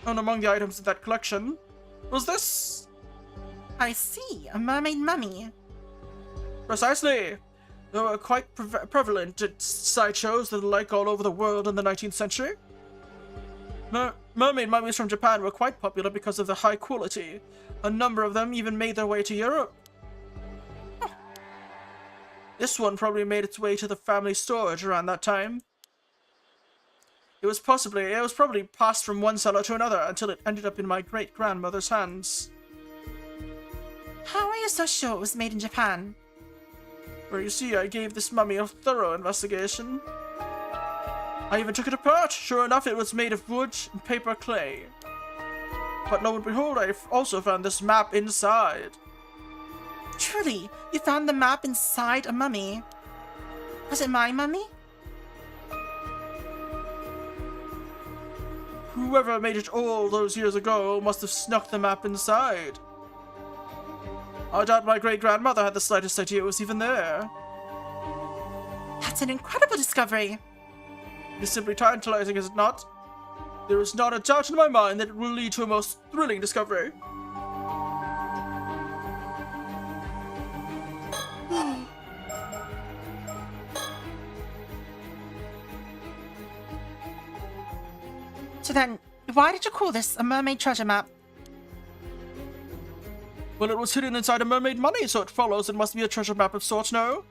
And among the items in that collection was this. I see, a mermaid mummy. Precisely. They were quite prevalent at sideshows and the like all over the world in the 19th century. Mermaid mummies from Japan were quite popular because of the high quality. A number of them even made their way to Europe. Huh. This one probably made its way to the family storage around that time. It was probably passed from one seller to another until it ended up in my great-grandmother's hands. How are you so sure it was made in Japan? Well, you see, I gave this mummy a thorough investigation. I even took it apart. Sure enough, it was made of wood and paper clay. But lo and behold, I also found this map inside. Truly, you found the map inside a mummy. Was it my mummy? Whoever made it all those years ago must have snuck the map inside. I doubt my great-grandmother had the slightest idea it was even there. That's an incredible discovery. It is simply tantalizing, is it not? There is not a doubt in my mind that it will lead to a most thrilling discovery. So then, why did you call this a mermaid treasure map? Well, it was hidden inside a mermaid money, so it follows it must be a treasure map of sorts, no?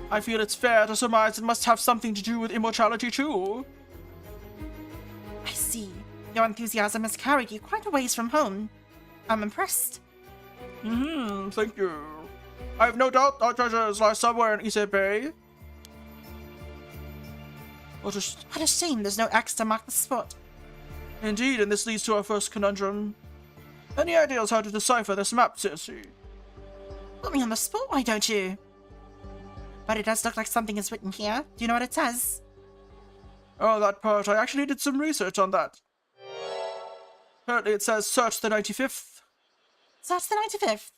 I feel it's fair to surmise it must have something to do with immortality, too. I see. Your enthusiasm has carried you quite a ways from home. I'm impressed. Thank you. I have no doubt our treasures lie somewhere in Ise Bay. What What a shame there's no X to mark the spot. Indeed, and this leads to our first conundrum. Any ideas how to decipher this map, Circe? Put me on the spot, why don't you? But it does look like something is written here. Do you know what it says? Oh, that part. I actually did some research on that. Apparently it says search the 95th. Search the 95th.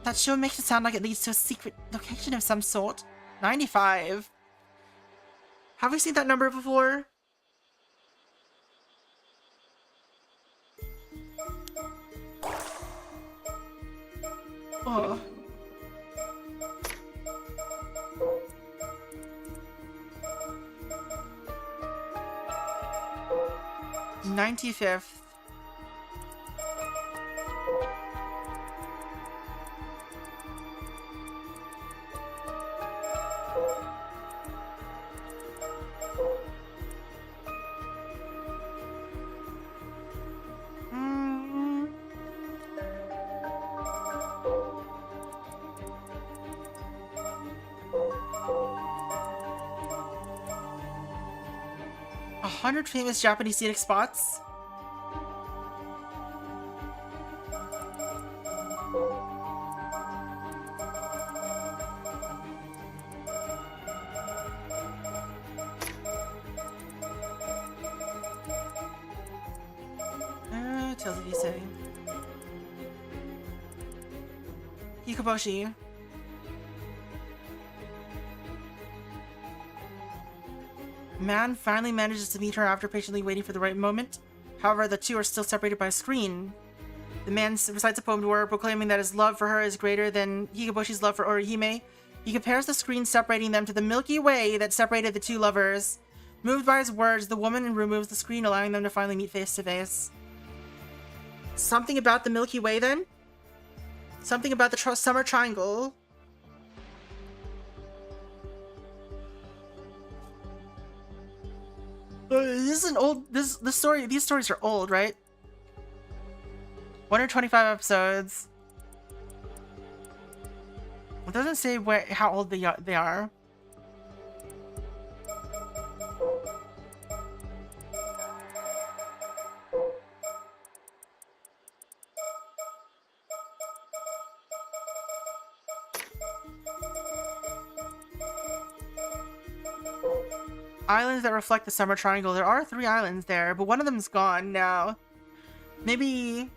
That sure makes it sound like it leads to a secret location of some sort. 95. Have we seen that number before? Oh. $95th. A 100 famous Japanese scenic spots. Tells if you say. Hikoboshi. Man finally manages to meet her after patiently waiting for the right moment. However, the two are still separated by a screen. The man recites a poem to her, proclaiming that his love for her is greater than Hikoboshi's love for Orihime. He compares the screen separating them to the Milky Way that separated the two lovers. Moved by his words, the woman removes the screen, allowing them to finally meet face to face. Something about the Milky Way, then? Something about the Summer Triangle? This is an old. This story. These stories are old, right? 125 episodes. It doesn't say how old they are. Islands that reflect the Summer Triangle. There are 3 islands there, but one of them's gone now. Maybe...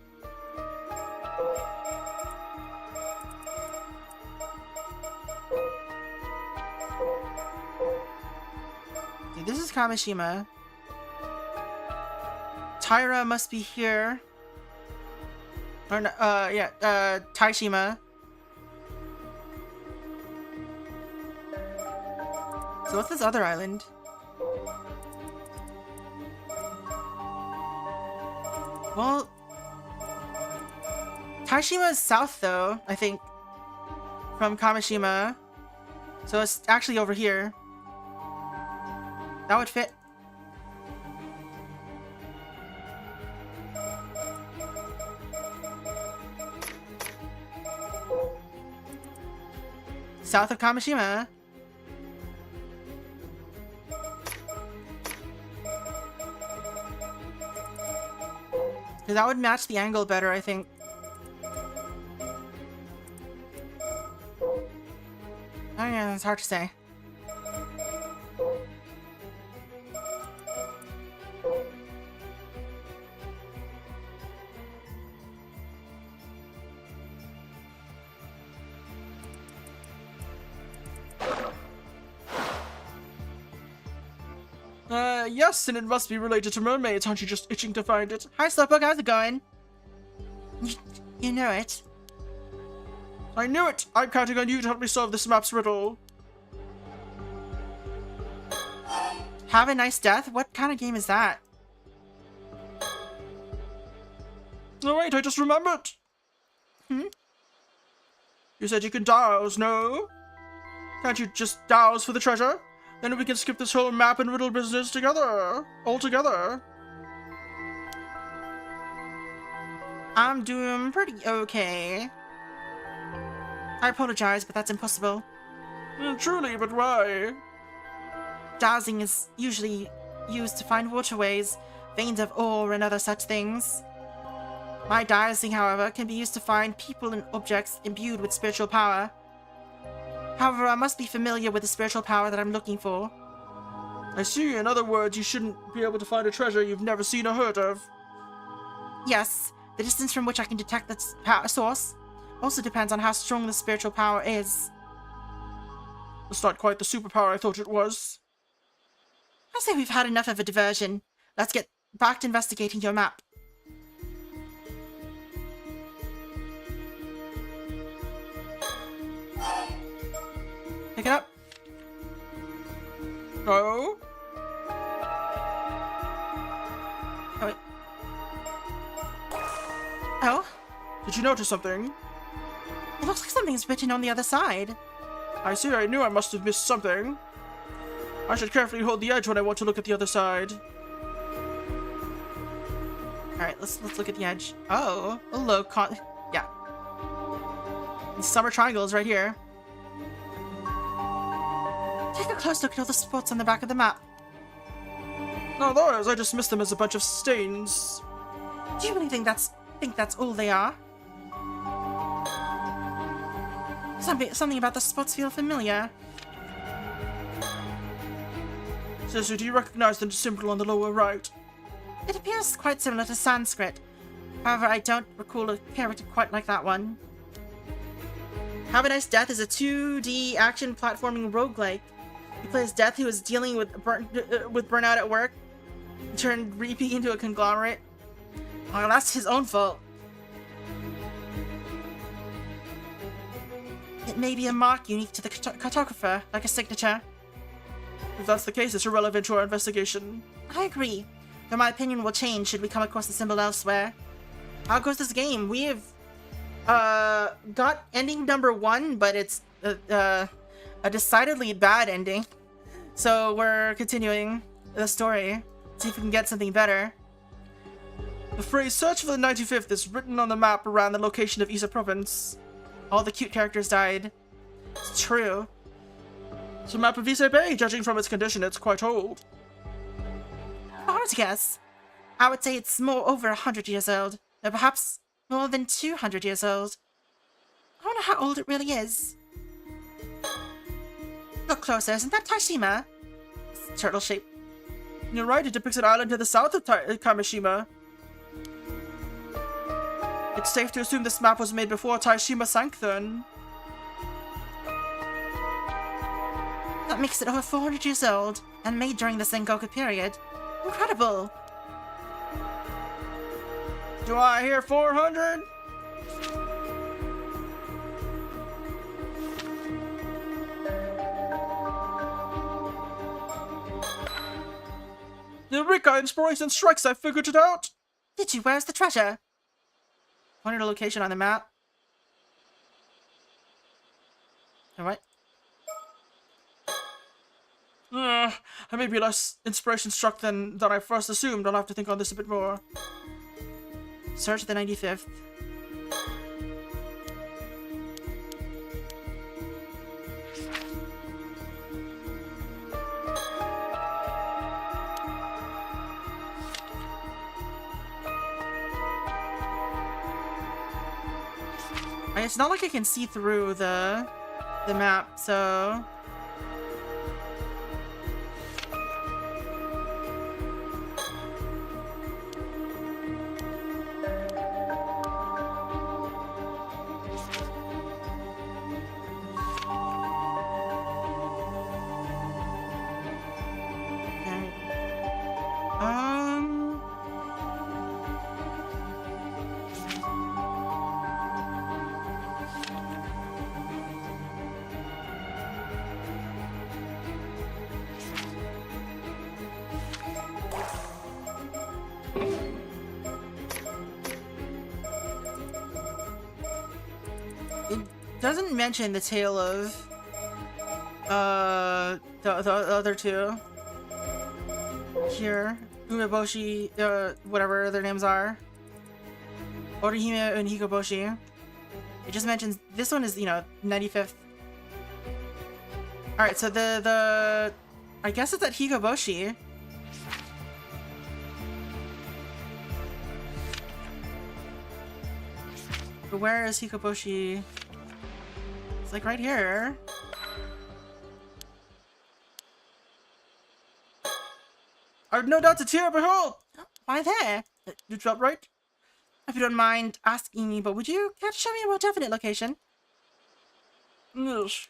Dude, this is Kamishima. Taira must be here. Or, yeah, Taishima. So what's this other island? Well, Taishima is south, though, I think, from Kamishima. So it's actually over here. That would fit. South of Kamishima. That would match the angle better, I think. Oh yeah, it's hard to say. Yes, and it must be related to mermaids. Aren't you just itching to find it? Hi, Slowpoke, how's it going? You know it. I knew it! I'm counting on you to help me solve this map's riddle. Have a nice death? What kind of game is that? Oh wait, I just remembered! Hmm? You said you can douse, no? Can't you just douse for the treasure? Then we can skip this whole map and riddle business together. All together. I'm doing pretty okay. I apologize, but that's impossible. Truly, but why? Dowsing is usually used to find waterways, veins of ore, and other such things. My dowsing, however, can be used to find people and objects imbued with spiritual power. However, I must be familiar with the spiritual power that I'm looking for. I see. In other words, you shouldn't be able to find a treasure you've never seen or heard of. Yes, the distance from which I can detect the source also depends on how strong the spiritual power is. It's not quite the superpower I thought it was. I say we've had enough of a diversion. Let's get back to investigating your map. Pick it up. Oh? Oh, wait. Oh? Did you notice something? It looks like something's written on the other side. I see. I knew I must have missed something. I should carefully hold the edge when I want to look at the other side. Alright, let's look at the edge. Oh, hello, yeah. These summer triangles right here. Take a close look at all the spots on the back of the map. No, those. I just missed them as a bunch of stains. Do you really think that's all they are? Something about the spots feel familiar. So, do you recognize the symbol on the lower right? It appears quite similar to Sanskrit. However, I don't recall a character quite like that one. Have a Nice Death is a 2D action platforming roguelike. You play as Death, who is dealing with burnout at work, and turned Reapy into a conglomerate. Well, that's his own fault. It may be a mark unique to the cartographer, like a signature. If that's the case, it's irrelevant to our investigation. I agree, though my opinion will change should we come across the symbol elsewhere. How goes this game? We have got ending number 1, but it's a decidedly bad ending. So we're continuing the story, see if we can get something better. The phrase "search for the 95th" is written on the map around the location of Isa province. All the cute characters died. It's true. It's a map of Isa Bay. Judging from its condition, it's quite old. Hard to guess. I would say it's more over 100 years old, or perhaps more than 200 years old. I wonder how old it really is. Look closer, isn't that Taishima? It's turtle shape. You're right, it depicts an island to the south of Kamishima. It's safe to assume this map was made before Taishima sank then. That makes it over 400 years old, and made during the Sengoku period. Incredible! Do I hear 400? Eureka! Inspiration strikes! I figured it out! Did you? Where's the treasure? Pointed a location on the map. Alright. I may be less inspiration struck than I first assumed. I'll have to think on this a bit more. Search the 95th. It's not like I can see through the map, so... doesn't mention the tale of the other two here, Umeboshi, whatever their names are. Orihime and Hikoboshi. It just mentions this one is, you know, 95th. Alright, so the I guess it's at Hikoboshi. But where is Hikoboshi? It's like right here. I've no doubt it's here, behold! Why there? You dropped right? If you don't mind asking me, but would you care to show me a more definite location? Yes.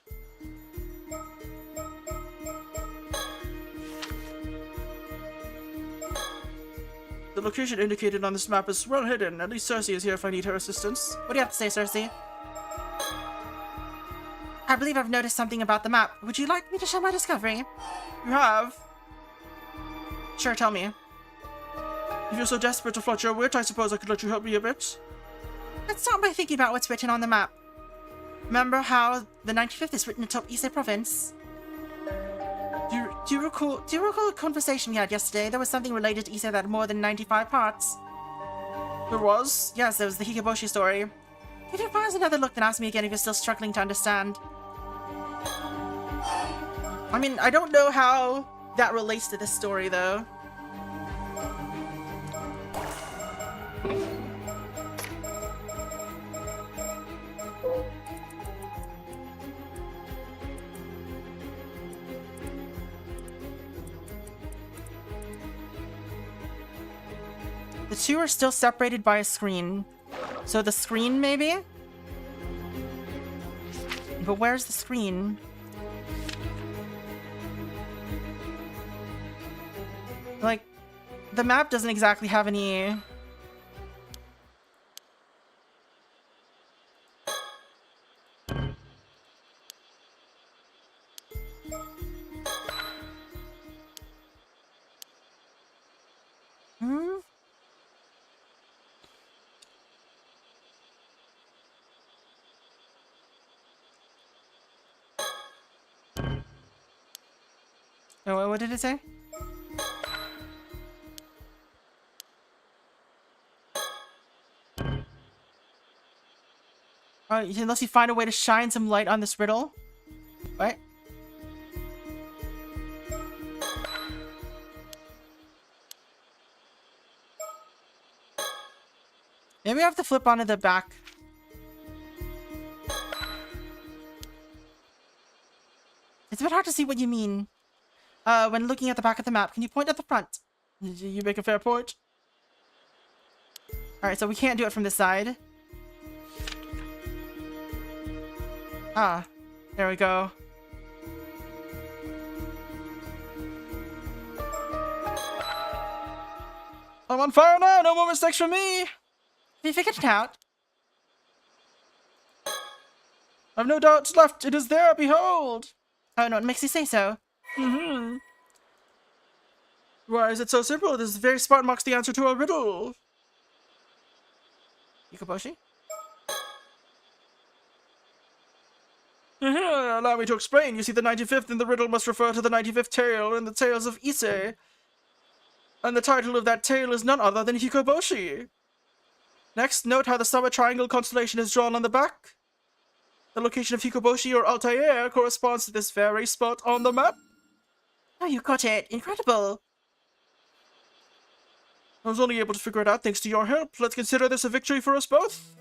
The location indicated on this map is well hidden. At least Cersei is here if I need her assistance. What do you have to say, Cersei? I believe I've noticed something about the map. Would you like me to share my discovery? You have? Sure, tell me. If you're so desperate to flaunt your wit, I suppose I could let you help me a bit. Let's start by thinking about what's written on the map. Remember how the 95th is written atop Ise province? Do you recall a conversation we had yesterday? There was something related to Ise that had more than 95 parts. There was? Yes, there was the Hikoboshi story. Give your files another look, then ask me again if you're still struggling to understand. I mean, I don't know how that relates to this story, though. The two are still separated by a screen. So the screen, maybe? But where's the screen? Like, the map doesn't exactly have any... Oh, what did it say? Unless you find a way to shine some light on this riddle. What? Maybe I have to flip onto the back. It's a bit hard to see what you mean. When looking at the back of the map, can you point at the front? You make a fair point. Alright, so we can't do it from this side. Ah, there we go. I'm on fire now, no more mistakes from me! Have you figured it out? I've no doubts left, it is there, behold! Oh no, it makes you say so. Mm-hmm. Why is it so simple? This very spot marks the answer to a riddle. Hikoboshi? Allow me to explain. You see, the 95th in the riddle must refer to the 95th tale in the Tales of Ise. And the title of that tale is none other than Hikoboshi. Next, note how the summer triangle constellation is drawn on the back. The location of Hikoboshi or Altair corresponds to this very spot on the map. Oh, you got it. Incredible. I was only able to figure it out thanks to your help. Let's consider this a victory for us both.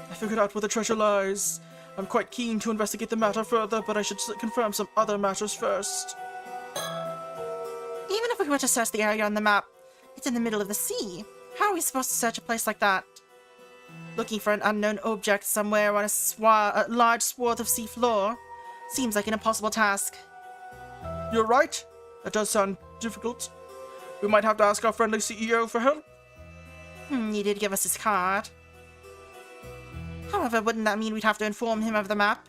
I figured out where the treasure lies. I'm quite keen to investigate the matter further, but I should confirm some other matters first. Even if we were to search the area on the map, it's in the middle of the sea. How are we supposed to search a place like that? Looking for an unknown object somewhere on a large swath of sea floor seems like an impossible task. You're right. That does sound difficult. We might have to ask our friendly CEO for help. He did give us his card. However, wouldn't that mean we'd have to inform him of the map?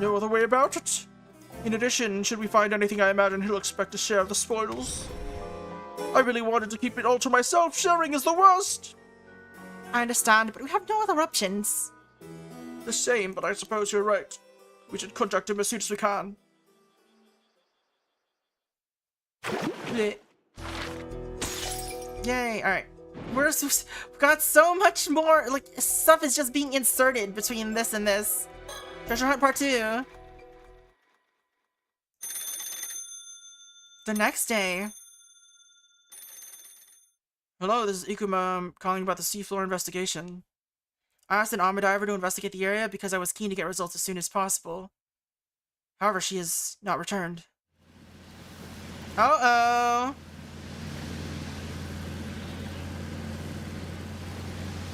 No other way about it. In addition, should we find anything, I imagine he'll expect a share of the spoils. I really wanted to keep it all to myself. Sharing is the worst. I understand, but we have no other options. The same, but I suppose you're right. We should contact him as soon as we can. Bleh. Yay! All right, we've got so much more. Like stuff is just being inserted between this and this. Treasure hunt part 2. The next day. Hello, this is Ikuma. I'm calling about the seafloor investigation. I asked an armor diver to investigate the area because I was keen to get results as soon as possible. However, she has not returned. Uh-oh.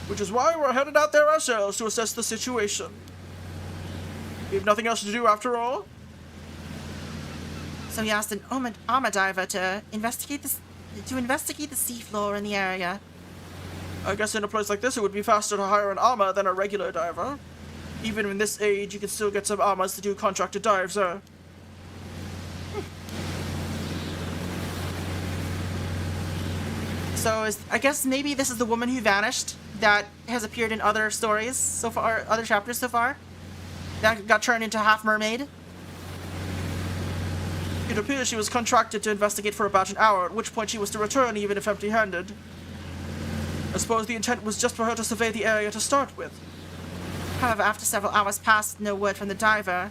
Which is why we're headed out there ourselves to assess the situation. We have nothing else to do after all. So he asked an armor diver to investigate the seafloor in the area. I guess in a place like this it would be faster to hire an armor than a regular diver. Even in this age, you can still get some armors to do contracted dives, So I guess maybe this is the woman who vanished that has appeared in other stories so far, other chapters so far. That got turned into half mermaid. It appears she was contracted to investigate for about an hour, at which point she was to return even if empty-handed. I suppose the intent was just for her to survey the area to start with. However, after several hours passed, no word from the diver.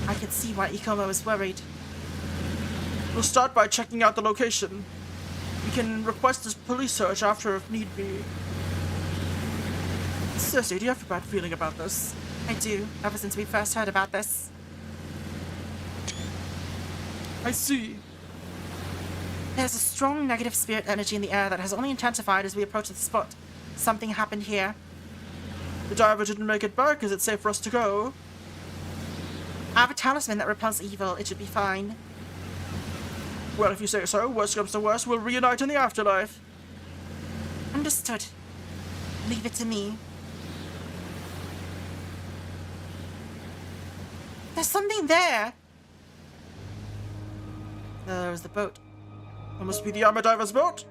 I could see why Ikoma was worried. We'll start by checking out the location. We can request a police search after if need be. Cersei, do you have a bad feeling about this? I do, ever since we first heard about this. I see. There's a strong negative spirit energy in the air that has only intensified as we approach the spot. Something happened here. The diver didn't make it back. Is it safe for us to go? I have a talisman that repels evil. It should be fine. Well, if you say so, worst comes to worst, we'll reunite in the afterlife. Understood. Leave it to me. There's something there! There's the boat. That must be the armor diver's boat.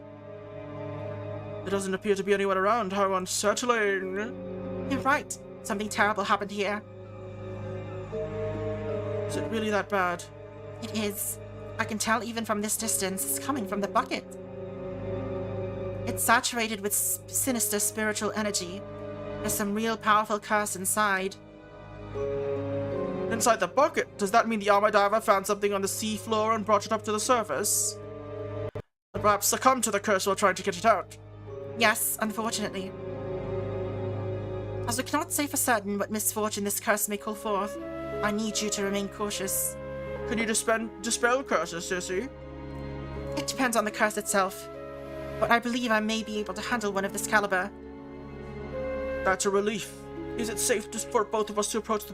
There doesn't appear to be anyone around. How unsettling. You're right. Something terrible happened here. Is it really that bad? It is. I can tell even from this distance. It's coming from the bucket. It's saturated with sinister spiritual energy. There's some real powerful curse inside. Inside the bucket? Does that mean the armor diver found something on the sea floor and brought it up to the surface? Or perhaps succumbed to the curse while trying to get it out? Yes, unfortunately. As we cannot say for certain what misfortune this curse may call forth, I need you to remain cautious. Can you dispel curses, Sissy? It depends on the curse itself, but I believe I may be able to handle one of this caliber. That's a relief. Is it safe for both of us to approach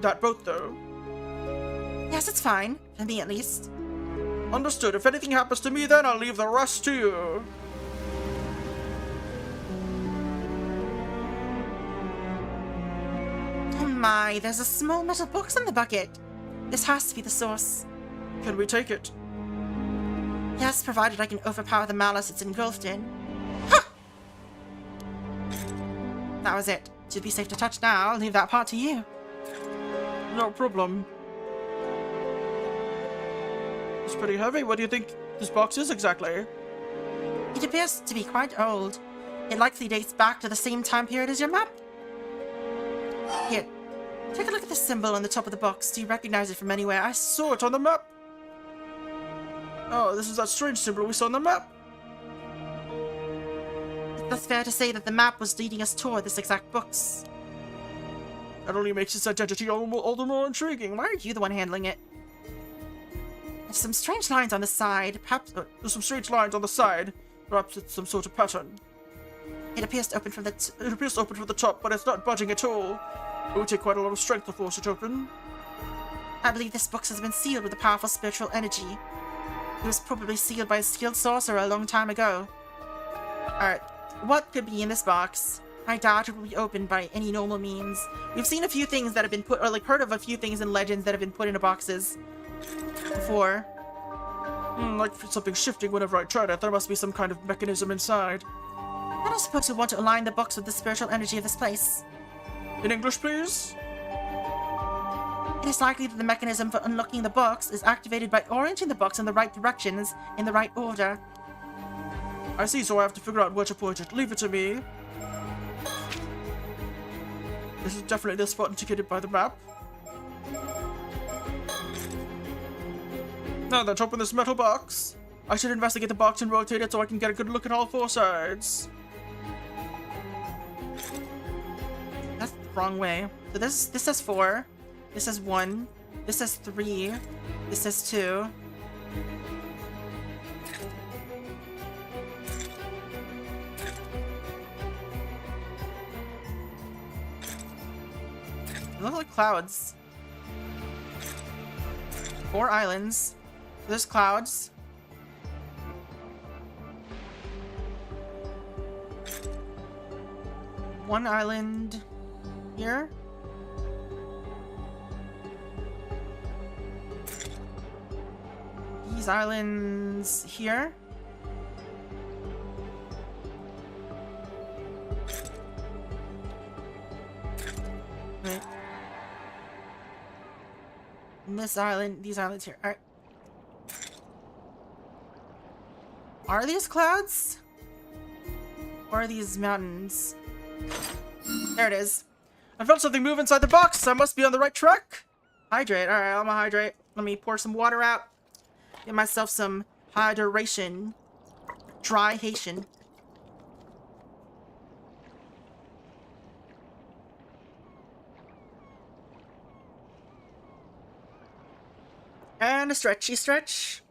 that boat, though? Yes, it's fine. For me, at least. Understood. If anything happens to me, then I'll leave the rest to you. Oh my, there's a small metal box in the bucket. This has to be the source. Can we take it? Yes, provided I can overpower the malice it's engulfed in. Ha! That was it. Should be safe to touch now. I'll leave that part to you. No problem. It's pretty heavy. What do you think this box is exactly? It appears to be quite old. It likely dates back to the same time period as your map. Here, take a look at the symbol on the top of the box. Do you recognize it from anywhere? I saw it on the map. Oh, this is that strange symbol we saw on the map. It's fair to say that the map was leading us toward this exact box. That only makes its identity all the more intriguing. Why are you the one handling it? There's some strange lines on the side. Perhaps there's some strange lines on the side. Perhaps it's some sort of pattern. It appears to open from the it appears to open from the top, but it's not budging at all. It would take quite a lot of strength to force it open. I believe this box has been sealed with a powerful spiritual energy. It was probably sealed by a skilled sorcerer a long time ago. Alright, what could be in this box? I doubt it will be opened by any normal means. We've seen a few things that have been put, or like heard of a few things in Legends that have been put into boxes before. Like something shifting whenever I tried it. There must be some kind of mechanism inside. I don't suppose you want to align the box with the spiritual energy of this place. In English, please? It is likely that the mechanism for unlocking the box is activated by orienting the box in the right directions, in the right order. I see, so I have to figure out where to point it. Leave it to me. This is definitely the spot indicated by the map. Now let's open this metal box. I should investigate the box and rotate it so I can get a good look at all 4 sides. That's the wrong way. So this says 4. This says 1. This says 3. This says 2. They look like clouds. 4 islands. There's clouds. One island here. These islands here. Right. And this island, these islands here. Alright. Are these clouds? Or are these mountains? There it is. I felt something move inside the box. I must be on the right track. Hydrate. Alright, I'm gonna hydrate. Let me pour some water out. Get myself some hydration. Dry Haitian. And a stretchy stretch.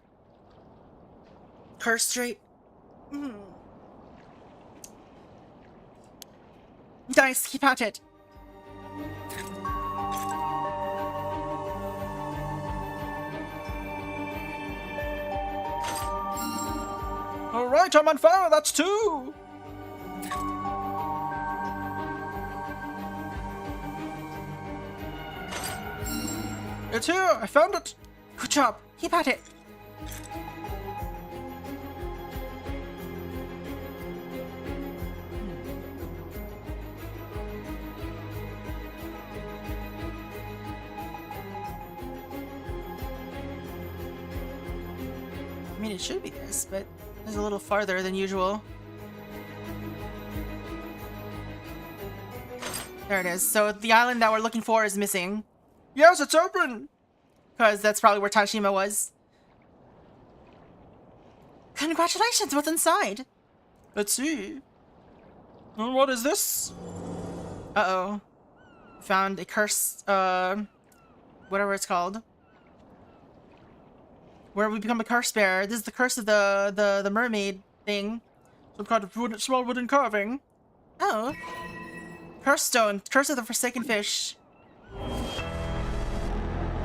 Curse straight. Nice, keep at it. Alright, I'm on fire. That's 2. It's here. I found it. Good job. Keep at it. I mean, it should be this, but it's a little farther than usual. There it is. So the island that we're looking for is missing. Yes, it's open. Because that's probably where Tashima was. Congratulations, what's inside? Let's see. And what is this? Uh-oh. Found a curse, whatever it's called. Where we become a curse bearer. This is the curse of the mermaid thing. Some kind of small wooden carving. Oh. Curse stone. Curse of the Forsaken Fish.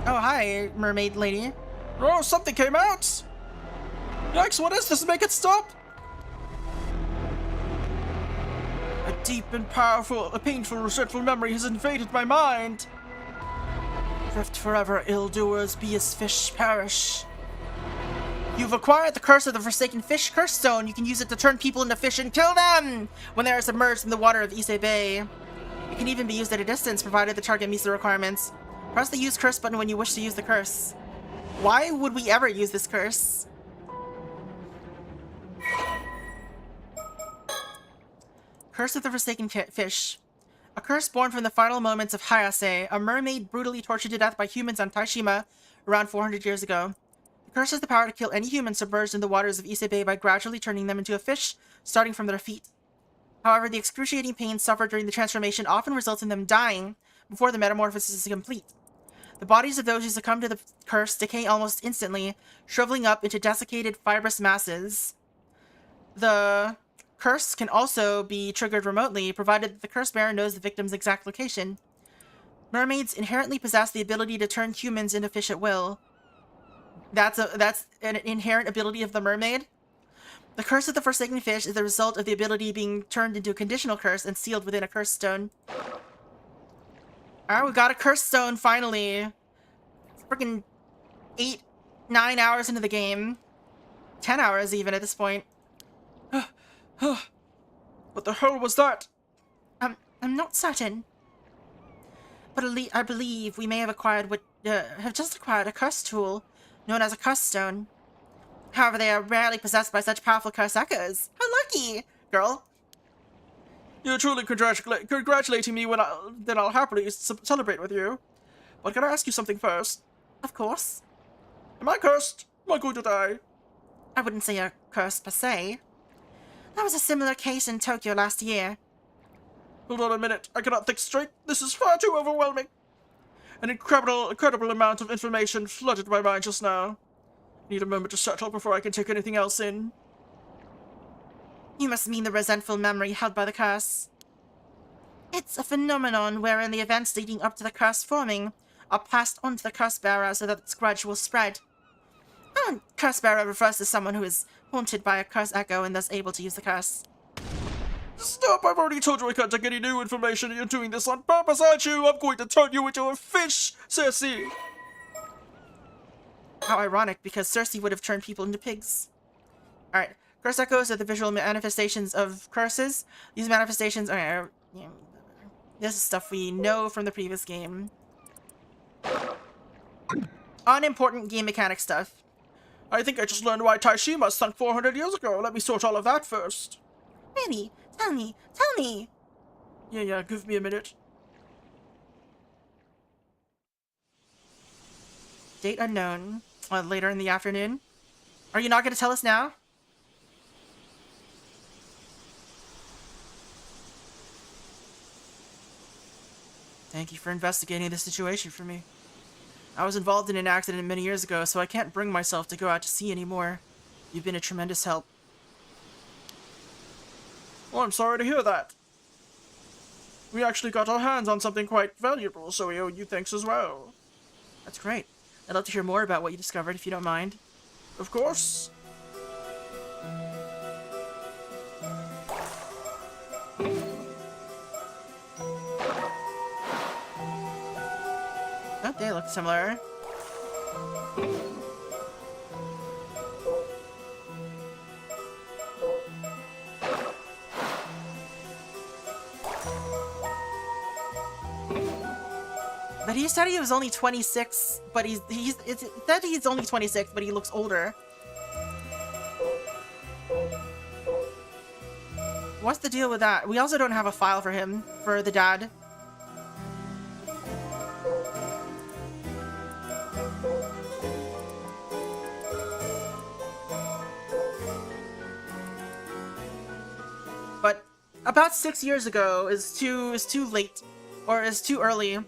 Oh, hi, mermaid lady. Oh, something came out! Yikes, what is this? Make it stop! A deep and powerful, a painful, resentful memory has invaded my mind. Drift forever, ill-doers, be as fish perish. You've acquired the Curse of the Forsaken Fish Curse Stone. You can use it to turn people into fish and kill them when they are submerged in the water of Ise Bay. It can even be used at a distance, provided the target meets the requirements. Press the Use Curse button when you wish to use the curse. Why would we ever use this curse? Curse of the Forsaken Fish. A curse born from the final moments of Hayase, a mermaid brutally tortured to death by humans on Taishima around 400 years ago. The curse has the power to kill any human submerged in the waters of Ise Bay by gradually turning them into a fish, starting from their feet. However, the excruciating pain suffered during the transformation often results in them dying before the metamorphosis is complete. The bodies of those who succumb to the curse decay almost instantly, shriveling up into desiccated fibrous masses. The curse can also be triggered remotely, provided that the curse bearer knows the victim's exact location. Mermaids inherently possess the ability to turn humans into fish at will. That's an inherent ability of the mermaid. The Curse of the Forsaken Fish is the result of the ability being turned into a conditional curse and sealed within a curse stone. Alright, we got a curse stone finally. Freaking 8, 9 hours into the game. 10 hours even at this point. What the hell was that? I'm not certain. But I believe we may have just acquired a curse tool known as a curse stone. However, they are rarely possessed by such powerful curse echoes. I gurikoegaki, girl. You're truly congratulating me then I'll happily celebrate with you. But can I ask you something first? Of course. Am I cursed? Am I going to die? I wouldn't say you're cursed per se. There was a similar case in Tokyo last year. Hold on a minute. I cannot think straight. This is far too overwhelming. An incredible amount of information flooded my mind just now. I need a moment to settle before I can take anything else in. You must mean the resentful memory held by the curse. It's a phenomenon wherein the events leading up to the curse forming are passed on to the curse bearer so that its grudge will spread. A curse bearer refers to someone who is haunted by a curse echo and thus able to use the curse. Stop! I've already told you I can't take any new information. You're doing this on purpose, aren't you? I'm going to turn you into a fish, Cersei! How ironic, because Cersei would have turned people into pigs. Alright, curse echoes are the visual manifestations of curses. These manifestations are... this is stuff we know from the previous game. Unimportant game mechanic stuff. I think I just learned why Taishima sunk 400 years ago. Let me sort all of that first. Really? Tell me, tell me! Yeah, give me a minute. Date unknown. Later in the afternoon. Are you not going to tell us now? Thank you for investigating the situation for me. I was involved in an accident many years ago, so I can't bring myself to go out to sea anymore. You've been a tremendous help. Oh, I'm sorry to hear that. We actually got our hands on something quite valuable, so we owe you thanks as well. That's great. I'd love to hear more about what you discovered, if you don't mind. Of course. Oh, they look similar. But he said he was only 26, but it said he's only 26, but he looks older. What's the deal with that? We also don't have a file for him, for the dad. But about 6 years ago is too late, or is too early.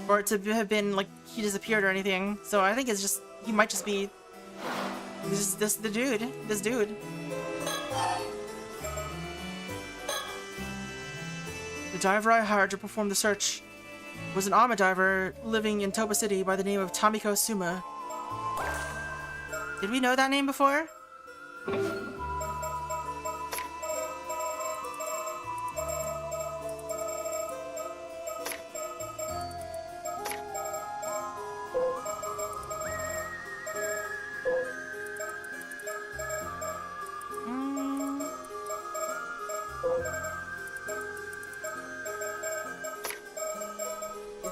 Or to have been, like, he disappeared or anything. So I think it's just, he might just be this dude. The diver I hired to perform the search was an Ama diver living in Toba City by the name of Tamiko Suma. Did we know that name before?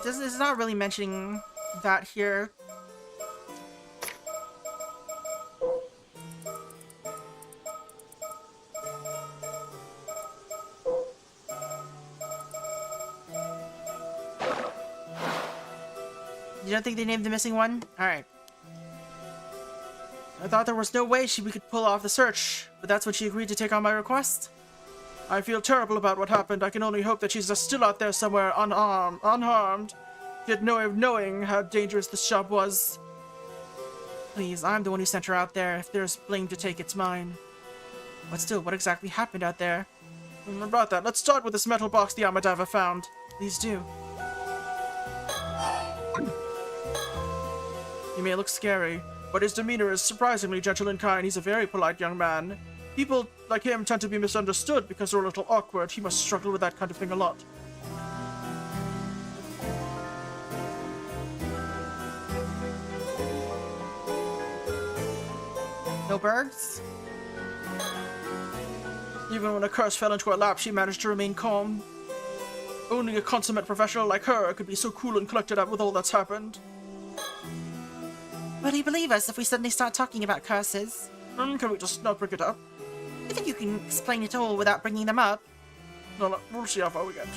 It's not really mentioning that here. You don't think they named the missing one? Alright. I thought there was no way we could pull off the search, but that's when she agreed to take on my request. I feel terrible about what happened. I can only hope that she's still out there somewhere unharmed. Yet no way of knowing how dangerous this job was. Please, I'm the one who sent her out there. If there's blame to take, it's mine. But still, what exactly happened out there? About that, let's start with this metal box the Ama diver found. Please do. He may look scary, but his demeanor is surprisingly gentle and kind. He's a very polite young man. People like him tend to be misunderstood because they're a little awkward. He must struggle with that kind of thing a lot. No birds? Even when a curse fell into her lap, she managed to remain calm. Only a consummate professional like her could be so cool and collected up with all that's happened. Will he believe us if we suddenly start talking about curses? Can we just not bring it up? I think you can explain it all without bringing them up. No, we'll see how far we get.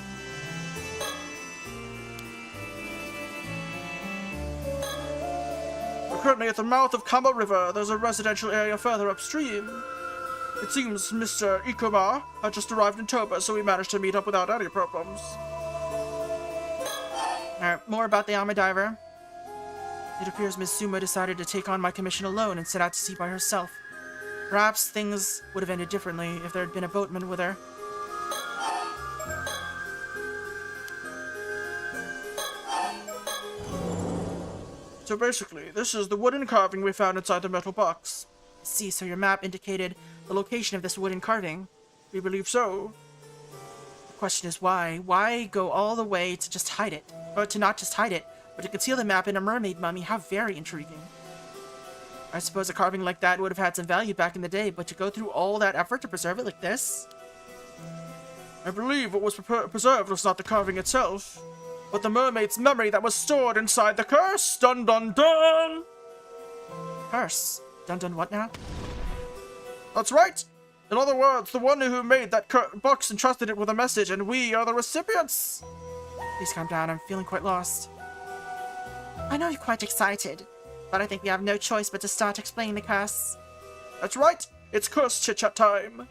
We're currently at the mouth of Kama River. There's a residential area further upstream. It seems Mr. Ikoma had just arrived in Toba, so we managed to meet up without any problems. Alright, more about the Armor Diver. It appears Ms. Suma decided to take on my commission alone and set out to sea by herself. Perhaps things would have ended differently if there had been a boatman with her. So basically, this is the wooden carving we found inside the metal box. See, so your map indicated the location of this wooden carving. We believe so. The question is why? Why go all the way to just hide it? Or to not just hide it, but to conceal the map in a mermaid mummy? How very intriguing. I suppose a carving like that would have had some value back in the day, but to go through all that effort to preserve it like this? I believe what was preserved was not the carving itself, but the mermaid's memory that was stored inside the curse! Dun dun dun! Curse? Dun dun what now? That's right! In other words, the one who made that box entrusted it with a message, and we are the recipients! Please calm down, I'm feeling quite lost. I know you're quite excited, but I think we have no choice but to start explaining the curse. That's right! It's curse chit-chat time!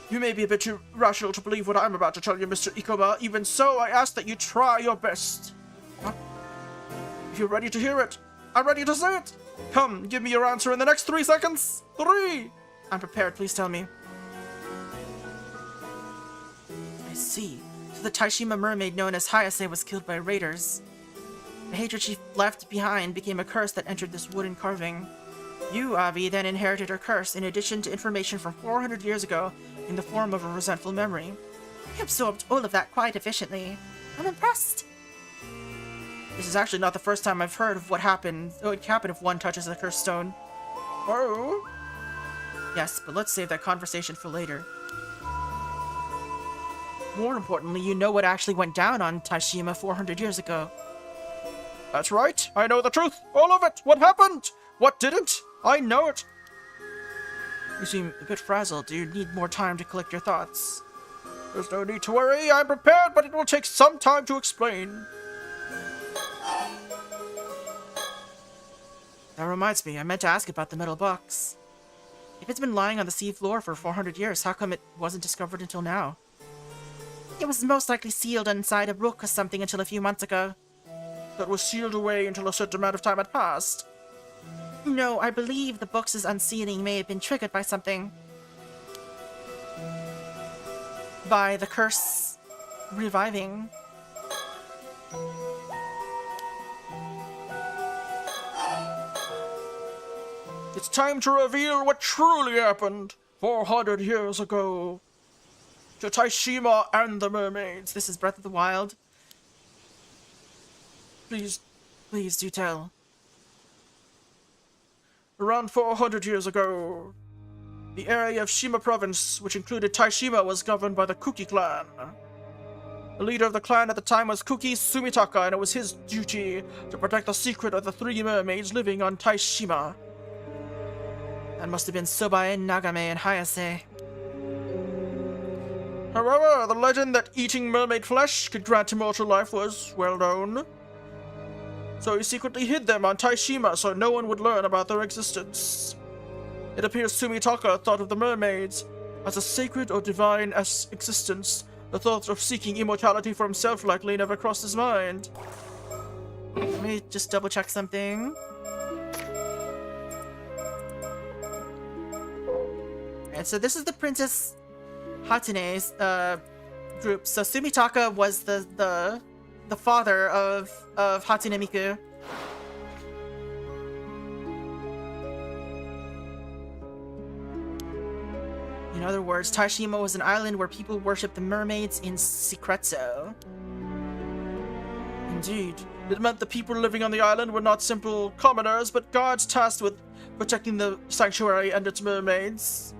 You may be a bit too rational to believe what I'm about to tell you, Mr. Ikoma. Even so, I ask that you try your best. Huh? If you're ready to hear it, I'm ready to say it. Come, give me your answer in the next 3 seconds. 3! I'm prepared, please tell me. I see. So the Taishima mermaid known as Hayase was killed by raiders. The hatred she left behind became a curse that entered this wooden carving. You, Avi, then inherited her curse in addition to information from 400 years ago in the form of a resentful memory. You absorbed all of that quite efficiently. I'm impressed. This is actually not the first time I've heard of what would happen if one touches a cursed stone. Oh? Yes, but let's save that conversation for later. More importantly, you know what actually went down on Taishima 400 years ago. That's right. I know the truth. All of it. What happened? What didn't? I know it. You seem a bit frazzled. Do you need more time to collect your thoughts? There's no need to worry. I'm prepared, but it will take some time to explain. That reminds me, I meant to ask about the metal box. If it's been lying on the sea floor for 400 years, how come it wasn't discovered until now? It was most likely sealed inside a rook or something until a few months ago. That was sealed away until a certain amount of time had passed. No, I believe the box's unsealing may have been triggered by something. By the curse reviving. It's time to reveal what truly happened 400 years ago to Taishima and the mermaids. This is Breath of the Wild. Please, Please do tell. around 400 years ago, the area of Shima province, which included Taishima, was governed by the Kuki clan. The leader of the clan at the time was Kuki Sumitaka, and it was his duty to protect the secret of the 3 mermaids living on Taishima. That must have been Sobae, Nagame, and Hayase. However, the legend that eating mermaid flesh could grant immortal life was well known. So he secretly hid them on Taishima so no one would learn about their existence. It appears Sumitaka thought of the mermaids as a sacred or divine existence. The thought of seeking immortality for himself likely never crossed his mind. Let me just double check something. And so this is the Princess Hatane's group. So Sumitaka was the father of Hatsune Miku. In other words, Taishima was an island where people worshipped the mermaids in secreto. Indeed. It meant the people living on the island were not simple commoners, but guards tasked with protecting the sanctuary and its mermaids.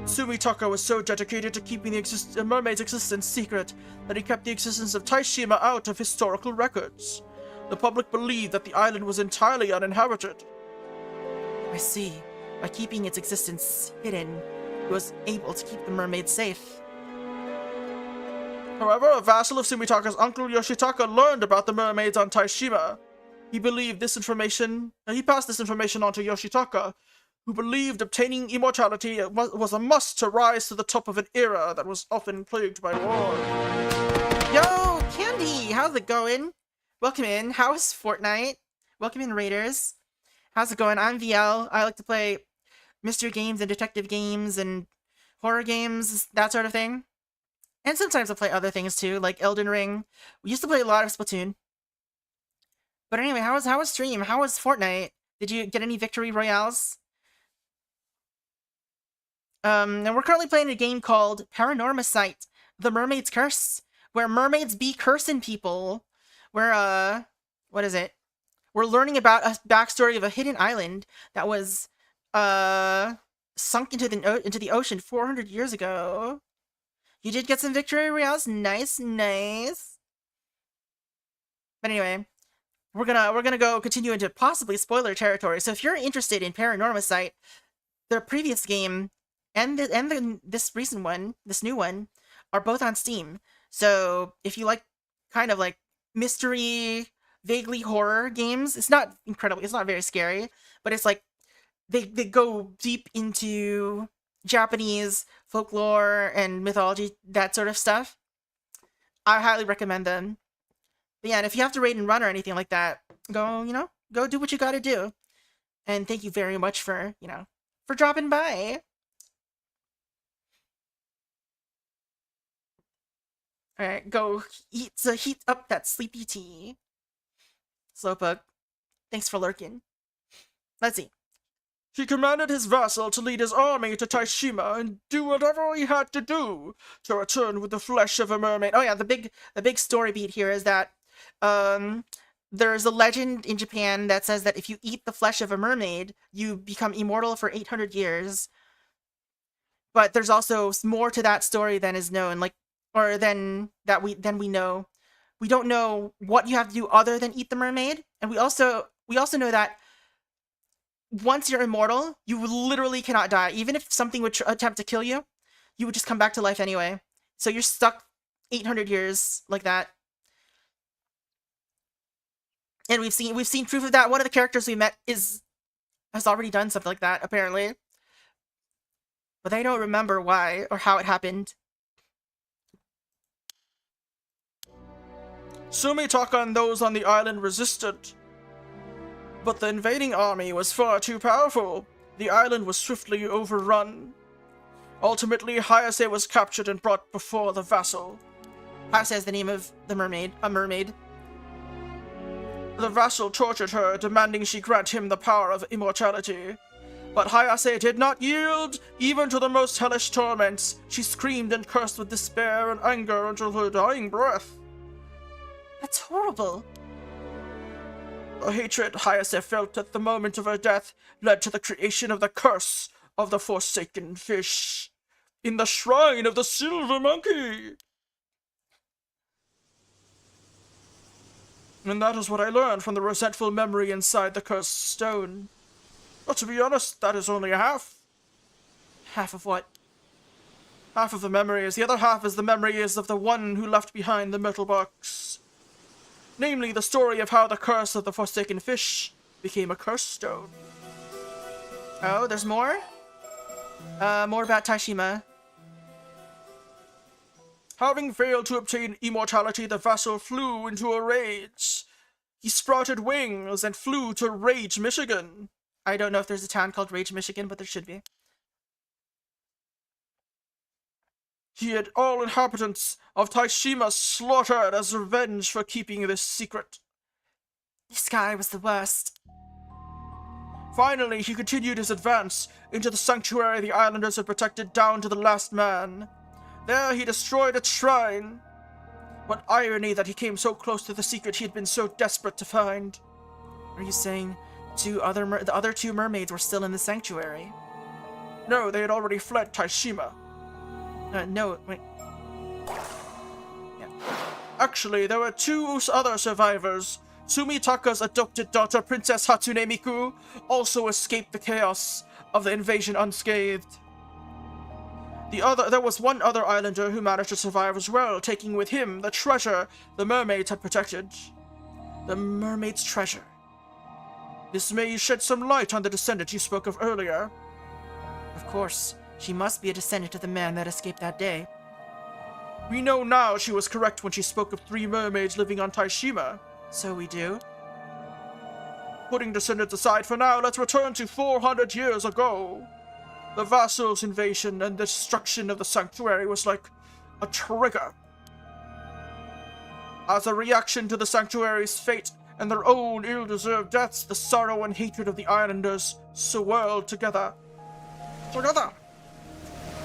Sumitaka was so dedicated to keeping the mermaid's existence secret that he kept the existence of Taishima out of historical records. The public believed that the island was entirely uninhabited. I see. By keeping its existence hidden, it was able to keep the mermaid safe. However, a vassal of Sumitaka's uncle Yoshitaka learned about the mermaids on Taishima. He passed this information on to Yoshitaka, who believed obtaining immortality was a must to rise to the top of an era that was often plagued by war. Yo, Candy! How's it going? Welcome in. How's Fortnite? Welcome in, Raiders. How's it going? I'm VL. I like to play mystery games and detective games and horror games, that sort of thing. And sometimes I play other things too, like Elden Ring. We used to play a lot of Splatoon. But anyway, how was stream? How was Fortnite? Did you get any victory royales? And we're currently playing a game called PARANORMASIGHT, The Mermaid's Curse, where mermaids be cursing people. Where, what is it? We're learning about a backstory of a hidden island that was, sunk into the ocean 400 years ago. You did get some victory royales. Nice, nice. But anyway, we're gonna go continue into possibly spoiler territory. So if you're interested in PARANORMASIGHT, the previous game and this recent one, this new one, are both on Steam. So if you like kind of like mystery, vaguely horror games, it's not very scary, but it's like they go deep into Japanese folklore and mythology, that sort of stuff. I highly recommend them. But yeah, and if you have to raid and run or anything like that, go do what you gotta do. And thank you very much for dropping by. Alright, go heat up that sleepy tea. Slowpoke, thanks for lurking. Let's see. He commanded his vassal to lead his army to Taishima and do whatever he had to do to return with the flesh of a mermaid. Oh yeah, the big story beat here is that there's a legend in Japan that says that if you eat the flesh of a mermaid, you become immortal for 800 years. But there's also more to that story than is known, than we know. We don't know what you have to do other than eat the mermaid, and we also know that once you're immortal, you literally cannot die. Even if something would attempt to kill you, you would just come back to life anyway. So you're stuck 800 years like that. And we've seen proof of that. One of the characters we met has already done something like that, apparently. But they don't remember why or how it happened. Sumitaka and those on the island resisted. But the invading army was far too powerful. The island was swiftly overrun. Ultimately, Hayase was captured and brought before the vassal. Hayase is the name of the mermaid, a mermaid. The vassal tortured her, demanding she grant him the power of immortality. But Hayase did not yield, even to the most hellish torments. She screamed and cursed with despair and anger until her dying breath. That's horrible. The hatred Hayase felt at the moment of her death led to the creation of the curse of the Forsaken Fish in the shrine of the Silver Monkey. And that is what I learned from the resentful memory inside the cursed stone. But to be honest, that is only half. Half of what? Half of the memories. The other half is the memories of the one who left behind the metal box. Namely, the story of how the curse of the Forsaken Fish became a curse stone. Oh, there's more? More about Taishima. Having failed to obtain immortality, the vassal flew into a rage. He sprouted wings and flew to Rage, Michigan. I don't know if there's a town called Rage, Michigan, but there should be. He had all inhabitants of Taishima slaughtered as revenge for keeping this secret. This guy was the worst. Finally, he continued his advance into the sanctuary the islanders had protected down to the last man. There he destroyed its shrine. What irony that he came so close to the secret he had been so desperate to find. Are you saying the other two mermaids were still in the sanctuary? No, they had already fled Taishima. No, wait. Yeah. Actually, there were two other survivors. Tsumitaka's adopted daughter, Princess Hatsune Miku, also escaped the chaos of the invasion unscathed. There was one other islander who managed to survive as well, taking with him the treasure the mermaids had protected. The mermaid's treasure. This may shed some light on the descendant you spoke of earlier. Of course, she must be a descendant of the man that escaped that day. We know now she was correct when she spoke of 3 mermaids living on Taishima. So we do. Putting descendants aside for now, let's return to 400 years ago. The vassals' invasion and the destruction of the sanctuary was like a trigger. As a reaction to the sanctuary's fate and their own ill-deserved deaths, the sorrow and hatred of the islanders swirled together.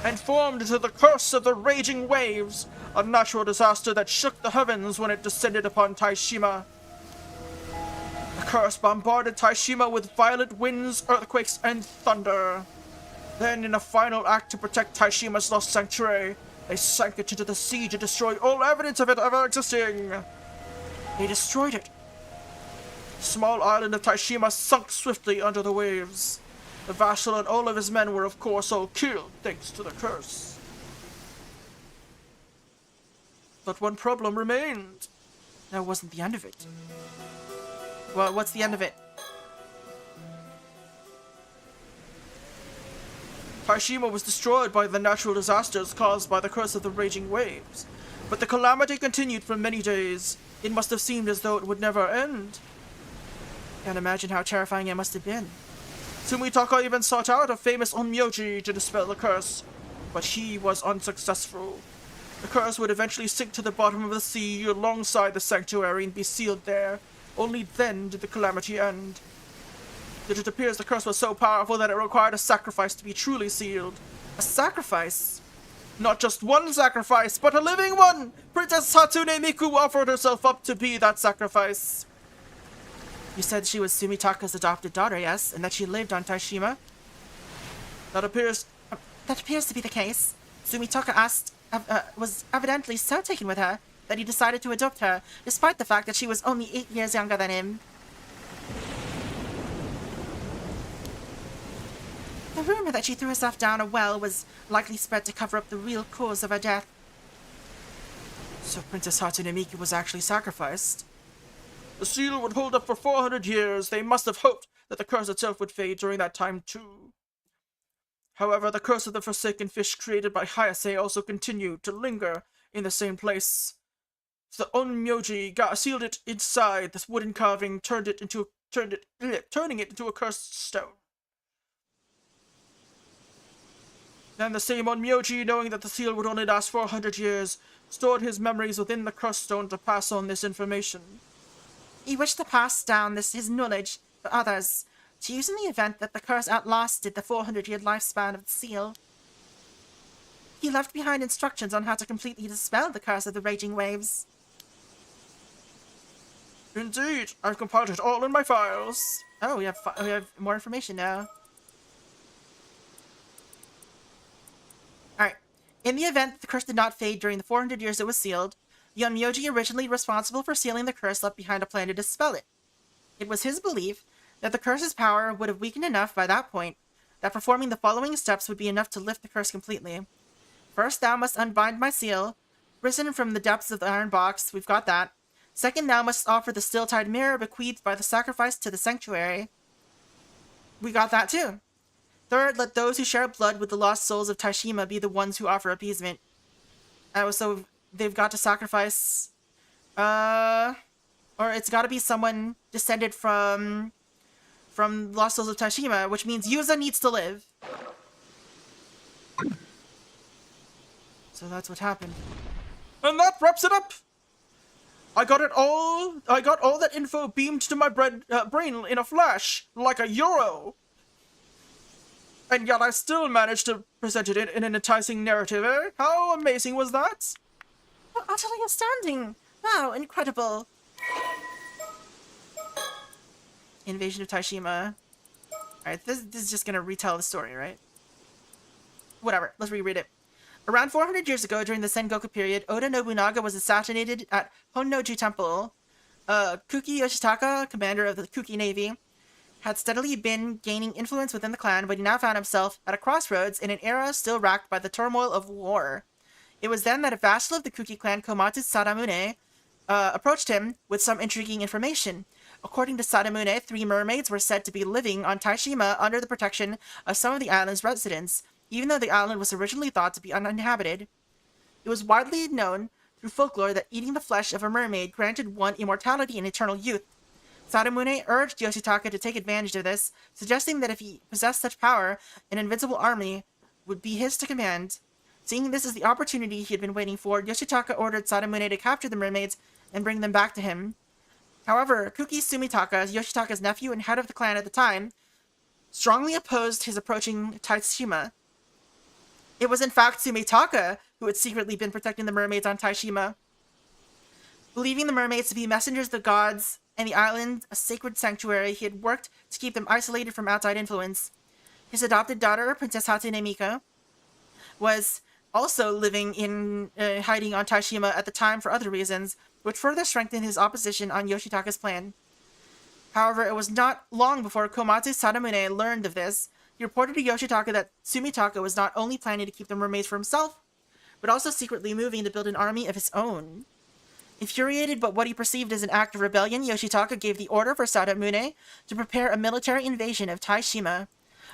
And formed into the curse of the raging waves, a natural disaster that shook the heavens when it descended upon Taishima. The curse bombarded Taishima with violent winds, earthquakes, and thunder. Then, in a final act to protect Taishima's lost sanctuary, they sank it into the sea to destroy all evidence of it ever existing. They destroyed it. The small island of Taishima sunk swiftly under the waves. The vassal and all of his men were, of course, all killed thanks to the curse. But one problem remained. That wasn't the end of it. Well, what's the end of it? Taishima was destroyed by the natural disasters caused by the curse of the raging waves. But the calamity continued for many days. It must have seemed as though it would never end. Can't imagine how terrifying it must have been. Tsumitaka even sought out a famous onmyoji to dispel the curse, but he was unsuccessful. The curse would eventually sink to the bottom of the sea alongside the sanctuary and be sealed there. Only then did the calamity end. Yet it appears the curse was so powerful that it required a sacrifice to be truly sealed. A sacrifice? Not just one sacrifice, but a living one! Princess Hatsune Miku offered herself up to be that sacrifice. You said she was Tsumitaka's adopted daughter, yes? And that she lived on Taishima? That appears to be the case. Tsumitaka was evidently so taken with her that he decided to adopt her, despite the fact that she was only 8 years younger than him. The rumor that she threw herself down a well was likely spread to cover up the real cause of her death. So Princess Hatsune Miku was actually sacrificed? The seal would hold up for 400 years. They must have hoped that the curse itself would fade during that time too. However, the curse of the forsaken fish created by Hayase also continued to linger in the same place. So the onmyoji sealed it inside this wooden carving, turning it into a cursed stone. Then the same onmyoji, knowing that the seal would only last 400 years, stored his memories within the cursed stone to pass on this information. He wished to pass down his knowledge to others, to use in the event that the curse outlasted the 400-year lifespan of the seal. He left behind instructions on how to completely dispel the curse of the raging waves. Indeed, I've compiled it all in my files. Oh, we have more information now. Alright. In the event that the curse did not fade during the 400 years it was sealed, the onmyoji originally responsible for sealing the curse left behind a plan to dispel it. It was his belief that the curse's power would have weakened enough by that point that performing the following steps would be enough to lift the curse completely. First, thou must unbind my seal, risen from the depths of the iron box, we've got that. Second, thou must offer the still-tied mirror bequeathed by the sacrifice to the sanctuary. We got that too. Third, let those who share blood with the lost souls of Taishima be the ones who offer appeasement. So they've got to sacrifice, or it's got to be someone descended from lost souls of Taishima, which means Yuza needs to live. So that's what happened. And that wraps it up! I got all that info beamed to my brain in a flash, like a euro! And yet I still managed to present it in an enticing narrative, eh? How amazing was that? Utterly astounding! Wow, incredible! Invasion of Taishima. Alright, this is just gonna retell the story, right? Whatever, let's reread it. Around 400 years ago, during the Sengoku period, Oda Nobunaga was assassinated at Honnoju Temple. Kuki Yoshitaka, commander of the Kuki Navy, had steadily been gaining influence within the clan, but he now found himself at a crossroads in an era still racked by the turmoil of war. It was then that a vassal of the Kuki clan, Komatsu Sadamune, approached him with some intriguing information. According to Sadamune, 3 mermaids were said to be living on Taishima under the protection of some of the island's residents, even though the island was originally thought to be uninhabited. It was widely known through folklore that eating the flesh of a mermaid granted one immortality and eternal youth. Sadamune urged Yoshitaka to take advantage of this, suggesting that if he possessed such power, an invincible army would be his to command. Seeing this as the opportunity he had been waiting for, Yoshitaka ordered Sadamune to capture the mermaids and bring them back to him. However, Kuki Sumitaka, Yoshitaka's nephew and head of the clan at the time, strongly opposed his approaching Taishima. It was in fact Sumitaka who had secretly been protecting the mermaids on Taishima. Believing the mermaids to be messengers of the gods and the island a sacred sanctuary, he had worked to keep them isolated from outside influence. His adopted daughter, Princess Hatsune Miku, was also living in hiding on Taishima at the time for other reasons, which further strengthened his opposition on Yoshitaka's plan. However, it was not long before Komatsu Sadamune learned of this. He reported to Yoshitaka that Sumitaka was not only planning to keep the mermaids for himself, but also secretly moving to build an army of his own. Infuriated by what he perceived as an act of rebellion, Yoshitaka gave the order for Sadamune to prepare a military invasion of Taishima.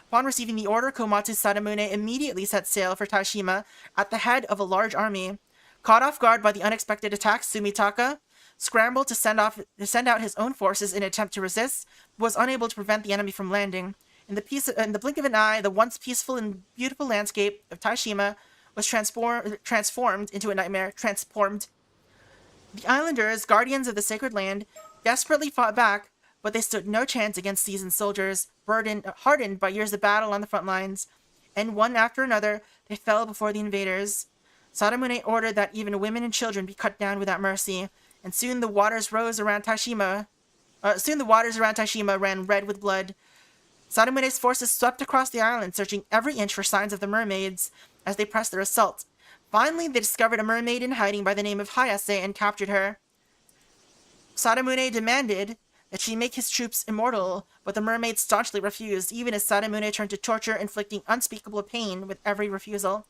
Upon receiving the order, Komatsu Sadamune immediately set sail for Taishima at the head of a large army. Caught off guard by the unexpected attack, Sumitaka scrambled to send out his own forces in an attempt to resist, but was unable to prevent the enemy from landing. In the blink of an eye, the once peaceful and beautiful landscape of Taishima was transformed into a nightmare. The islanders, guardians of the sacred land, desperately fought back, but they stood no chance against seasoned soldiers, hardened by years of battle on the front lines, and one after another, they fell before the invaders. Sadamune ordered that even women and children be cut down without mercy, and soon the waters around Taishima ran red with blood. Sadamune's forces swept across the island, searching every inch for signs of the mermaids as they pressed their assault. Finally, they discovered a mermaid in hiding by the name of Hayase and captured her. Sadamune demanded that she make his troops immortal, but the mermaid staunchly refused, even as Sadamune turned to torture, inflicting unspeakable pain with every refusal.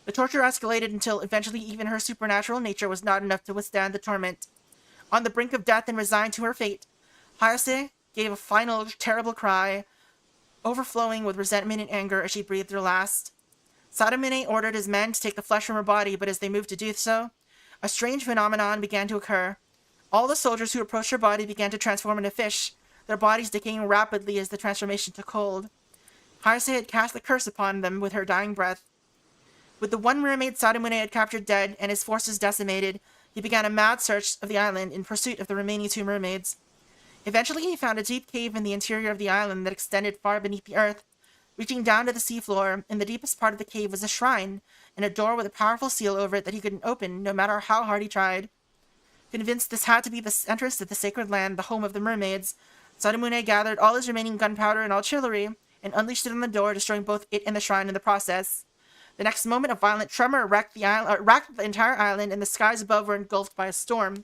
The torture escalated until eventually even her supernatural nature was not enough to withstand the torment. On the brink of death and resigned to her fate, Hayase gave a final terrible cry, overflowing with resentment and anger as she breathed her last. Sadamune ordered his men to take the flesh from her body, but as they moved to do so, a strange phenomenon began to occur. All the soldiers who approached her body began to transform into fish, their bodies decaying rapidly as the transformation took hold. Hayase had cast a curse upon them with her dying breath. With the one mermaid Sadamune had captured dead and his forces decimated, he began a mad search of the island in pursuit of the remaining 2 mermaids. Eventually, he found a deep cave in the interior of the island that extended far beneath the earth. Reaching down to the seafloor, in the deepest part of the cave was a shrine, and a door with a powerful seal over it that he couldn't open, no matter how hard he tried. Convinced this had to be the entrance to the sacred land, the home of the mermaids, Sadamune gathered all his remaining gunpowder and artillery, and unleashed it on the door, destroying both it and the shrine in the process. The next moment, a violent tremor racked the entire island, and the skies above were engulfed by a storm.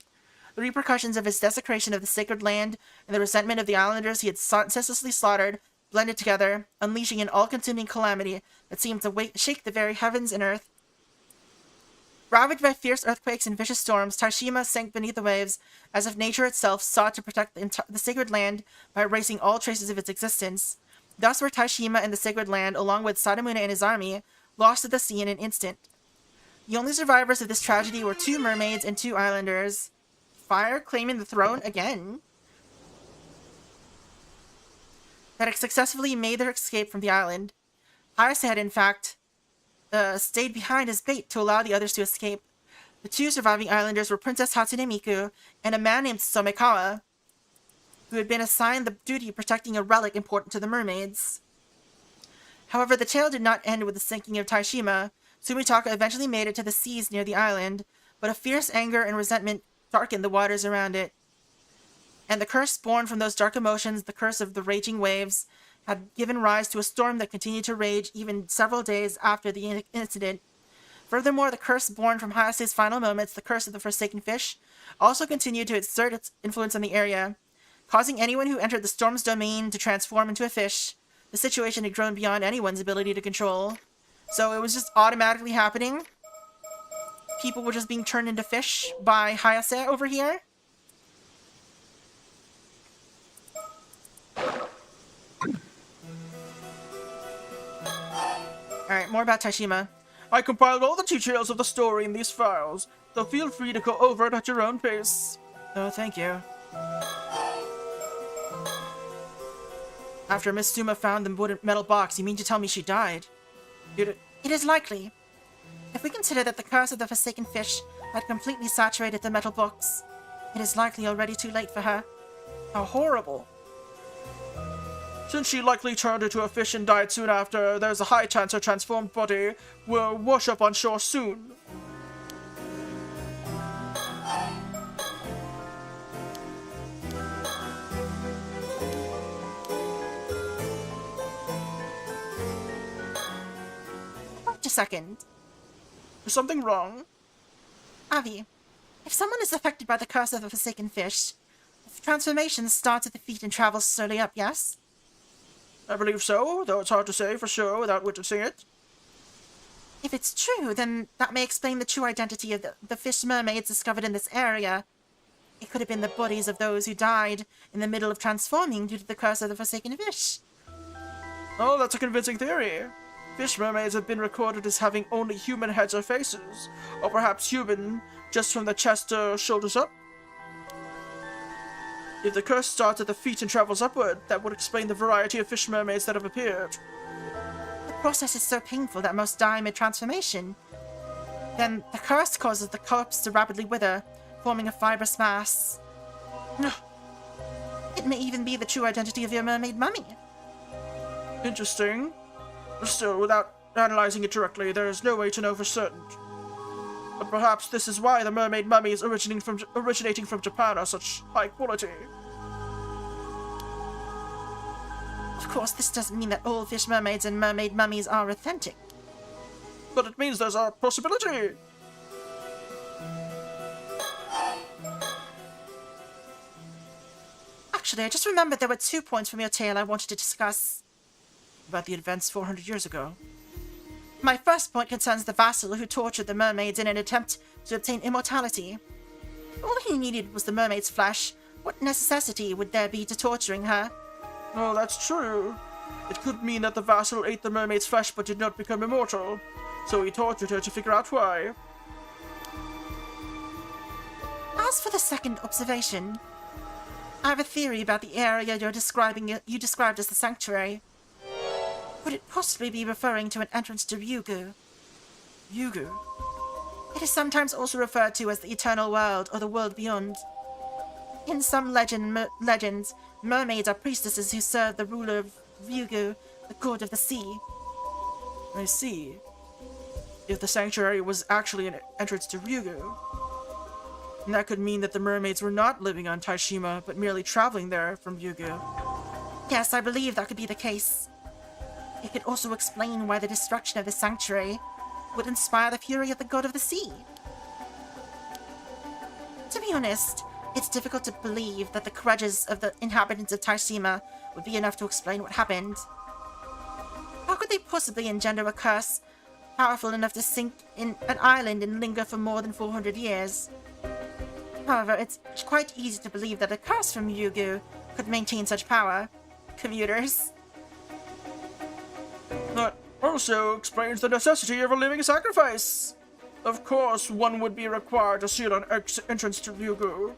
The repercussions of his desecration of the sacred land and the resentment of the islanders he had senselessly slaughtered blended together, unleashing an all-consuming calamity that seemed to shake the very heavens and earth. Ravaged by fierce earthquakes and vicious storms, Taishima sank beneath the waves, as if nature itself sought to protect the sacred land by erasing all traces of its existence. Thus were Taishima and the sacred land, along with Sadamune and his army, lost at the sea in an instant. The only survivors of this tragedy were 2 mermaids and 2 islanders. Fire claiming the throne again. That had successfully made their escape from the island. Hayase had, in fact, stayed behind as bait to allow the others to escape. The 2 surviving islanders were Princess Hatsune Miku and a man named Somekawa, who had been assigned the duty of protecting a relic important to the mermaids. However, the tale did not end with the sinking of Taishima. Sumitaka eventually made it to the seas near the island, but a fierce anger and resentment darkened the waters around it. And the curse born from those dark emotions, the curse of the raging waves, had given rise to a storm that continued to rage even several days after the incident. Furthermore, the curse born from Hayase's final moments, the curse of the forsaken fish, also continued to exert its influence on the area, causing anyone who entered the storm's domain to transform into a fish. The situation had grown beyond anyone's ability to control. So it was just automatically happening. People were just being turned into fish by Hayase over here. Alright, more about Taishima. I compiled all the details of the story in these files, so feel free to go over it at your own pace. Oh, thank you. After Miss Suma found the wooden metal box, you mean to tell me she died? It is likely. If we consider that the curse of the Forsaken Fish had completely saturated the metal box, it is likely already too late for her. How horrible. Since she likely turned into a fish and died soon after, there's a high chance her transformed body will wash up on shore soon. Wait a second. Is something wrong? Avi, if someone is affected by the curse of the Forsaken Fish, the transformation starts at the feet and travels slowly up, yes? I believe so, though it's hard to say for sure without witnessing it. If it's true, then that may explain the true identity of the fish mermaids discovered in this area. It could have been the bodies of those who died in the middle of transforming due to the curse of the Forsaken Fish. Oh, that's a convincing theory. Fish mermaids have been recorded as having only human heads or faces, or perhaps human just from the chest or shoulders up. If the curse starts at the feet and travels upward, that would explain the variety of fish mermaids that have appeared. The process is so painful that most die mid-transformation. Then the curse causes the corpse to rapidly wither, forming a fibrous mass. It may even be the true identity of your mermaid mummy. Interesting. But still, without analyzing it directly, there is no way to know for certain. But perhaps this is why the mermaid mummies originating from Japan are such high quality. Of course, this doesn't mean that all fish mermaids and mermaid mummies are authentic. But it means there's a possibility. Actually, I just remembered there were 2 points from your tale I wanted to discuss. About the events 400 years ago. My first point concerns the vassal who tortured the mermaids in an attempt to obtain immortality. All he needed was the mermaid's flesh. What necessity would there be to torturing her? Oh, that's true. It could mean that the vassal ate the mermaid's flesh but did not become immortal, so he tortured her to figure out why. As for the second observation, I have a theory about the area you described as the sanctuary. Could it possibly be referring to an entrance to Ryugu? Ryugu? It is sometimes also referred to as the Eternal World or the World Beyond. In some legends, mermaids are priestesses who serve the ruler of Ryugu, the Court of the Sea. I see. If the sanctuary was actually an entrance to Ryugu, then that could mean that the mermaids were not living on Taishima, but merely traveling there from Ryugu. Yes, I believe that could be the case. It could also explain why the destruction of the sanctuary would inspire the fury of the god of the sea. To be honest, it's difficult to believe that the grudges of the inhabitants of Taishima would be enough to explain what happened. How could they possibly engender a curse powerful enough to sink in an island and linger for more than 400 years? However, it's quite easy to believe that a curse from Ryugu could maintain such power. Commuters. That also explains the necessity of a living sacrifice. Of course, one would be required to seal an entrance to Ryugu.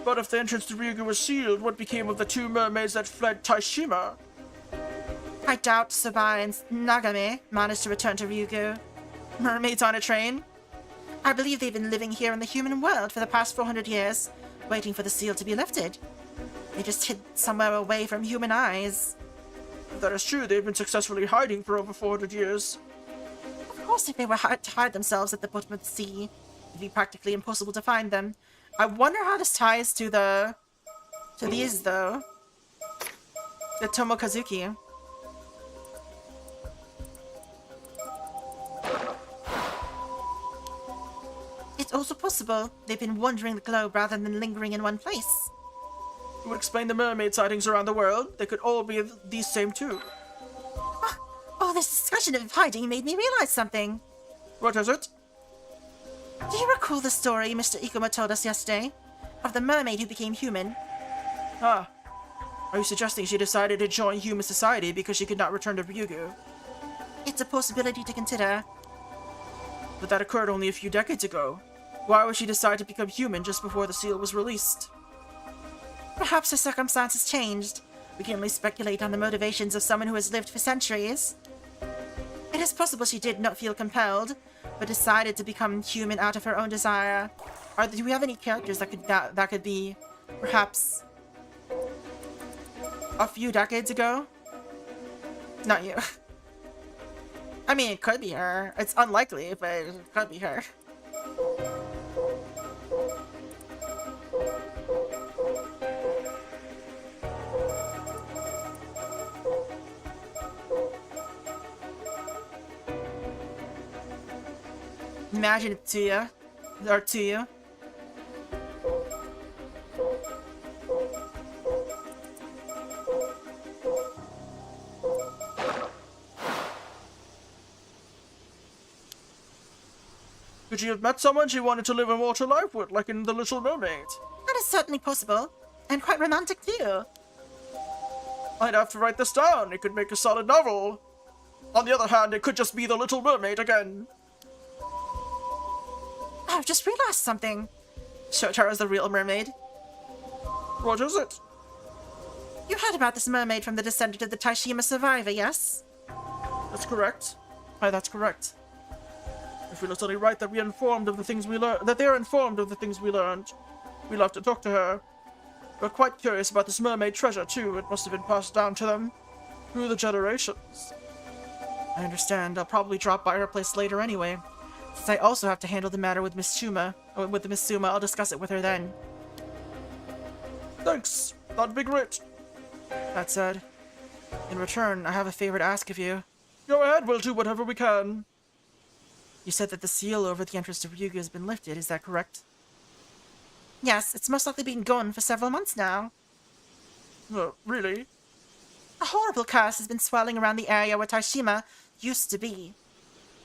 But if the entrance to Ryugu was sealed, what became of the 2 mermaids that fled Taishima? I doubt Soba and Nagame managed to return to Ryugu. Mermaids on a train? I believe they've been living here in the human world for the past 400 years, waiting for the seal to be lifted. They just hid somewhere away from human eyes. If that is true, they've been successfully hiding for over 400 years. Of course, if they were to hide themselves at the bottom of the sea, it'd be practically impossible to find them. I wonder how this ties to these, though. The Tomokazuki. also possible they've been wandering the globe rather than lingering in one place. It would explain the mermaid sightings around the world. They could all be these same too. Oh, this discussion of hiding made me realize something. What is it? Do you recall the story Mr. Ikuma told us yesterday? Of the mermaid who became human? Ah. Are you suggesting she decided to join human society because she could not return to Ryugu? It's a possibility to consider. But that occurred only a few decades ago. Why would she decide to become human just before the seal was released? Perhaps her circumstances changed. We can only speculate on the motivations of someone who has lived for centuries. It is possible she did not feel compelled, but decided to become human out of her own desire. Do we have any characters that could be, perhaps, a few decades ago? Not you. I mean, it could be her. It's unlikely, but it could be her. Imagine it to you. Or to you. Could she have met someone she wanted to live a mortal life with, like in The Little Mermaid? That is certainly possible. And quite romantic too. I'd have to write this down. It could make a solid novel. On the other hand, it could just be The Little Mermaid again. I've just realized something. Shotaro's the real mermaid. What is it? You heard about this mermaid from the descendant of the Taishima survivor, yes? That's correct. Aye, that's correct. I feel it's only right that we are informed of the things we learned. That they are informed of the things we learned. We'll have to talk to her. We're quite curious about this mermaid treasure too. It must have been passed down to them through the generations. I understand. I'll probably drop by her place later anyway. Since I also have to handle the matter with Miss Suma. With the Miss Suma, I'll discuss it with her then. Thanks. That'd be great. That said, in return, I have a favor to ask of you. Go ahead. We'll do whatever we can. You said that the seal over the entrance to Ryugu has been lifted, is that correct? Yes, it's most likely been gone for several months now. Oh, really? A horrible curse has been swirling around the area where Taishima used to be.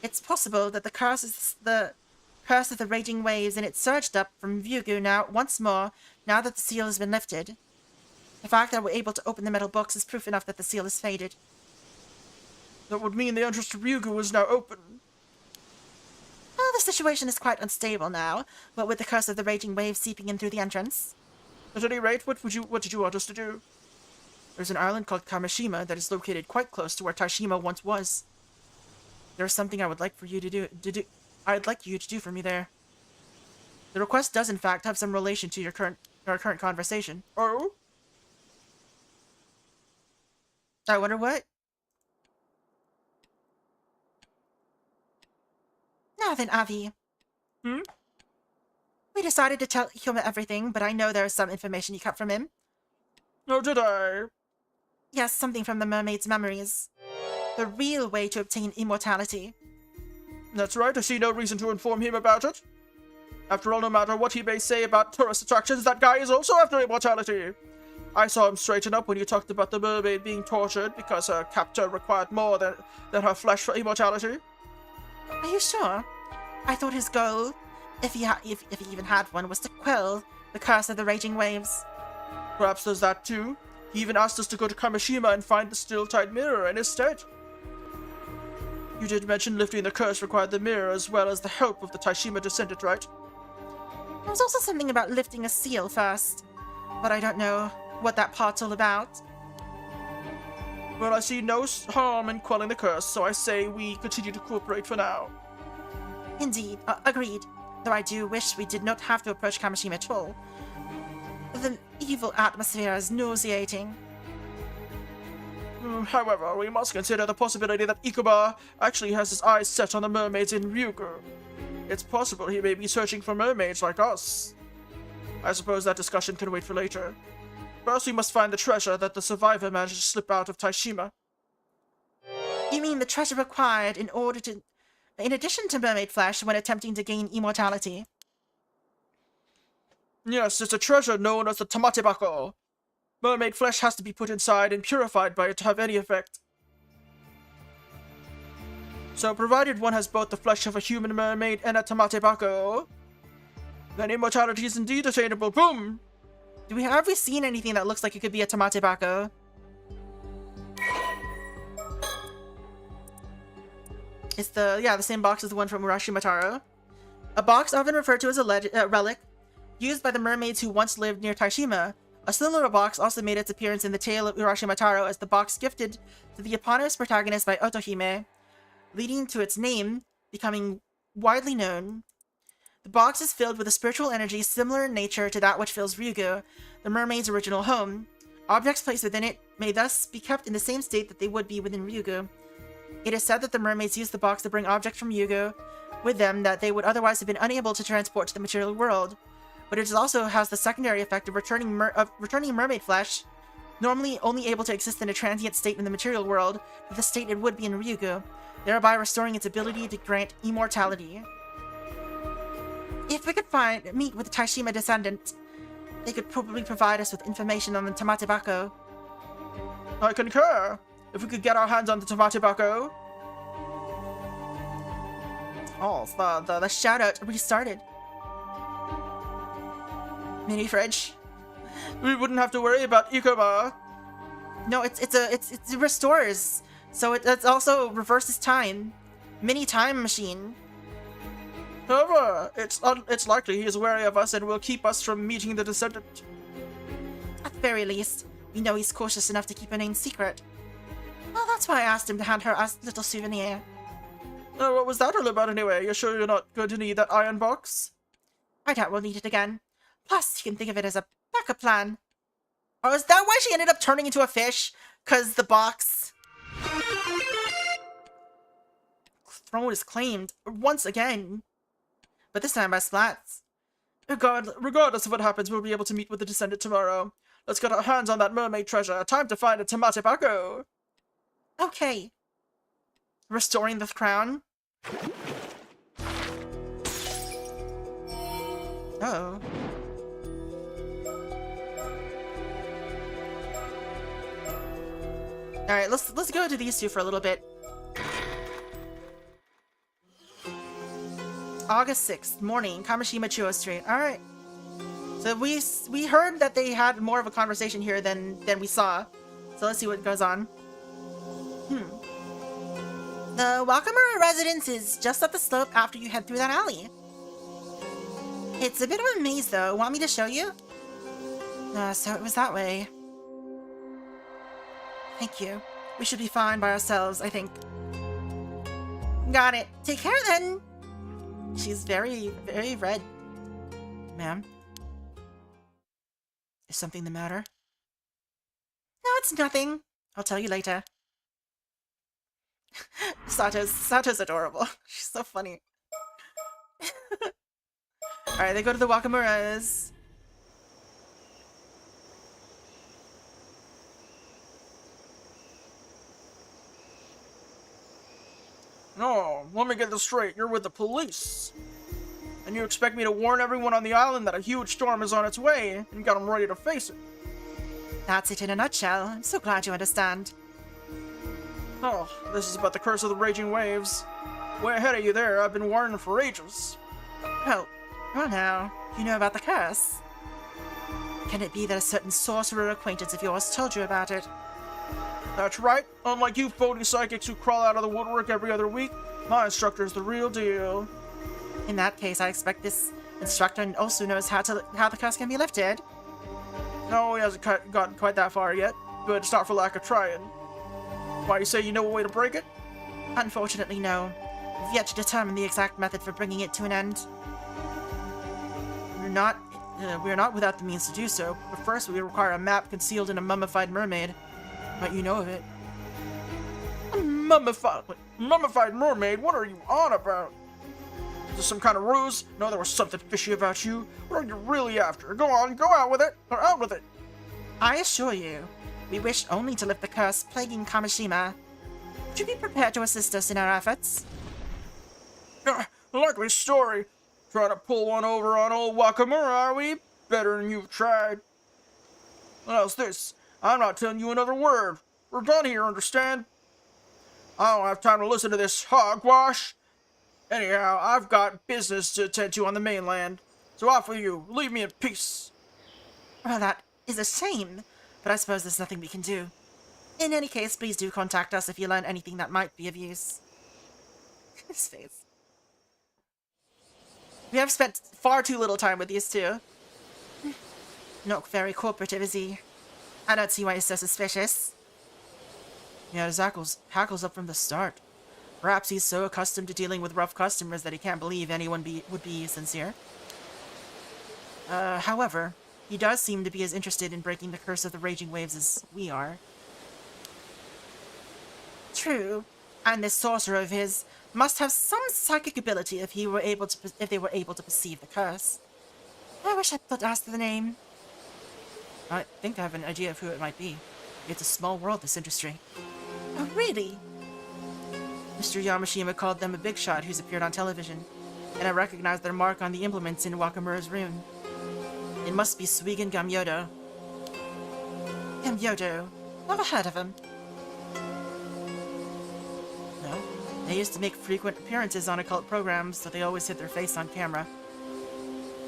It's possible that the curse of the raging waves and it surged up from Ryugu now once more, now that the seal has been lifted. The fact that we're able to open the metal box is proof enough that the seal has faded. That would mean the entrance to Ryugu is now open. Well, the situation is quite unstable now, what with the curse of the raging waves seeping in through the entrance. At any rate, what did you want us to do? There's an island called Kamishima that is located quite close to where Taishima once was. There is something I would like for you to do. I'd like you to do for me there. The request does, in fact, have some relation to our current conversation. Oh? I wonder what? Now then, Avi. We decided to tell Hyoma everything, but I know there is some information you cut from him. Oh, did I? Yes, something from the mermaid's memories. The real way to obtain immortality. That's right, I see no reason to inform him about it. After all, no matter what he may say about tourist attractions, that guy is also after immortality. I saw him straighten up when you talked about the mermaid being tortured because her captor required more than her flesh for immortality. Are you sure? I thought his goal, if he even had one, was to quell the curse of the raging waves. Perhaps there's that too. He even asked us to go to Kamishima and find the still-tight mirror in his stead. You did mention lifting the curse required the mirror as well as the help of the Taishima descendant, right? There was also something about lifting a seal first, but I don't know what that part's all about. Well, I see no harm in quelling the curse, so I say we continue to cooperate for now. Indeed, agreed. Though I do wish we did not have to approach Kamishima at all. The evil atmosphere is nauseating. However, we must consider the possibility that Ikuba actually has his eyes set on the mermaids in Ryugu. It's possible he may be searching for mermaids like us. I suppose that discussion can wait for later. First, we must find the treasure that the survivor managed to slip out of Taishima. You mean the treasure required in addition to mermaid flesh when attempting to gain immortality? Yes, it's a treasure known as the tamatebako. Mermaid flesh has to be put inside and purified by it to have any effect. So, provided one has both the flesh of a human mermaid and a tamatebako, then immortality is indeed attainable. Boom! Have we seen anything that looks like it could be a tamatebako? It's the same box as the one from Urashimataro. A box often referred to as a relic, used by the mermaids who once lived near Taishima. A similar box also made its appearance in the tale of Urashimataro as the box gifted to the eponymous protagonist by Otohime, leading to its name becoming widely known. The box is filled with a spiritual energy similar in nature to that which fills Ryugu, the mermaid's original home. Objects placed within it may thus be kept in the same state that they would be within Ryugu. It is said that the mermaids used the box to bring objects from Ryugu with them that they would otherwise have been unable to transport to the material world. But it also has the secondary effect of returning mermaid flesh, normally only able to exist in a transient state in the material world, to the state it would be in Ryugu, thereby restoring its ability to grant immortality. If we could meet with the Taishima descendant, they could probably provide us with information on the tamatebako. I concur. If we could get our hands on the tamatebako. Oh, the shout-out restarted. Mini fridge. We wouldn't have to worry about Ikoba. No, it restores. So it also reverses time. Mini time machine. However, it's likely he is wary of us and will keep us from meeting the descendant. At the very least, we know he's cautious enough to keep her name secret. Well, that's why I asked him to hand her a little souvenir. What was that all about anyway? You're sure you're not going to need that iron box? I doubt we'll need it again. Plus, you can think of it as a backup plan. Oh, is that why she ended up turning into a fish? 'Cause the box... Throne is claimed once again. But this time by Splats. Regardless of what happens, we'll be able to meet with the descendant tomorrow. Let's get our hands on that mermaid treasure. Time to find a tamatebako. Okay. Restoring the crown. Oh. Alright, let's go to these two for a little bit. August 6th, morning, Kamishima Chuo Street. Alright. So we heard that they had more of a conversation here than we saw. So let's see what goes on. The Wakamura residence is just up the slope after you head through that alley. It's a bit of a maze though. Want me to show you? So it was that way. Thank you. We should be fine by ourselves, I think. Got it. Take care then. She's very, very red. Ma'am? Is something the matter? No, it's nothing. I'll tell you later. Sato's adorable. She's so funny. Alright, they go to the Wakamuras. No, let me get this straight. You're with the police. And you expect me to warn everyone on the island that a huge storm is on its way and got them ready to face it. That's it in a nutshell. I'm so glad you understand. Oh, this is about the curse of the raging waves. Way ahead of you there. I've been warning for ages. Oh, well now, you know about the curse. Can it be that a certain sorcerer acquaintance of yours told you about it? That's right. Unlike you phony psychics who crawl out of the woodwork every other week, my instructor's the real deal. In that case, I expect this instructor also knows how the curse can be lifted. No, he hasn't gotten quite that far yet, but it's not for lack of trying. Why, you say you know a way to break it? Unfortunately, no. We've yet to determine the exact method for bringing it to an end. We're not without the means to do so, but first we require a map concealed in a mummified mermaid. But you know of it. A mummified mermaid? What are you on about? Is this some kind of ruse? No, there was something fishy about you. What are you really after? Go on, go out with it, or out with it. I assure you, we wish only to lift the curse plaguing Kamishima. Would you be prepared to assist us in our efforts? Likely story. Trying to pull one over on old Wakamura, are we? better than you've tried. How's this? I'm not telling you another word. We're done here, understand? I don't have time to listen to this hogwash. Anyhow, I've got business to attend to on the mainland. So off with you. Leave me in peace. Well, that is a shame, but I suppose there's nothing we can do. In any case, please do contact us if you learn anything that might be of use. His face. We have spent far too little time with these two. Not very cooperative, is he? I don't see why he's so suspicious. Yeah, his hackles up from the start. Perhaps he's so accustomed to dealing with rough customers that he can't believe anyone would be sincere. However, he does seem to be as interested in breaking the curse of the raging waves as we are. True, and this sorcerer of his must have some psychic ability if they were able to perceive the curse. I wish I thought asked the name. I think I have an idea of who it might be. It's a small world, this industry. Oh, really? Mr. Yamashima called them a big shot who's appeared on television, and I recognized their mark on the implements in Wakamura's rune. It must be Suigen Gamyodo. Gamyodo? Never heard of him. No, they used to make frequent appearances on occult programs, so they always hid their face on camera.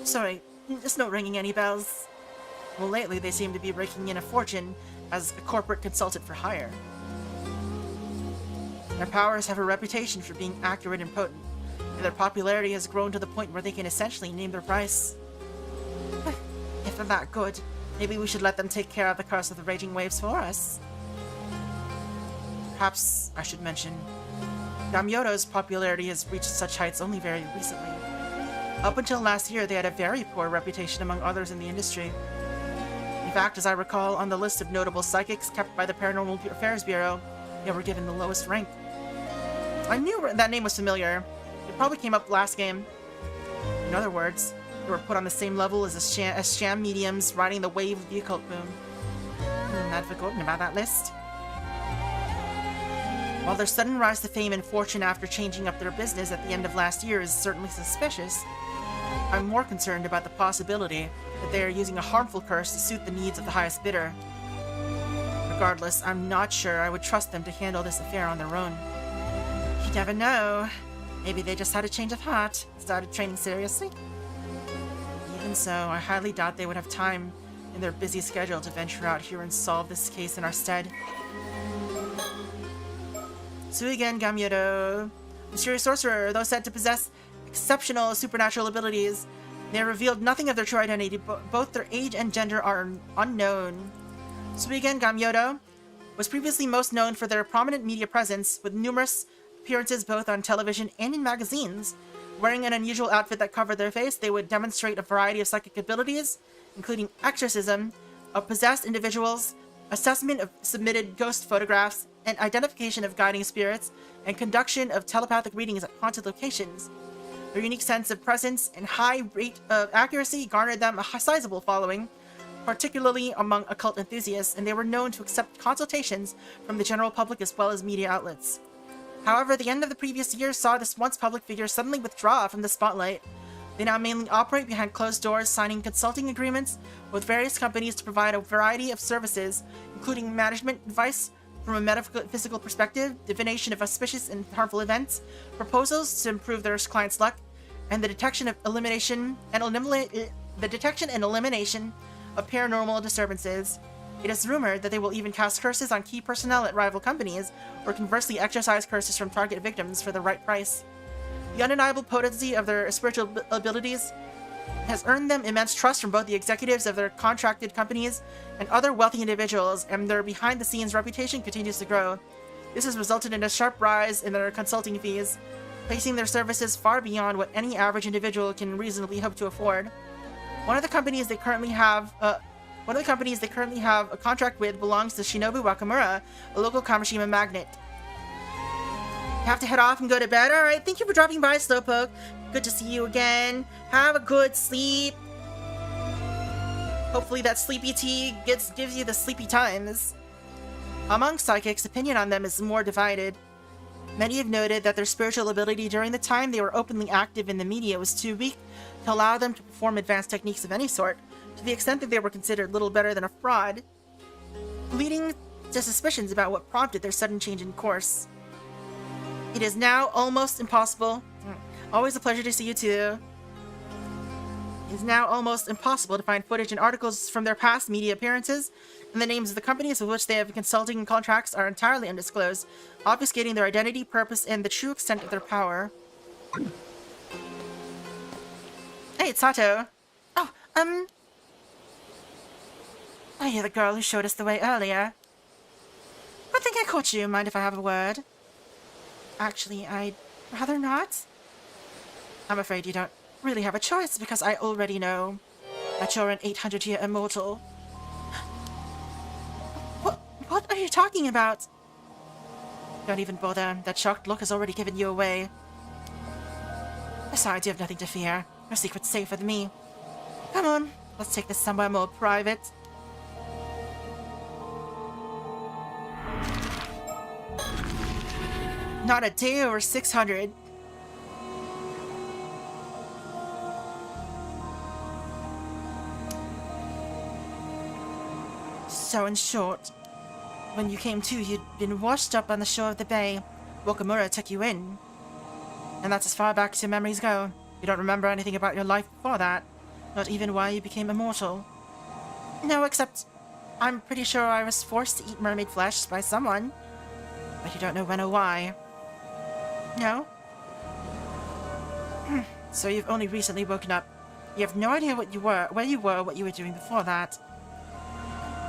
Sorry, it's not ringing any bells. Well, lately they seem to be raking in a fortune as a corporate consultant for hire. Their powers have a reputation for being accurate and potent, and their popularity has grown to the point where they can essentially name their price. If they're that good, maybe we should let them take care of the curse of the raging waves for us. Perhaps I should mention, Gamyodo's popularity has reached such heights only very recently. Up until last year, they had a very poor reputation among others in the industry. In fact, as I recall, on the list of notable psychics kept by the Paranormal Affairs Bureau, they were given the lowest rank. I knew that name was familiar. It probably came up last game. In other words, they were put on the same level as sham mediums riding the wave of the occult boom. I'd forgotten about that list. While their sudden rise to fame and fortune after changing up their business at the end of last year is certainly suspicious, I'm more concerned about the possibility that they are using a harmful curse to suit the needs of the highest bidder. Regardless, I'm not sure I would trust them to handle this affair on their own. You never know. Maybe they just had a change of heart, started training seriously. Even so, I highly doubt they would have time in their busy schedule to venture out here and solve this case in our stead. Suigen Gamyodo. Mysterious sorcerer, though said to possess exceptional supernatural abilities, they revealed nothing of their true identity. Both their age and gender are unknown. Suigen Gamyodo was previously most known for their prominent media presence, with numerous appearances both on television and in magazines. Wearing an unusual outfit that covered their face, they would demonstrate a variety of psychic abilities, including exorcism of possessed individuals, assessment of submitted ghost photographs, and identification of guiding spirits, and conduction of telepathic readings at haunted locations. Their unique sense of presence and high rate of accuracy garnered them a sizable following, particularly among occult enthusiasts, and they were known to accept consultations from the general public as well as media outlets. However, the end of the previous year saw this once public figure suddenly withdraw from the spotlight. They now mainly operate behind closed doors, signing consulting agreements with various companies to provide a variety of services, including management advice from a metaphysical perspective, divination of auspicious and harmful events, proposals to improve their clients' luck, and the detection and elimination of paranormal disturbances. It is rumored that they will even cast curses on key personnel at rival companies, or conversely exercise curses from target victims for the right price. The undeniable potency of their spiritual abilities has earned them immense trust from both the executives of their contracted companies and other wealthy individuals, and their behind-the-scenes reputation continues to grow. This has resulted in a sharp rise in their consulting fees, placing their services far beyond what any average individual can reasonably hope to afford. One of the companies they currently have a contract with belongs to Shinobu Wakamura, a local Kamishima magnate. You have to head off and go to bed? Alright, thank you for dropping by, Slowpoke. Good to see you again. Have a good sleep. Hopefully that sleepy tea gives you the sleepy times. Among psychics, opinion on them is more divided. Many have noted that their spiritual ability during the time they were openly active in the media was too weak to allow them to perform advanced techniques of any sort, to the extent that they were considered little better than a fraud, leading to suspicions about what prompted their sudden change in course. It is now almost impossible. Always a pleasure to see you too. It is now almost impossible to find footage and articles from their past media appearances, and the names of the companies with which they have consulting contracts are entirely undisclosed, obfuscating their identity, purpose, and the true extent of their power. Hey, it's Sato. Oh, are you the girl who showed us the way earlier? I think I caught you. Mind if I have a word? Actually, I'd rather not. I'm afraid you don't really have a choice, because I already know that you're an 800-year immortal. What are you talking about? Don't even bother. That shocked look has already given you away. Besides, you have nothing to fear. Your secret's safe with me. Come on, let's take this somewhere more private. Not a day over 600. So in short, when you came to, you'd been washed up on the shore of the bay. Wakamura took you in. And that's as far back as your memories go. You don't remember anything about your life before that. Not even why you became immortal. No, except I'm pretty sure I was forced to eat mermaid flesh by someone. But you don't know when or why. No? So you've only recently woken up. You have no idea what you were, where you were, what you were doing before that.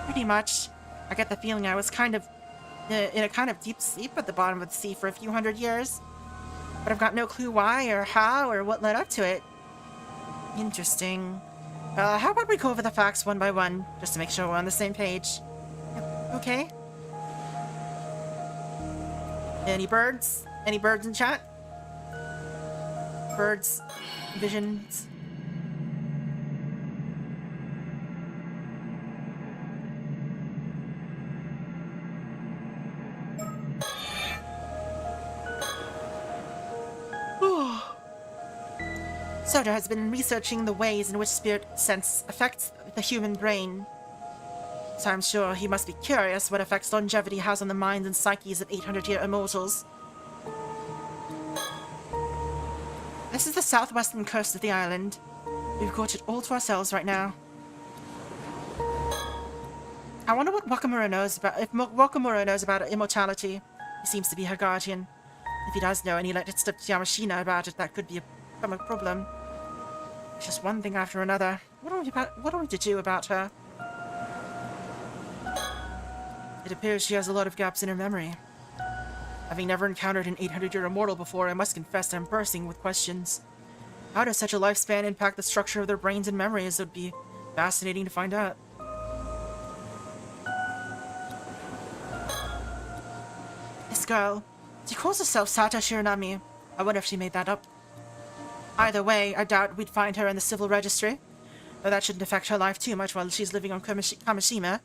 Pretty much. I get the feeling I was kind of in a kind of deep sleep at the bottom of the sea for a few hundred years. But I've got no clue why or how or what led up to it. Interesting. How about we go over the facts one by one, just to make sure we're on the same page? Okay? Any birds? Any birds in chat? Birds? Visions? Soda has been researching the ways in which spirit sense affects the human brain. So I'm sure he must be curious what effects longevity has on the minds and psyches of 800-year immortals. This is the southwestern coast of the island. We've got it all to ourselves right now. I wonder what Wakamura knows about, if Wakamura knows about immortality. He seems to be her guardian. If he does know and he let it slip to Yamashina about it, that could become a problem. It's just one thing after another. What are we to do about her? It appears she has a lot of gaps in her memory. Having never encountered an 800-year immortal before, I must confess I'm bursting with questions. How does such a lifespan impact the structure of their brains and memories? It would be fascinating to find out. This girl, she calls herself Sata Shiranami. I wonder if she made that up. Either way, I doubt we'd find her in the civil registry. Though that shouldn't affect her life too much while she's living on Kamishima.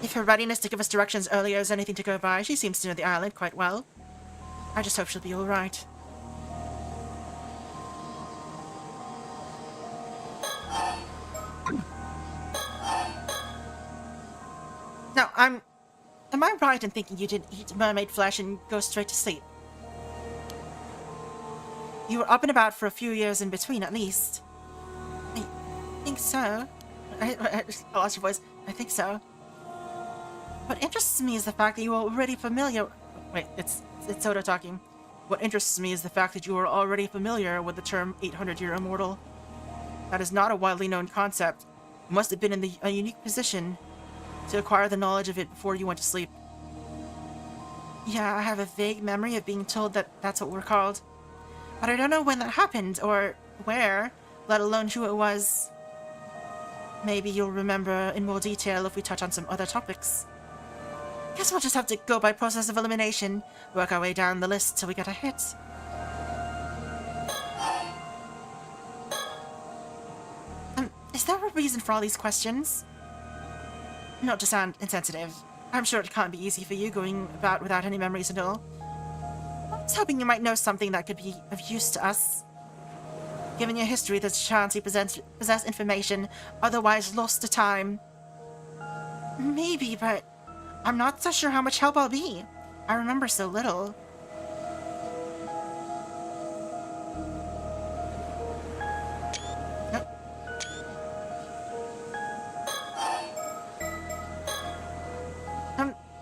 If her readiness to give us directions earlier is anything to go by, she seems to know the island quite well. I just hope she'll be alright. Now, am I right in thinking you didn't eat mermaid flesh and go straight to sleep? You were up and about for a few years in between, at least. I think so. I lost your voice. I think so. What interests me is the fact that you were already familiar... Wait, it's Soda talking. What interests me is the fact that you were already familiar with the term 800-year immortal. That is not a widely known concept. You must have been in a unique position to acquire the knowledge of it before you went to sleep. Yeah, I have a vague memory of being told that that's what we're called. But I don't know when that happened, or where, let alone who it was. Maybe you'll remember in more detail if we touch on some other topics. Guess we'll just have to go by process of elimination, work our way down the list till we get a hit. Is there a reason for all these questions? Not to sound insensitive. I'm sure it can't be easy for you going about without any memories at all. I was hoping you might know something that could be of use to us. Given your history, there's a chance he possessed information otherwise lost to time. Maybe, but I'm not so sure how much help I'll be. I remember so little. Nope.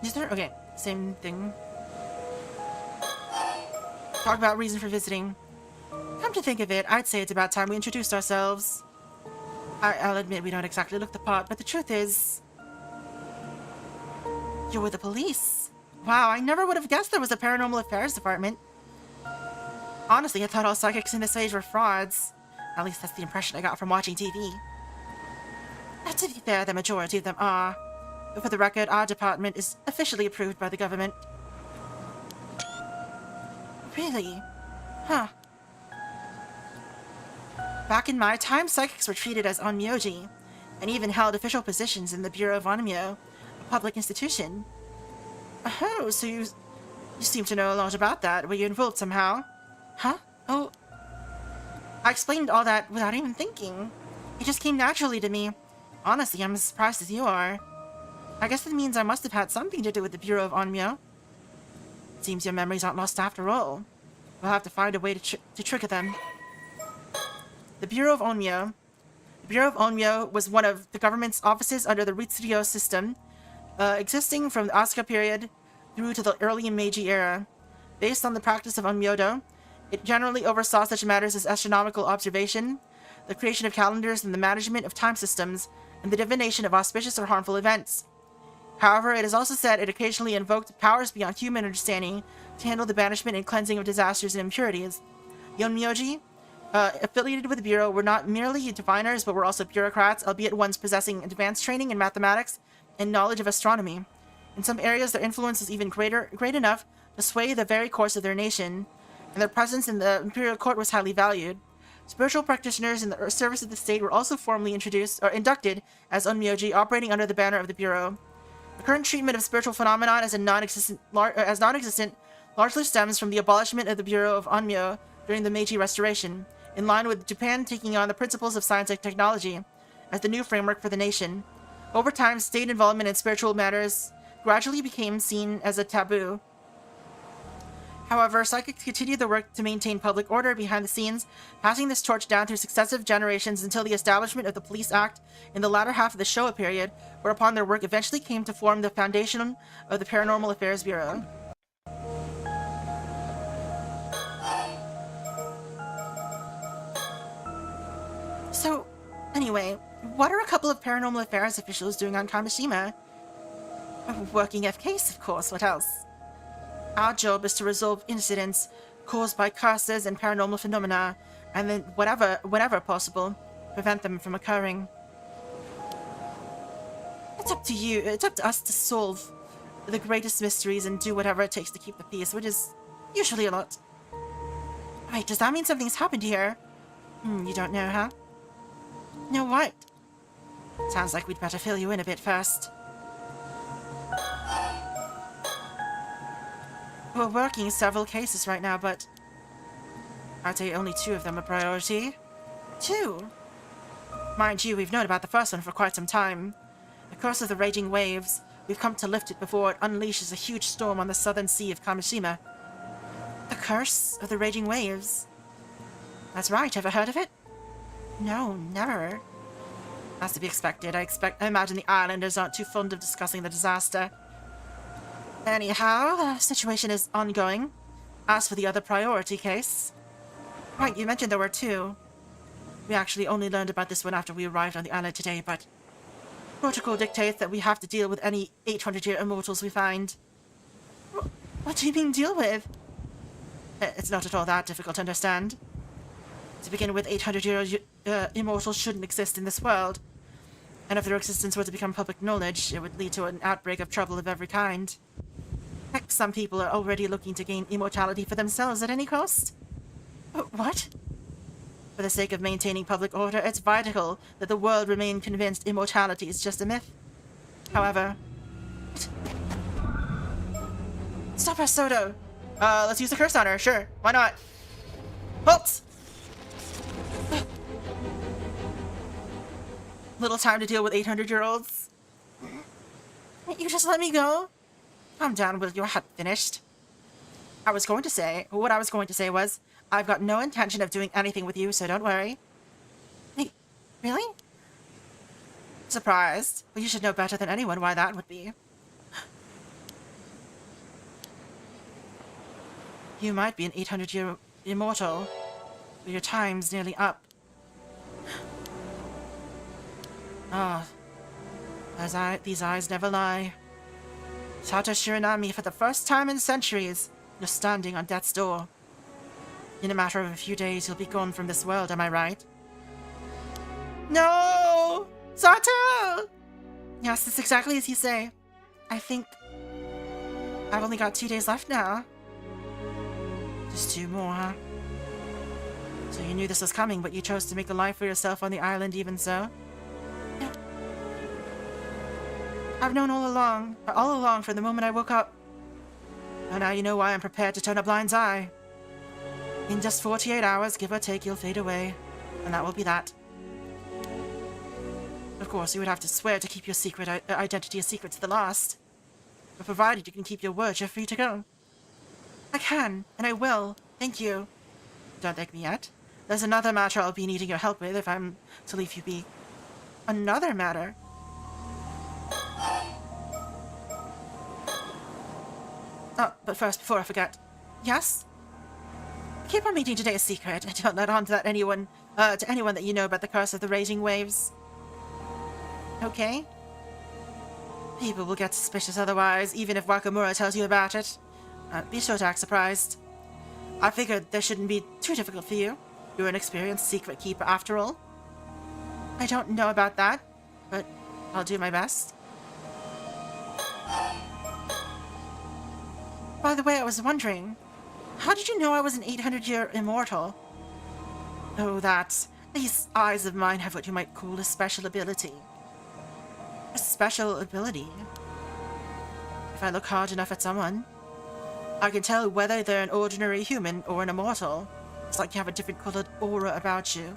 Is there? Okay, same thing. Talk about reason for visiting. Come to think of it, I'd say it's about time we introduced ourselves. I'll admit we don't exactly look the part, but the truth is... You're with the police. Wow, I never would have guessed there was a paranormal affairs department. Honestly, I thought all psychics in this age were frauds. At least that's the impression I got from watching TV. To be fair, the majority of them are. But for the record, our department is officially approved by the government. Really? Huh. Back in my time, psychics were treated as onmyoji, and even held official positions in the Bureau of Onmyo, a public institution. Oh, so you seem to know a lot about that. Were you involved somehow? Huh? Oh. I explained all that without even thinking. It just came naturally to me. Honestly, I'm as surprised as you are. I guess that means I must have had something to do with the Bureau of Onmyo. Seems your memories aren't lost after all. We'll have to find a way to trigger them. The Bureau of Onmyo. The Bureau of Onmyo was one of the government's offices under the Ritsuryo system, existing from the Asuka period through to the early Meiji era. Based on the practice of Onmyodo, it generally oversaw such matters as astronomical observation, the creation of calendars, and the management of time systems, and the divination of auspicious or harmful events. However, it is also said it occasionally invoked powers beyond human understanding to handle the banishment and cleansing of disasters and impurities. The Onmyoji, affiliated with the Bureau, were not merely diviners, but were also bureaucrats, albeit ones possessing advanced training in mathematics and knowledge of astronomy. In some areas, their influence is even great enough to sway the very course of their nation, and their presence in the imperial court was highly valued. Spiritual practitioners in the service of the state were also formally inducted as onmyoji, operating under the banner of the Bureau. The current treatment of spiritual phenomenon as non-existent largely stems from the abolishment of the Bureau of Onmyo during the Meiji Restoration, in line with Japan taking on the principles of science and technology as the new framework for the nation. Over time, state involvement in spiritual matters gradually became seen as a taboo. However, psychics continued the work to maintain public order behind the scenes, passing this torch down through successive generations until the establishment of the Police Act in the latter half of the Showa period, whereupon their work eventually came to form the foundation of the Paranormal Affairs Bureau. So, anyway, what are a couple of Paranormal Affairs officials doing on Kamishima? Working FKs, of course, what else? Our job is to resolve incidents caused by curses and paranormal phenomena, and then whenever possible, prevent them from occurring. It's up to you, it's up to us to solve the greatest mysteries and do whatever it takes to keep the peace, which is usually a lot. Wait, does that mean something's happened here? You don't know, huh? No, what? Sounds like we'd better fill you in a bit first. We're working several cases right now, but I'd say only 2 of them are priority. 2? Mind you, we've known about the first one for quite some time. The curse of the raging waves. We've come to lift it before it unleashes a huge storm on the southern sea of Kamishima. The curse of the raging waves? That's right, ever heard of it? No, never. That's to be expected. I imagine the islanders aren't too fond of discussing the disaster. Anyhow, the situation is ongoing. As for the other priority case... Right, you mentioned there were 2. We actually only learned about this one after we arrived on the island today, but... protocol dictates that we have to deal with any 800-year immortals we find. What do you mean, deal with? It's not at all that difficult to understand. To begin with, 800-year immortals shouldn't exist in this world. And if their existence were to become public knowledge, it would lead to an outbreak of trouble of every kind. Heck, some people are already looking to gain immortality for themselves at any cost. What? For the sake of maintaining public order, it's vital that the world remain convinced immortality is just a myth. However... Stop her, Soto! Let's use the curse on her, sure. Why not? Halt! little time to deal with 800-year-olds. You just let me go? Calm down, will you? I hadn't finished. What I was going to say was, I've got no intention of doing anything with you, so don't worry. Hey, really? Surprised? Well, you should know better than anyone why that would be. You might be an 800-year immortal, but your time's nearly up. Ah, these eyes never lie. Sato Shiranami, for the first time in centuries, you're standing on death's door. In a matter of a few days, you'll be gone from this world, am I right? No! Sato! Yes, that's exactly as you say. I think I've only got 2 days left now. Just 2 more, huh? So you knew this was coming, but you chose to make a life for yourself on the island even so? Yeah. I've known all along from the moment I woke up. And now you know why I'm prepared to turn a blind eye. In just 48 hours, give or take, you'll fade away. And that will be that. Of course, you would have to swear to keep your secret identity a secret to the last. But provided you can keep your word, you're free to go. I can, and I will. Thank you. Don't thank me yet. There's another matter I'll be needing your help with if I'm to leave you be. Another matter? Oh, but first, before I forget. Yes? Keep our meeting today a secret, and don't let on to anyone that you know about the curse of the raging waves. Okay? People will get suspicious otherwise, even if Wakamura tells you about it. Be sure to act surprised. I figured this shouldn't be too difficult for you. You're an experienced secret keeper after all. I don't know about that, but I'll do my best. By the way, I was wondering, how did you know I was an 800-year immortal? Oh, these eyes of mine have what you might call a special ability. A special ability? If I look hard enough at someone, I can tell whether they're an ordinary human or an immortal. It's like you have a different colored aura about you.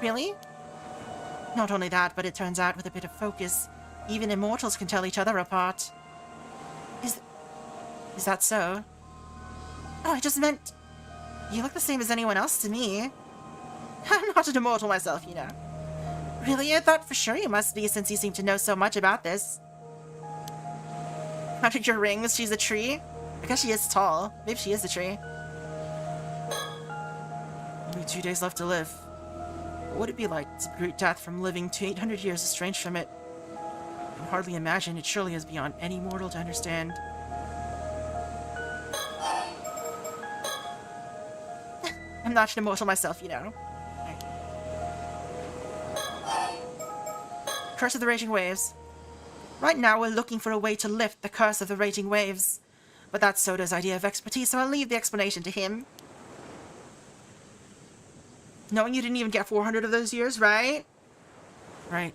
Really? Not only that, but it turns out with a bit of focus, even immortals can tell each other apart. Is that so? Oh, I just meant... You look the same as anyone else to me. I'm not an immortal myself, you know. Really? I thought for sure you must be, since you seem to know so much about this. 100-year rings, she's a tree? I guess she is tall. Maybe she is a tree. Only 2 days left to live. What would it be like to greet death from living to 800 years estranged from it? I can hardly imagine. It surely is beyond any mortal to understand. I'm not an immortal myself, you know. Curse of the Raging Waves. Right now, we're looking for a way to lift the Curse of the Raging Waves. But that's Soda's idea of expertise, so I'll leave the explanation to him. Knowing you didn't even get 400 of those years, right? Right.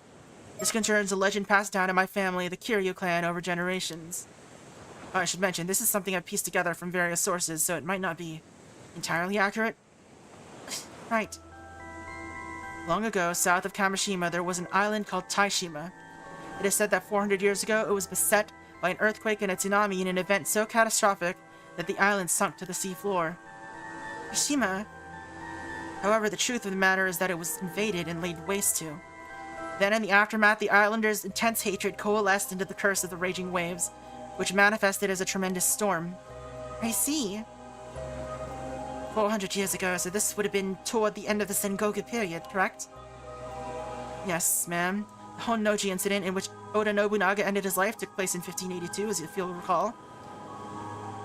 This concerns a legend passed down in my family, the Kiryu clan, over generations. Oh, I should mention, this is something I've pieced together from various sources, so it might not be entirely accurate. Right. Long ago, south of Kamishima, there was an island called Taishima. It is said that 400 years ago, it was beset by an earthquake and a tsunami in an event so catastrophic that the island sunk to the seafloor. Taishima? However, the truth of the matter is that it was invaded and laid waste to. Then, in the aftermath, the islanders' intense hatred coalesced into the Curse of the Raging Waves, which manifested as a tremendous storm. I see. 400 years ago, so this would have been toward the end of the Sengoku period, correct? Yes, ma'am. The Honnoji incident in which Oda Nobunaga ended his life took place in 1582, as if you'll recall.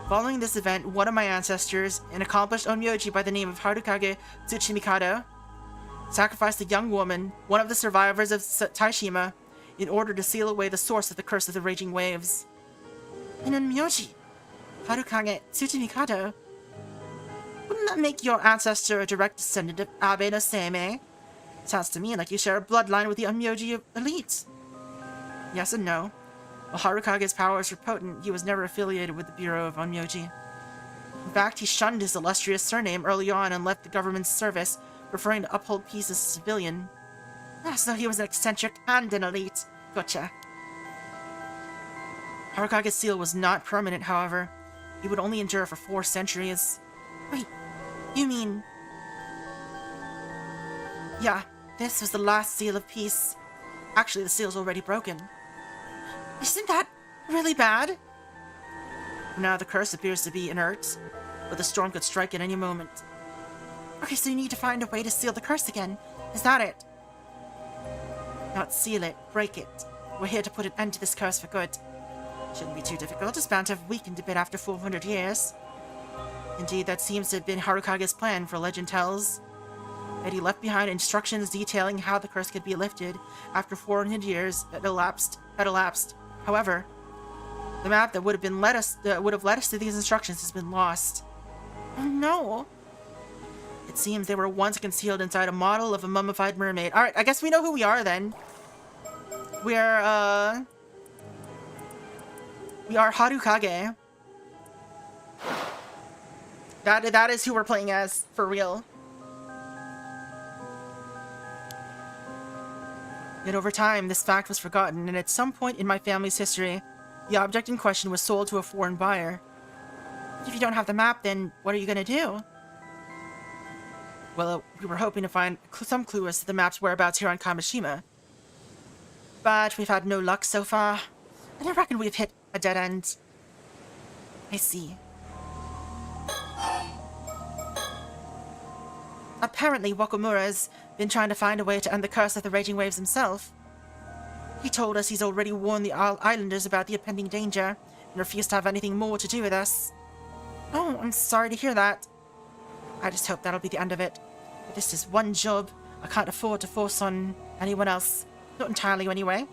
Following this event, one of my ancestors, an accomplished onmyoji by the name of Harukage Tsuchimikado, sacrificed a young woman, one of the survivors of Taishima, in order to seal away the source of the Curse of the Raging Waves. An onmyoji? Harukage Tsuchimikado? Wouldn't that make your ancestor a direct descendant of Abe no Seimei? Sounds to me like you share a bloodline with the onmyoji elite. Yes and no. While Harukage's powers were potent, he was never affiliated with the Bureau of Onmyoji. In fact, he shunned his illustrious surname early on and left the government's service, preferring to uphold peace as a civilian. Ah, so he was an eccentric and an elite. Gotcha. Harukage's seal was not permanent, however. He would only endure for 4 centuries. Wait, you mean... Yeah, this was the last seal of peace. Actually, the seal's already broken. Isn't that really bad? Now the curse appears to be inert, but the storm could strike at any moment. Okay, so you need to find a way to seal the curse again. Is that it? Not seal it, break it. We're here to put an end to this curse for good. Shouldn't be too difficult. It's bound to have weakened a bit after 400 years. Indeed, that seems to have been Harukage's plan, for legend tells that he left behind instructions detailing how the curse could be lifted after 400 years had elapsed. However, the map that would have led us to these instructions has been lost. Oh no! It seems they were once concealed inside a model of a mummified mermaid. Alright, I guess we know who we are then. We are Harukage. That is who we're playing as, for real. Yet over time, this fact was forgotten, and at some point in my family's history, the object in question was sold to a foreign buyer. If you don't have the map, then what are you gonna do? Well, we were hoping to find some clue as to the map's whereabouts here on Kamishima. But we've had no luck so far, and I reckon we've hit a dead end. I see. Apparently, Wakamura's been trying to find a way to end the curse of the raging waves himself. He told us he's already warned the islanders about the impending danger, and refused to have anything more to do with us. Oh, I'm sorry to hear that. I just hope that'll be the end of it. But this is one job I can't afford to force on anyone else. Not entirely, anyway.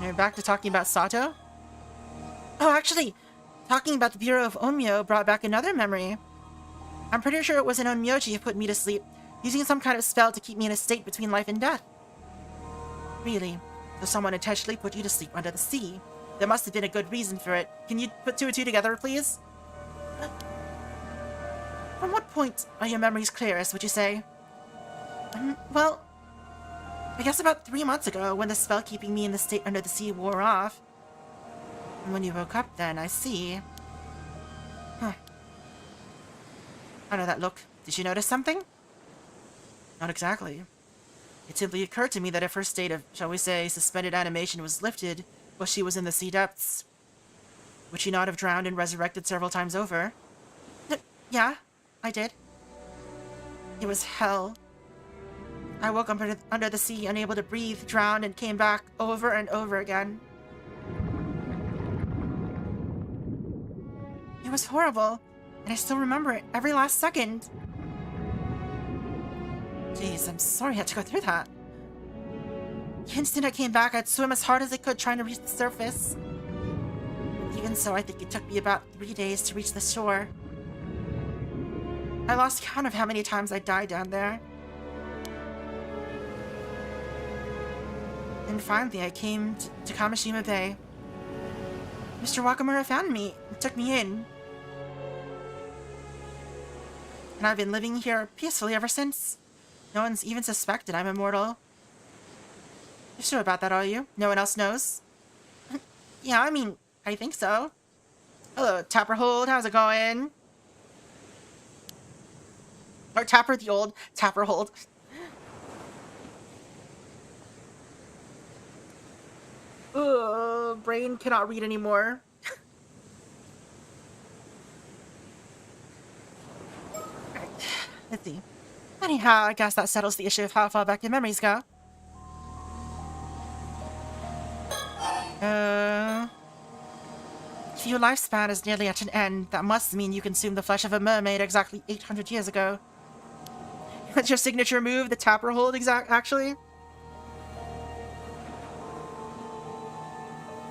Now back to talking about Sato. Oh, actually, talking about the Bureau of Onmyo brought back another memory. I'm pretty sure it was an Onmyoji who put me to sleep, using some kind of spell to keep me in a state between life and death. Really? So someone intentionally put you to sleep under the sea. There must have been a good reason for it. Can you put 2 and 2 together, please? From what point are your memories clearest, would you say? Well, I guess about 3 months ago, when the spell keeping me in the state under the sea wore off. And when you woke up then, I see. Huh. I know that look. Did you notice something? Not exactly. It simply occurred to me that if her state of, shall we say, suspended animation was lifted while she was in the sea depths, would she not have drowned and resurrected several times over? Yeah, I did. It was hell. I woke up under the sea, unable to breathe, drowned, and came back over and over again. It was horrible, and I still remember it every last second. Jeez, I'm sorry I had to go through that. The instant I came back, I'd swim as hard as I could trying to reach the surface. Even so, I think it took me about 3 days to reach the shore. I lost count of how many times I died down there. And finally, I came to Kamishima Bay. Mr. Wakamura found me and took me in. And I've been living here peacefully ever since. No one's even suspected I'm immortal. You're sure about that, are you? No one else knows? Yeah, I mean, I think so. Hello, Tapper Hold, how's it going? Or Tapper the old, Tapper Hold. Ugh, brain cannot read anymore. Right, let's see. Anyhow, I guess that settles the issue of how far back your memories go. If your lifespan is nearly at an end, that must mean you consumed the flesh of a mermaid exactly 800 years ago. That's your signature move, the Tapper Hold, actually?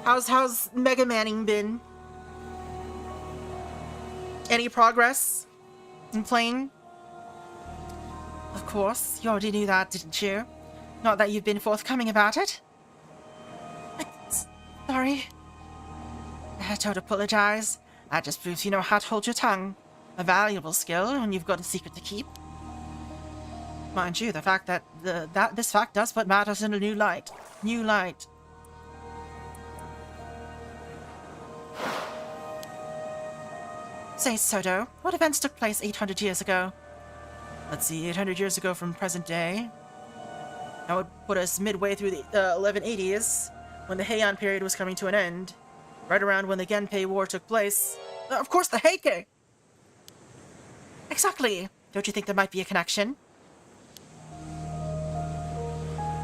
How's Mega Manning been? Any progress in playing? Of course, you already knew that, didn't you? Not that you've been forthcoming about it. Sorry. Don't apologize. That just proves you know how to hold your tongue. A valuable skill when you've got a secret to keep. Mind you, the fact that this fact does put matters in a new light. New light. Say, Soto, what events took place 800 years ago? Let's see, 800 years ago from present day. That would put us midway through the 1180s, when the Heian period was coming to an end. Right around when the Genpei War took place. Of course, the Heike! Exactly! Don't you think there might be a connection?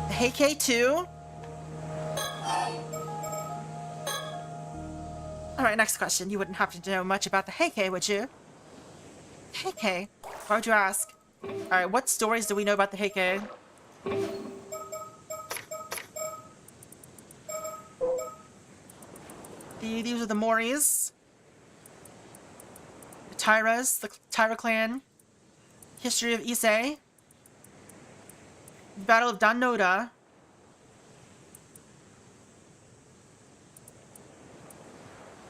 The Heike, too? Alright, next question. You wouldn't happen to know much about the Heike, would you? Heike? Why would you ask? Alright, what stories do we know about the Heike? These are the Moris. The Tyras, the Tyra clan. History of Ise. The Battle of Danoda.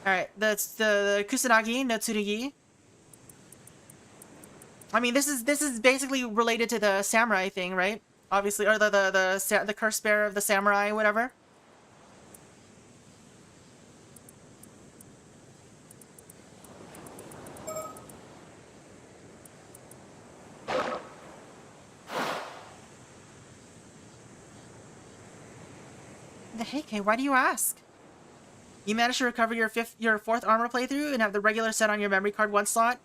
Alright, that's the Kusanagi no Tsurugi. I mean, this is basically related to the samurai thing, right? Obviously, or the curse bearer of the samurai, whatever. The Heike, why do you ask? You managed to recover your fourth armor playthrough and have the regular set on your memory card one slot.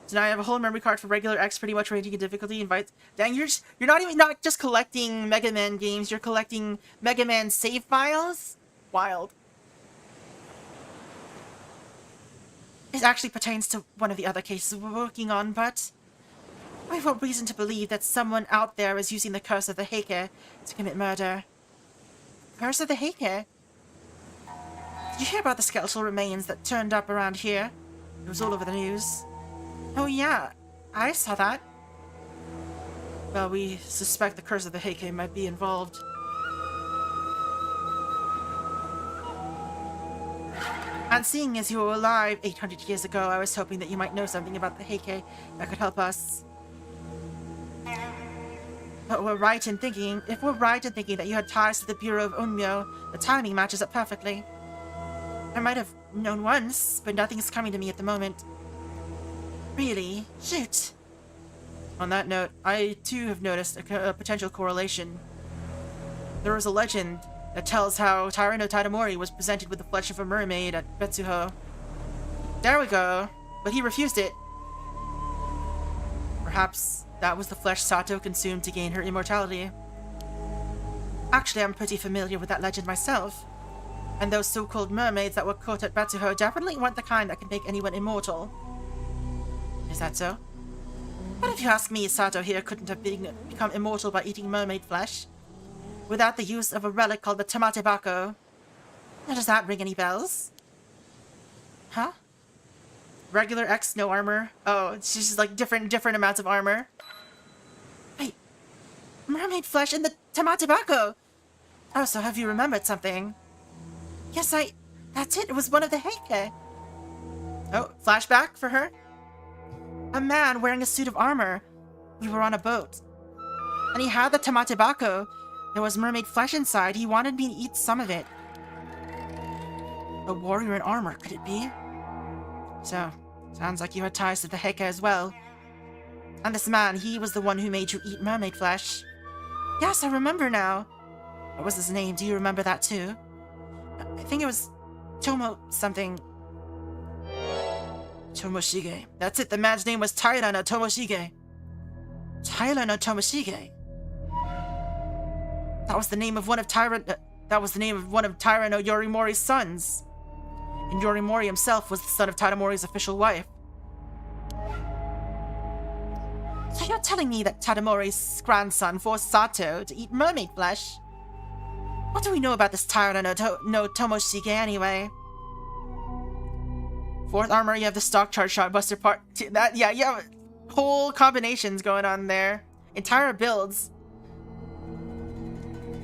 So now I have a whole memory card for regular X, pretty much ranging in difficulty. Invites. Dang, you're not just collecting Mega Man games. You're collecting Mega Man save files. Wild. It actually pertains to one of the other cases we're working on, but I have no reason to believe that someone out there is using the curse of the Heike to commit murder. Curse of the Heike? Did you hear about the skeletal remains that turned up around here? It was all over the news. Oh yeah, I saw that. Well, we suspect the curse of the Heike might be involved. And seeing as you were alive 800 years ago, I was hoping that you might know something about the Heike that could help us. But if we're right in thinking that you had ties to the Bureau of Onmyo, the timing matches up perfectly. I might have known once, but nothing's coming to me at the moment. Really? Shoot! On that note, I too have noticed a potential correlation. There was a legend that tells how Taira no Tadamori was presented with the flesh of a mermaid at Betsuho. There we go! But he refused it. Perhaps that was the flesh Sato consumed to gain her immortality. Actually, I'm pretty familiar with that legend myself. And those so-called mermaids that were caught at Betsuho definitely weren't the kind that can make anyone immortal. Is that so? But if you ask me, Sato here couldn't have become immortal by eating mermaid flesh. Without the use of a relic called the Tamate Bako. Now, does that ring any bells? Huh? Regular X, no armor. Oh, it's just like different amounts of armor. Wait. Mermaid flesh and the Tamate Bako! Oh, so have you remembered something? Yes, that's it. It was one of the Heike. Oh, flashback for her? A man wearing a suit of armor. We were on a boat. And he had the Tamate Bako. There was mermaid flesh inside. He wanted me to eat some of it. A warrior in armor, could it be? So, sounds like you had ties to the Heike as well. And this man, he was the one who made you eat mermaid flesh. Yes, I remember now. What was his name? Do you remember that too? I think it was Tomo something. Tomoshige. That's it, the man's name was Taira no Tomoshige. Taira no Tomoshige? That was the name of one of Taira no Yorimori's sons. And Yorimori himself was the son of Tadamori's official wife. So you're telling me that Tadamori's grandson forced Sato to eat mermaid flesh? What do we know about this Taira no Tomoshige anyway? Fourth armor, you have the stock charge shotbuster part. Yeah, you have whole combinations going on there. Entire builds.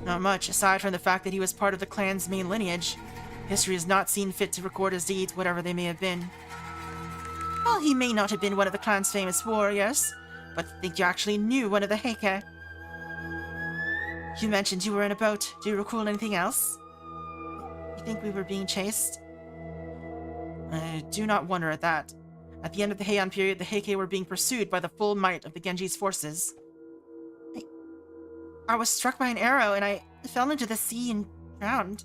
Not much, aside from the fact that he was part of the clan's main lineage. History has not seen fit to record his deeds, whatever they may have been. Well, he may not have been one of the clan's famous warriors, but I think you actually knew one of the Heike. You mentioned you were in a boat. Do you recall anything else? You think we were being chased? I do not wonder at that. At the end of the Heian period, the Heike were being pursued by the full might of the Genji's forces. I was struck by an arrow and I fell into the sea and drowned.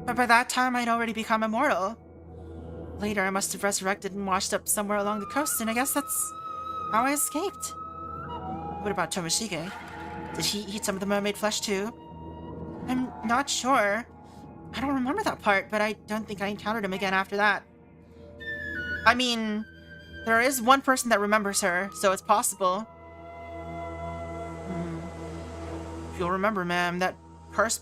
But by that time, I'd already become immortal. Later, I must have resurrected and washed up somewhere along the coast, and I guess that's how I escaped. What about Tomoshige? Did he eat some of the mermaid flesh too? I'm not sure. I don't remember that part, but I don't think I encountered him again after that. I mean, there is one person that remembers her, so it's possible. If you'll remember, ma'am, that curse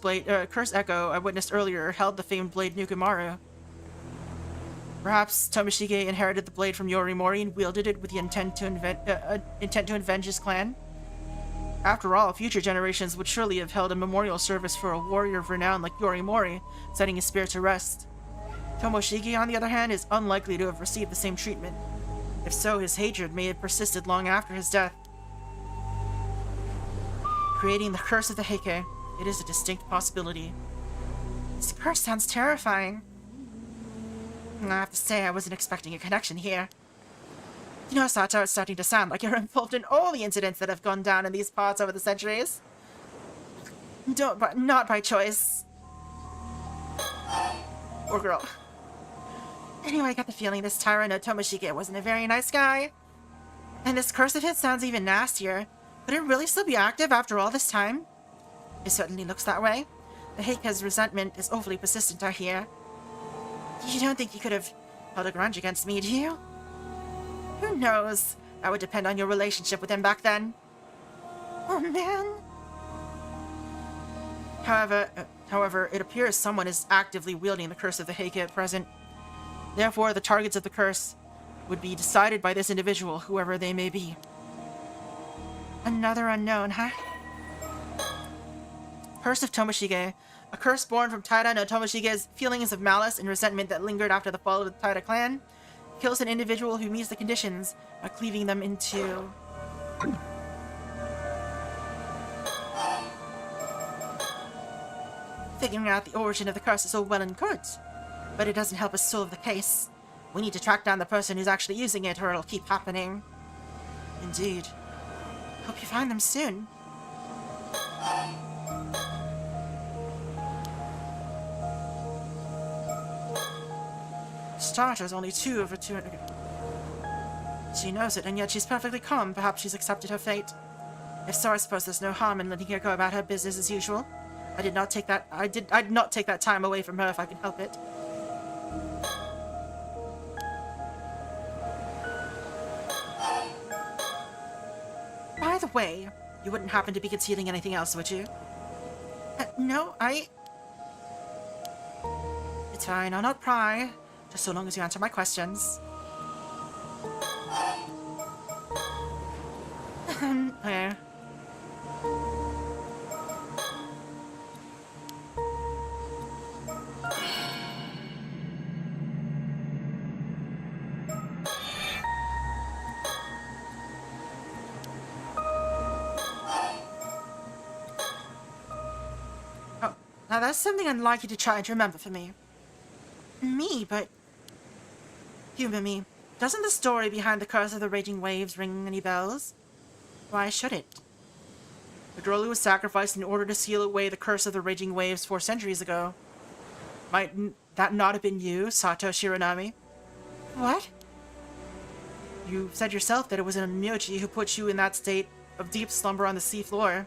echo I witnessed earlier held the famed blade Nukumaru. Perhaps Tomoshige inherited the blade from Yorimori and wielded it with the intent to avenge his clan. After all, future generations would surely have held a memorial service for a warrior of renown like Yorimori, setting his spirit to rest. Tomoshige, on the other hand, is unlikely to have received the same treatment. If so, his hatred may have persisted long after his death. Creating the curse of the Heike, it is a distinct possibility. This curse sounds terrifying. I have to say, I wasn't expecting a connection here. You know, Sato, it's starting to sound like you're involved in all the incidents that have gone down in these parts over the centuries. Not by choice. Poor girl. Anyway, I got the feeling this Taira no Tomoshige wasn't a very nice guy. And this curse of his sounds even nastier. Would it really still be active after all this time? It certainly looks that way. The Heike's resentment is awfully persistent, I hear. You don't think he could have held a grudge against me, do you? Who knows? That would depend on your relationship with him back then. Oh, man. However, it appears someone is actively wielding the curse of the Heike at present. Therefore, the targets of the curse would be decided by this individual, whoever they may be. Another unknown, huh? Curse of Tomoshige. A curse born from Taira no Tomoshige's feelings of malice and resentment that lingered after the fall of the Taira clan. Kills an individual who meets the conditions by cleaving them into... Figuring out the origin of the curse is all well and good, but it doesn't help us solve the case. We need to track down the person who's actually using it, or it'll keep happening. Indeed. Hope you find them soon. Starter's only 2 over 200. She knows it, and yet she's perfectly calm. Perhaps she's accepted her fate. If so, I suppose there's no harm in letting her go about her business as usual. I'd not take that time away from her if I could help it. By the way, you wouldn't happen to be concealing anything else, would you? No, It's fine, I'll not pry. Just so long as you answer my questions. Okay. Oh, now that's something I'd like you to try and remember for me. Me, but... Humor me. Doesn't the story behind the curse of the raging waves ring any bells? Why should it? The girl who was sacrificed in order to seal away the curse of the raging waves 4 centuries ago. Might that not have been you, Sato Shiranami? What? You said yourself that it was an Myoji who put you in that state of deep slumber on the sea floor.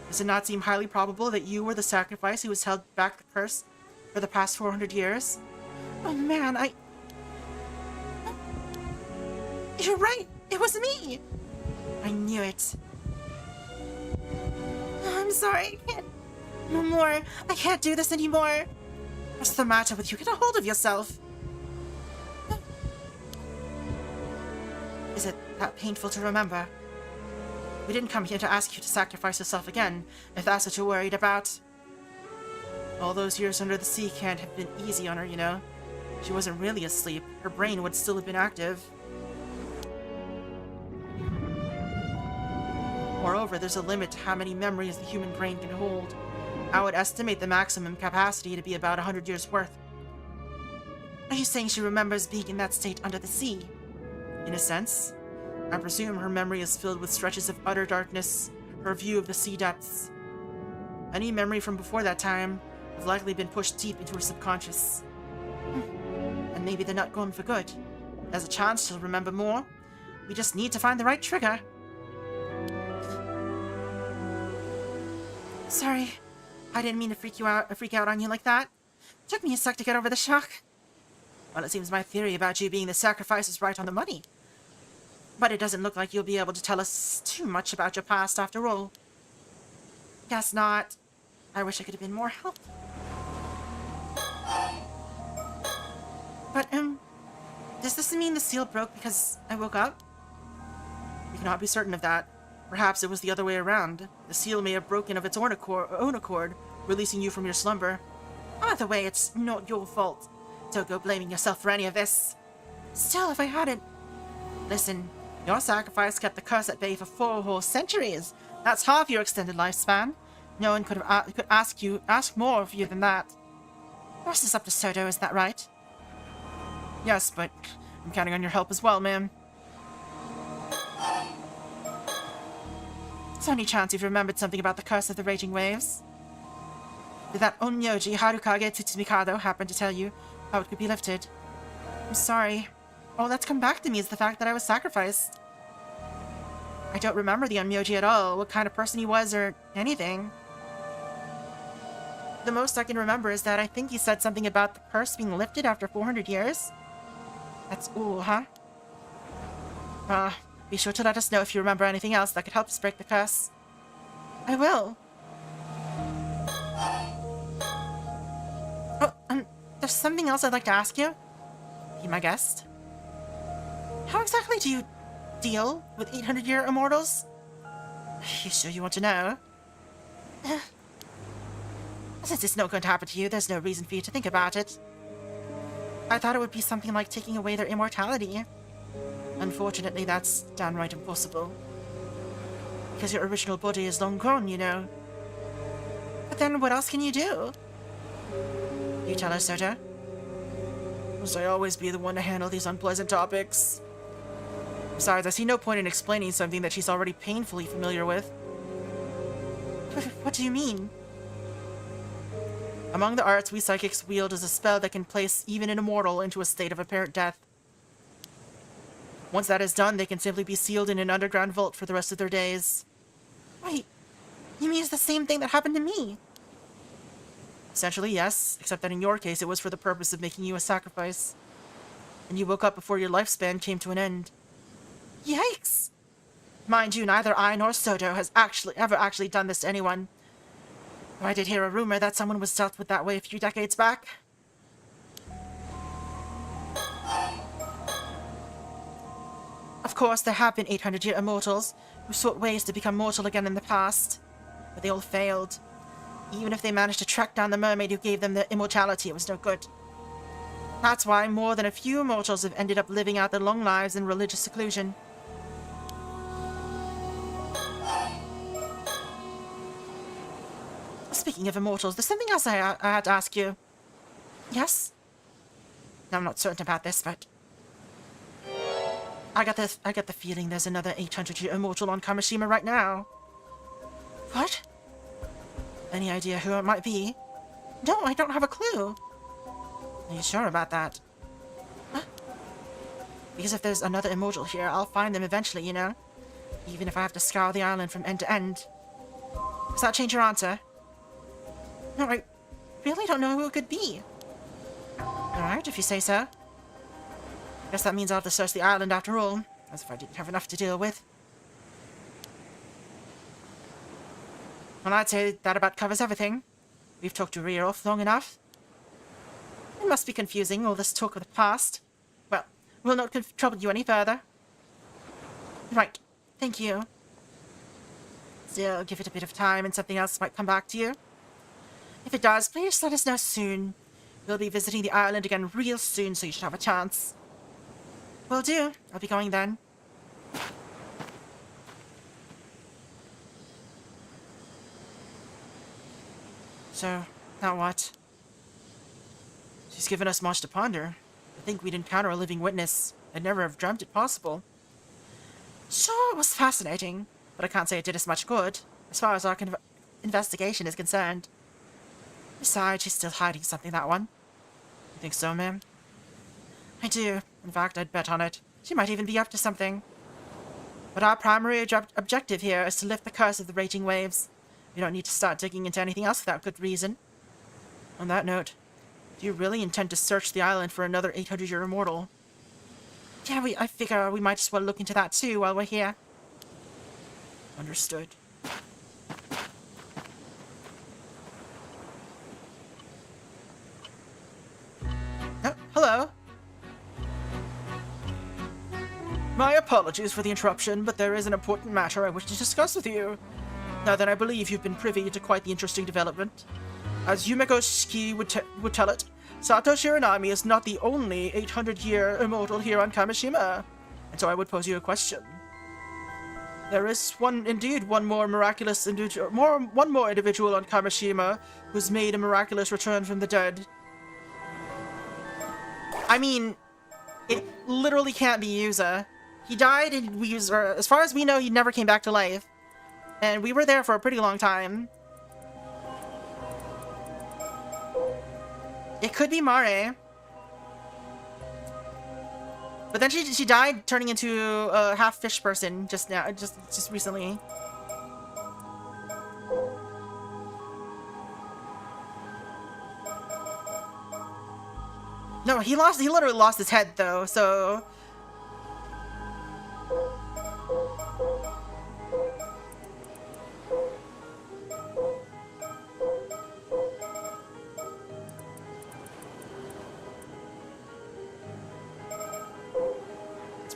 Does it not seem highly probable that you were the sacrifice who has held back the curse for the past 400 years? Oh man, You're right! It was me! I knew it. I'm sorry, I can't... No more. I can't do this anymore. What's the matter with you? Get a hold of yourself. Is it that painful to remember? We didn't come here to ask you to sacrifice yourself again, if that's what you're worried about. All those years under the sea can't have been easy on her, you know. She wasn't really asleep. Her brain would still have been active. Moreover, there's a limit to how many memories the human brain can hold. I would estimate the maximum capacity to be about 100 years' worth. Are you saying she remembers being in that state under the sea? In a sense. I presume her memory is filled with stretches of utter darkness, her view of the sea depths. Any memory from before that time have likely been pushed deep into her subconscious. And maybe they're not gone for good. There's a chance she'll remember more. We just need to find the right trigger. Sorry, I didn't mean to freak out on you like that. Took me a sec to get over the shock. Well, it seems my theory about you being the sacrifice is right on the money. But it doesn't look like you'll be able to tell us too much about your past after all. Guess not. I wish I could have been more helpful. But, does this mean the seal broke because I woke up? We cannot be certain of that. Perhaps it was the other way around. The seal may have broken of its own accord, releasing you from your slumber. Either way, it's not your fault. Don't go blaming yourself for any of this. Still, if I hadn't... Listen, your sacrifice kept the curse at bay for 4 whole centuries. That's half your extended lifespan. No one could ask more of you than that. The rest is up to Soto, is that right? Yes, but I'm counting on your help as well, ma'am. Is there any chance you've remembered something about the curse of the raging waves? Did that Onmyoji Harukage Tsutsumikado happen to tell you how it could be lifted? I'm sorry. All that's come back to me is the fact that I was sacrificed. I don't remember the Onmyoji at all, what kind of person he was or anything. The most I can remember is that I think he said something about the curse being lifted after 400 years. That's ooh, huh? Be sure to let us know if you remember anything else that could help us break the curse. I will. Oh, there's something else I'd like to ask you. Be my guest. How exactly do you deal with 800-year immortals? You sure you want to know? Since it's not going to happen to you, there's no reason for you to think about it. I thought it would be something like taking away their immortality. Unfortunately, that's downright impossible. Because your original body is long gone, you know. But then what else can you do? You tell us, Soto. Must I always be the one to handle these unpleasant topics? Besides, I see no point in explaining something that she's already painfully familiar with. What do you mean? Among the arts we psychics wield is a spell that can place even an immortal into a state of apparent death. Once that is done, they can simply be sealed in an underground vault for the rest of their days. Wait, you mean it's the same thing that happened to me? Essentially, yes, except that in your case it was for the purpose of making you a sacrifice. And you woke up before your lifespan came to an end. Yikes! Mind you, neither I nor Soto has ever actually done this to anyone. Though I did hear a rumor that someone was dealt with that way a few decades back. Of course, there have been 800-year immortals who sought ways to become mortal again in the past, but they all failed. Even if they managed to track down the mermaid who gave them their immortality, it was no good. That's why more than a few immortals have ended up living out their long lives in religious seclusion. Speaking of immortals, there's something else I had to ask you. Yes? No, I'm not certain about this, but... I got the feeling there's another 800-year immortal on Kamishima right now. What? Any idea who it might be? No, I don't have a clue. Are you sure about that? Huh? Because if there's another immortal here, I'll find them eventually, you know? Even if I have to scour the island from end to end. Does that change your answer? No, I really don't know who it could be. Alright, if you say so. Guess that means I'll have to search the island after all, as if I didn't have enough to deal with. Well, I'd say that about covers everything. We've talked your ear off long enough. It must be confusing, all this talk of the past. Well, we'll not trouble you any further. Right, thank you. Still, give it a bit of time and something else might come back to you. If it does, please let us know soon. We'll be visiting the island again real soon, so you should have a chance. Will do. I'll be going then. So, now what? She's given us much to ponder. I think we'd encounter a living witness. I'd never have dreamt it possible. Sure, it was fascinating, but I can't say it did us much good, as far as our investigation is concerned. Besides, she's still hiding something, that one. You think so, ma'am? I do. In fact, I'd bet on it. She might even be up to something. But our primary objective here is to lift the curse of the raging waves. We don't need to start digging into anything else without good reason. On that note, do you really intend to search the island for another 800-year immortal? Yeah, I figure we might as well look into that too while we're here. Understood. Oh, hello. My apologies for the interruption, but there is an important matter I wish to discuss with you. Now that I believe you've been privy to quite the interesting development. As Yumeko Shiki would tell it, Sato Shiranami is not the only 800-year immortal here on Kamishima, and so I would pose you a question. There is one more individual on Kamishima who's made a miraculous return from the dead. I mean, it literally can't be Yuza. He died, and as far as we know, he never came back to life. And we were there for a pretty long time. It could be Mare. But then she died turning into a half-fish person just recently. No, he literally lost his head though, so...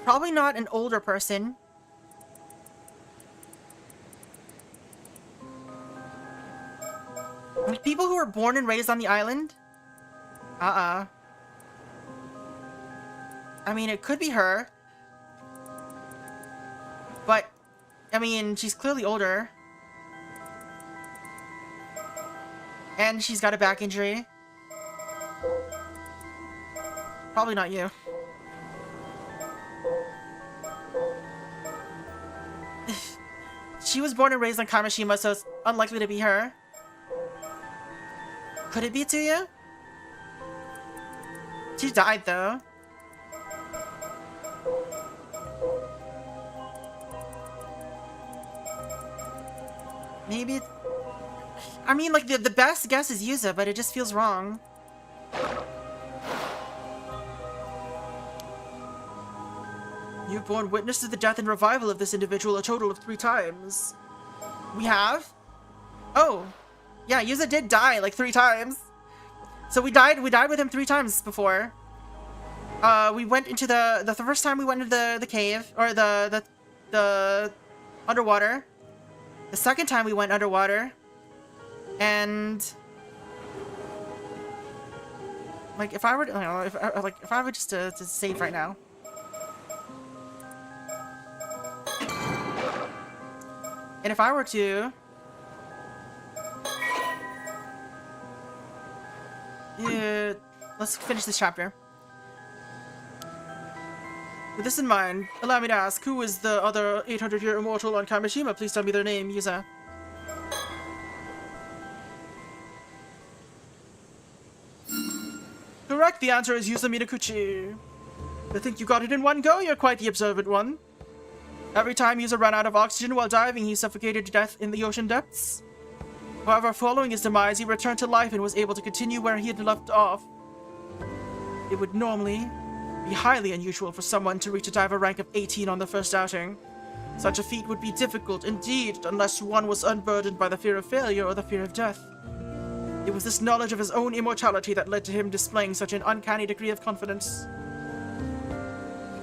Probably not an older person. Like people who were born and raised on the island? I mean, it could be her. But, I mean, she's clearly older. And she's got a back injury. Probably not you. She was born and raised on Kamishima, so it's unlikely to be her. Could it be Tsuya? She died, though. Maybe... I mean, like, the best guess is Yuza, but it just feels wrong. You've borne witness to the death and revival of this individual a total of 3 times. We have? Oh. Yeah, Yuza did die, like, 3 times. So we died with him 3 times before. We went into the first time we went into the cave, or the underwater. The second time we went underwater. And... like, if I were to, I don't know, if I were just to save right now. And if I were to... let's finish this chapter. With this in mind, allow me to ask, who is the other 800-year immortal on Kamishima? Please tell me their name, Yuza. Correct, the answer is Yuza Minakuchi. I think you got it in one go, you're quite the observant one. Every time Yuza ran out of oxygen while diving, he suffocated to death in the ocean depths. However, following his demise, he returned to life and was able to continue where he had left off. It would normally be highly unusual for someone to reach a diver rank of 18 on the first outing. Such a feat would be difficult indeed, unless one was unburdened by the fear of failure or the fear of death. It was this knowledge of his own immortality that led to him displaying such an uncanny degree of confidence.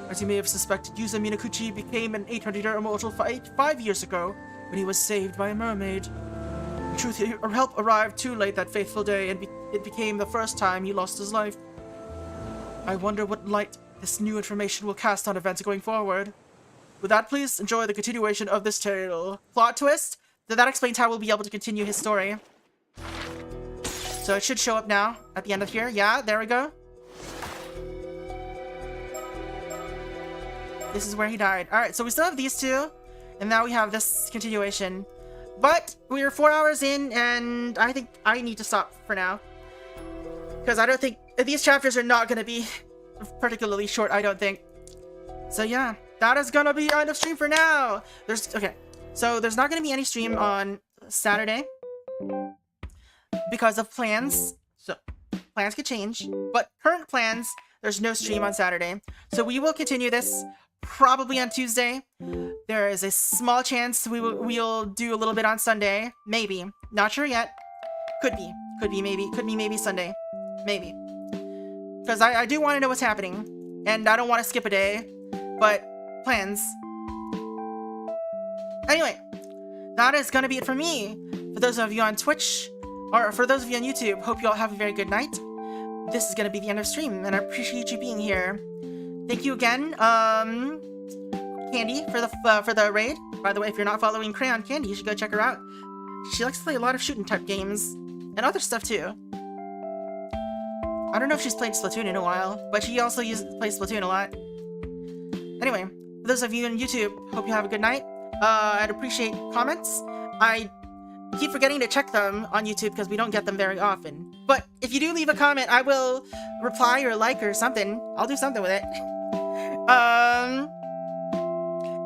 As you may have suspected, Yuza Minakuchi became an 800-year immortal 5 years ago when he was saved by a mermaid. truth, your help arrived too late that fateful day, and it became the first time he lost his life. I wonder what light this new information will cast on events going forward. With that, please enjoy the continuation of this tale. Plot twist? So that explains how we'll be able to continue his story. So it should show up now at the end of here. Yeah, there we go. This is where he died. Alright, so we still have these two. And now we have this continuation. But we're 4 hours in, and I think I need to stop for now. Because I don't think... These chapters are not going to be particularly short, I don't think. So yeah, that is going to be end of stream for now. Okay, so there's not going to be any stream on Saturday. Because of plans. So, plans could change. But current plans, there's no stream on Saturday. So we will continue this probably on Tuesday. There is a small chance we'll do a little bit on Sunday. Maybe. Not sure yet. Could be. Could be maybe. Could be maybe Sunday. Maybe. Because I do want to know what's happening. And I don't want to skip a day. But, plans. Anyway. That is going to be it for me. For those of you on Twitch, or for those of you on YouTube, hope you all have a very good night. This is going to be the end of stream, and I appreciate you being here. Thank you again, Candy, for the raid. By the way, if you're not following Crayon Candy, you should go check her out. She likes to play a lot of shooting type games, and other stuff too. I don't know if she's played Splatoon in a while, but she also plays Splatoon a lot. Anyway, for those of you on YouTube, hope you have a good night. I'd appreciate comments. I keep forgetting to check them on YouTube because we don't get them very often. But if you do leave a comment, I will reply or like or something. I'll do something with it.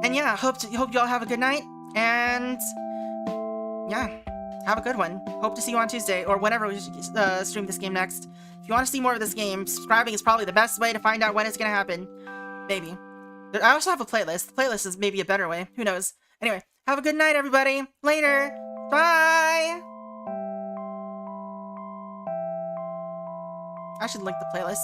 And yeah, hope y'all have a good night. And yeah, have a good one. Hope to see you on Tuesday or whenever we stream this game next. If you want to see more of this game, subscribing is probably the best way to find out when it's gonna happen. Maybe. I also have a playlist. The playlist is maybe a better way. Who knows? Anyway, have a good night, everybody. Later. Bye! I should link the playlist.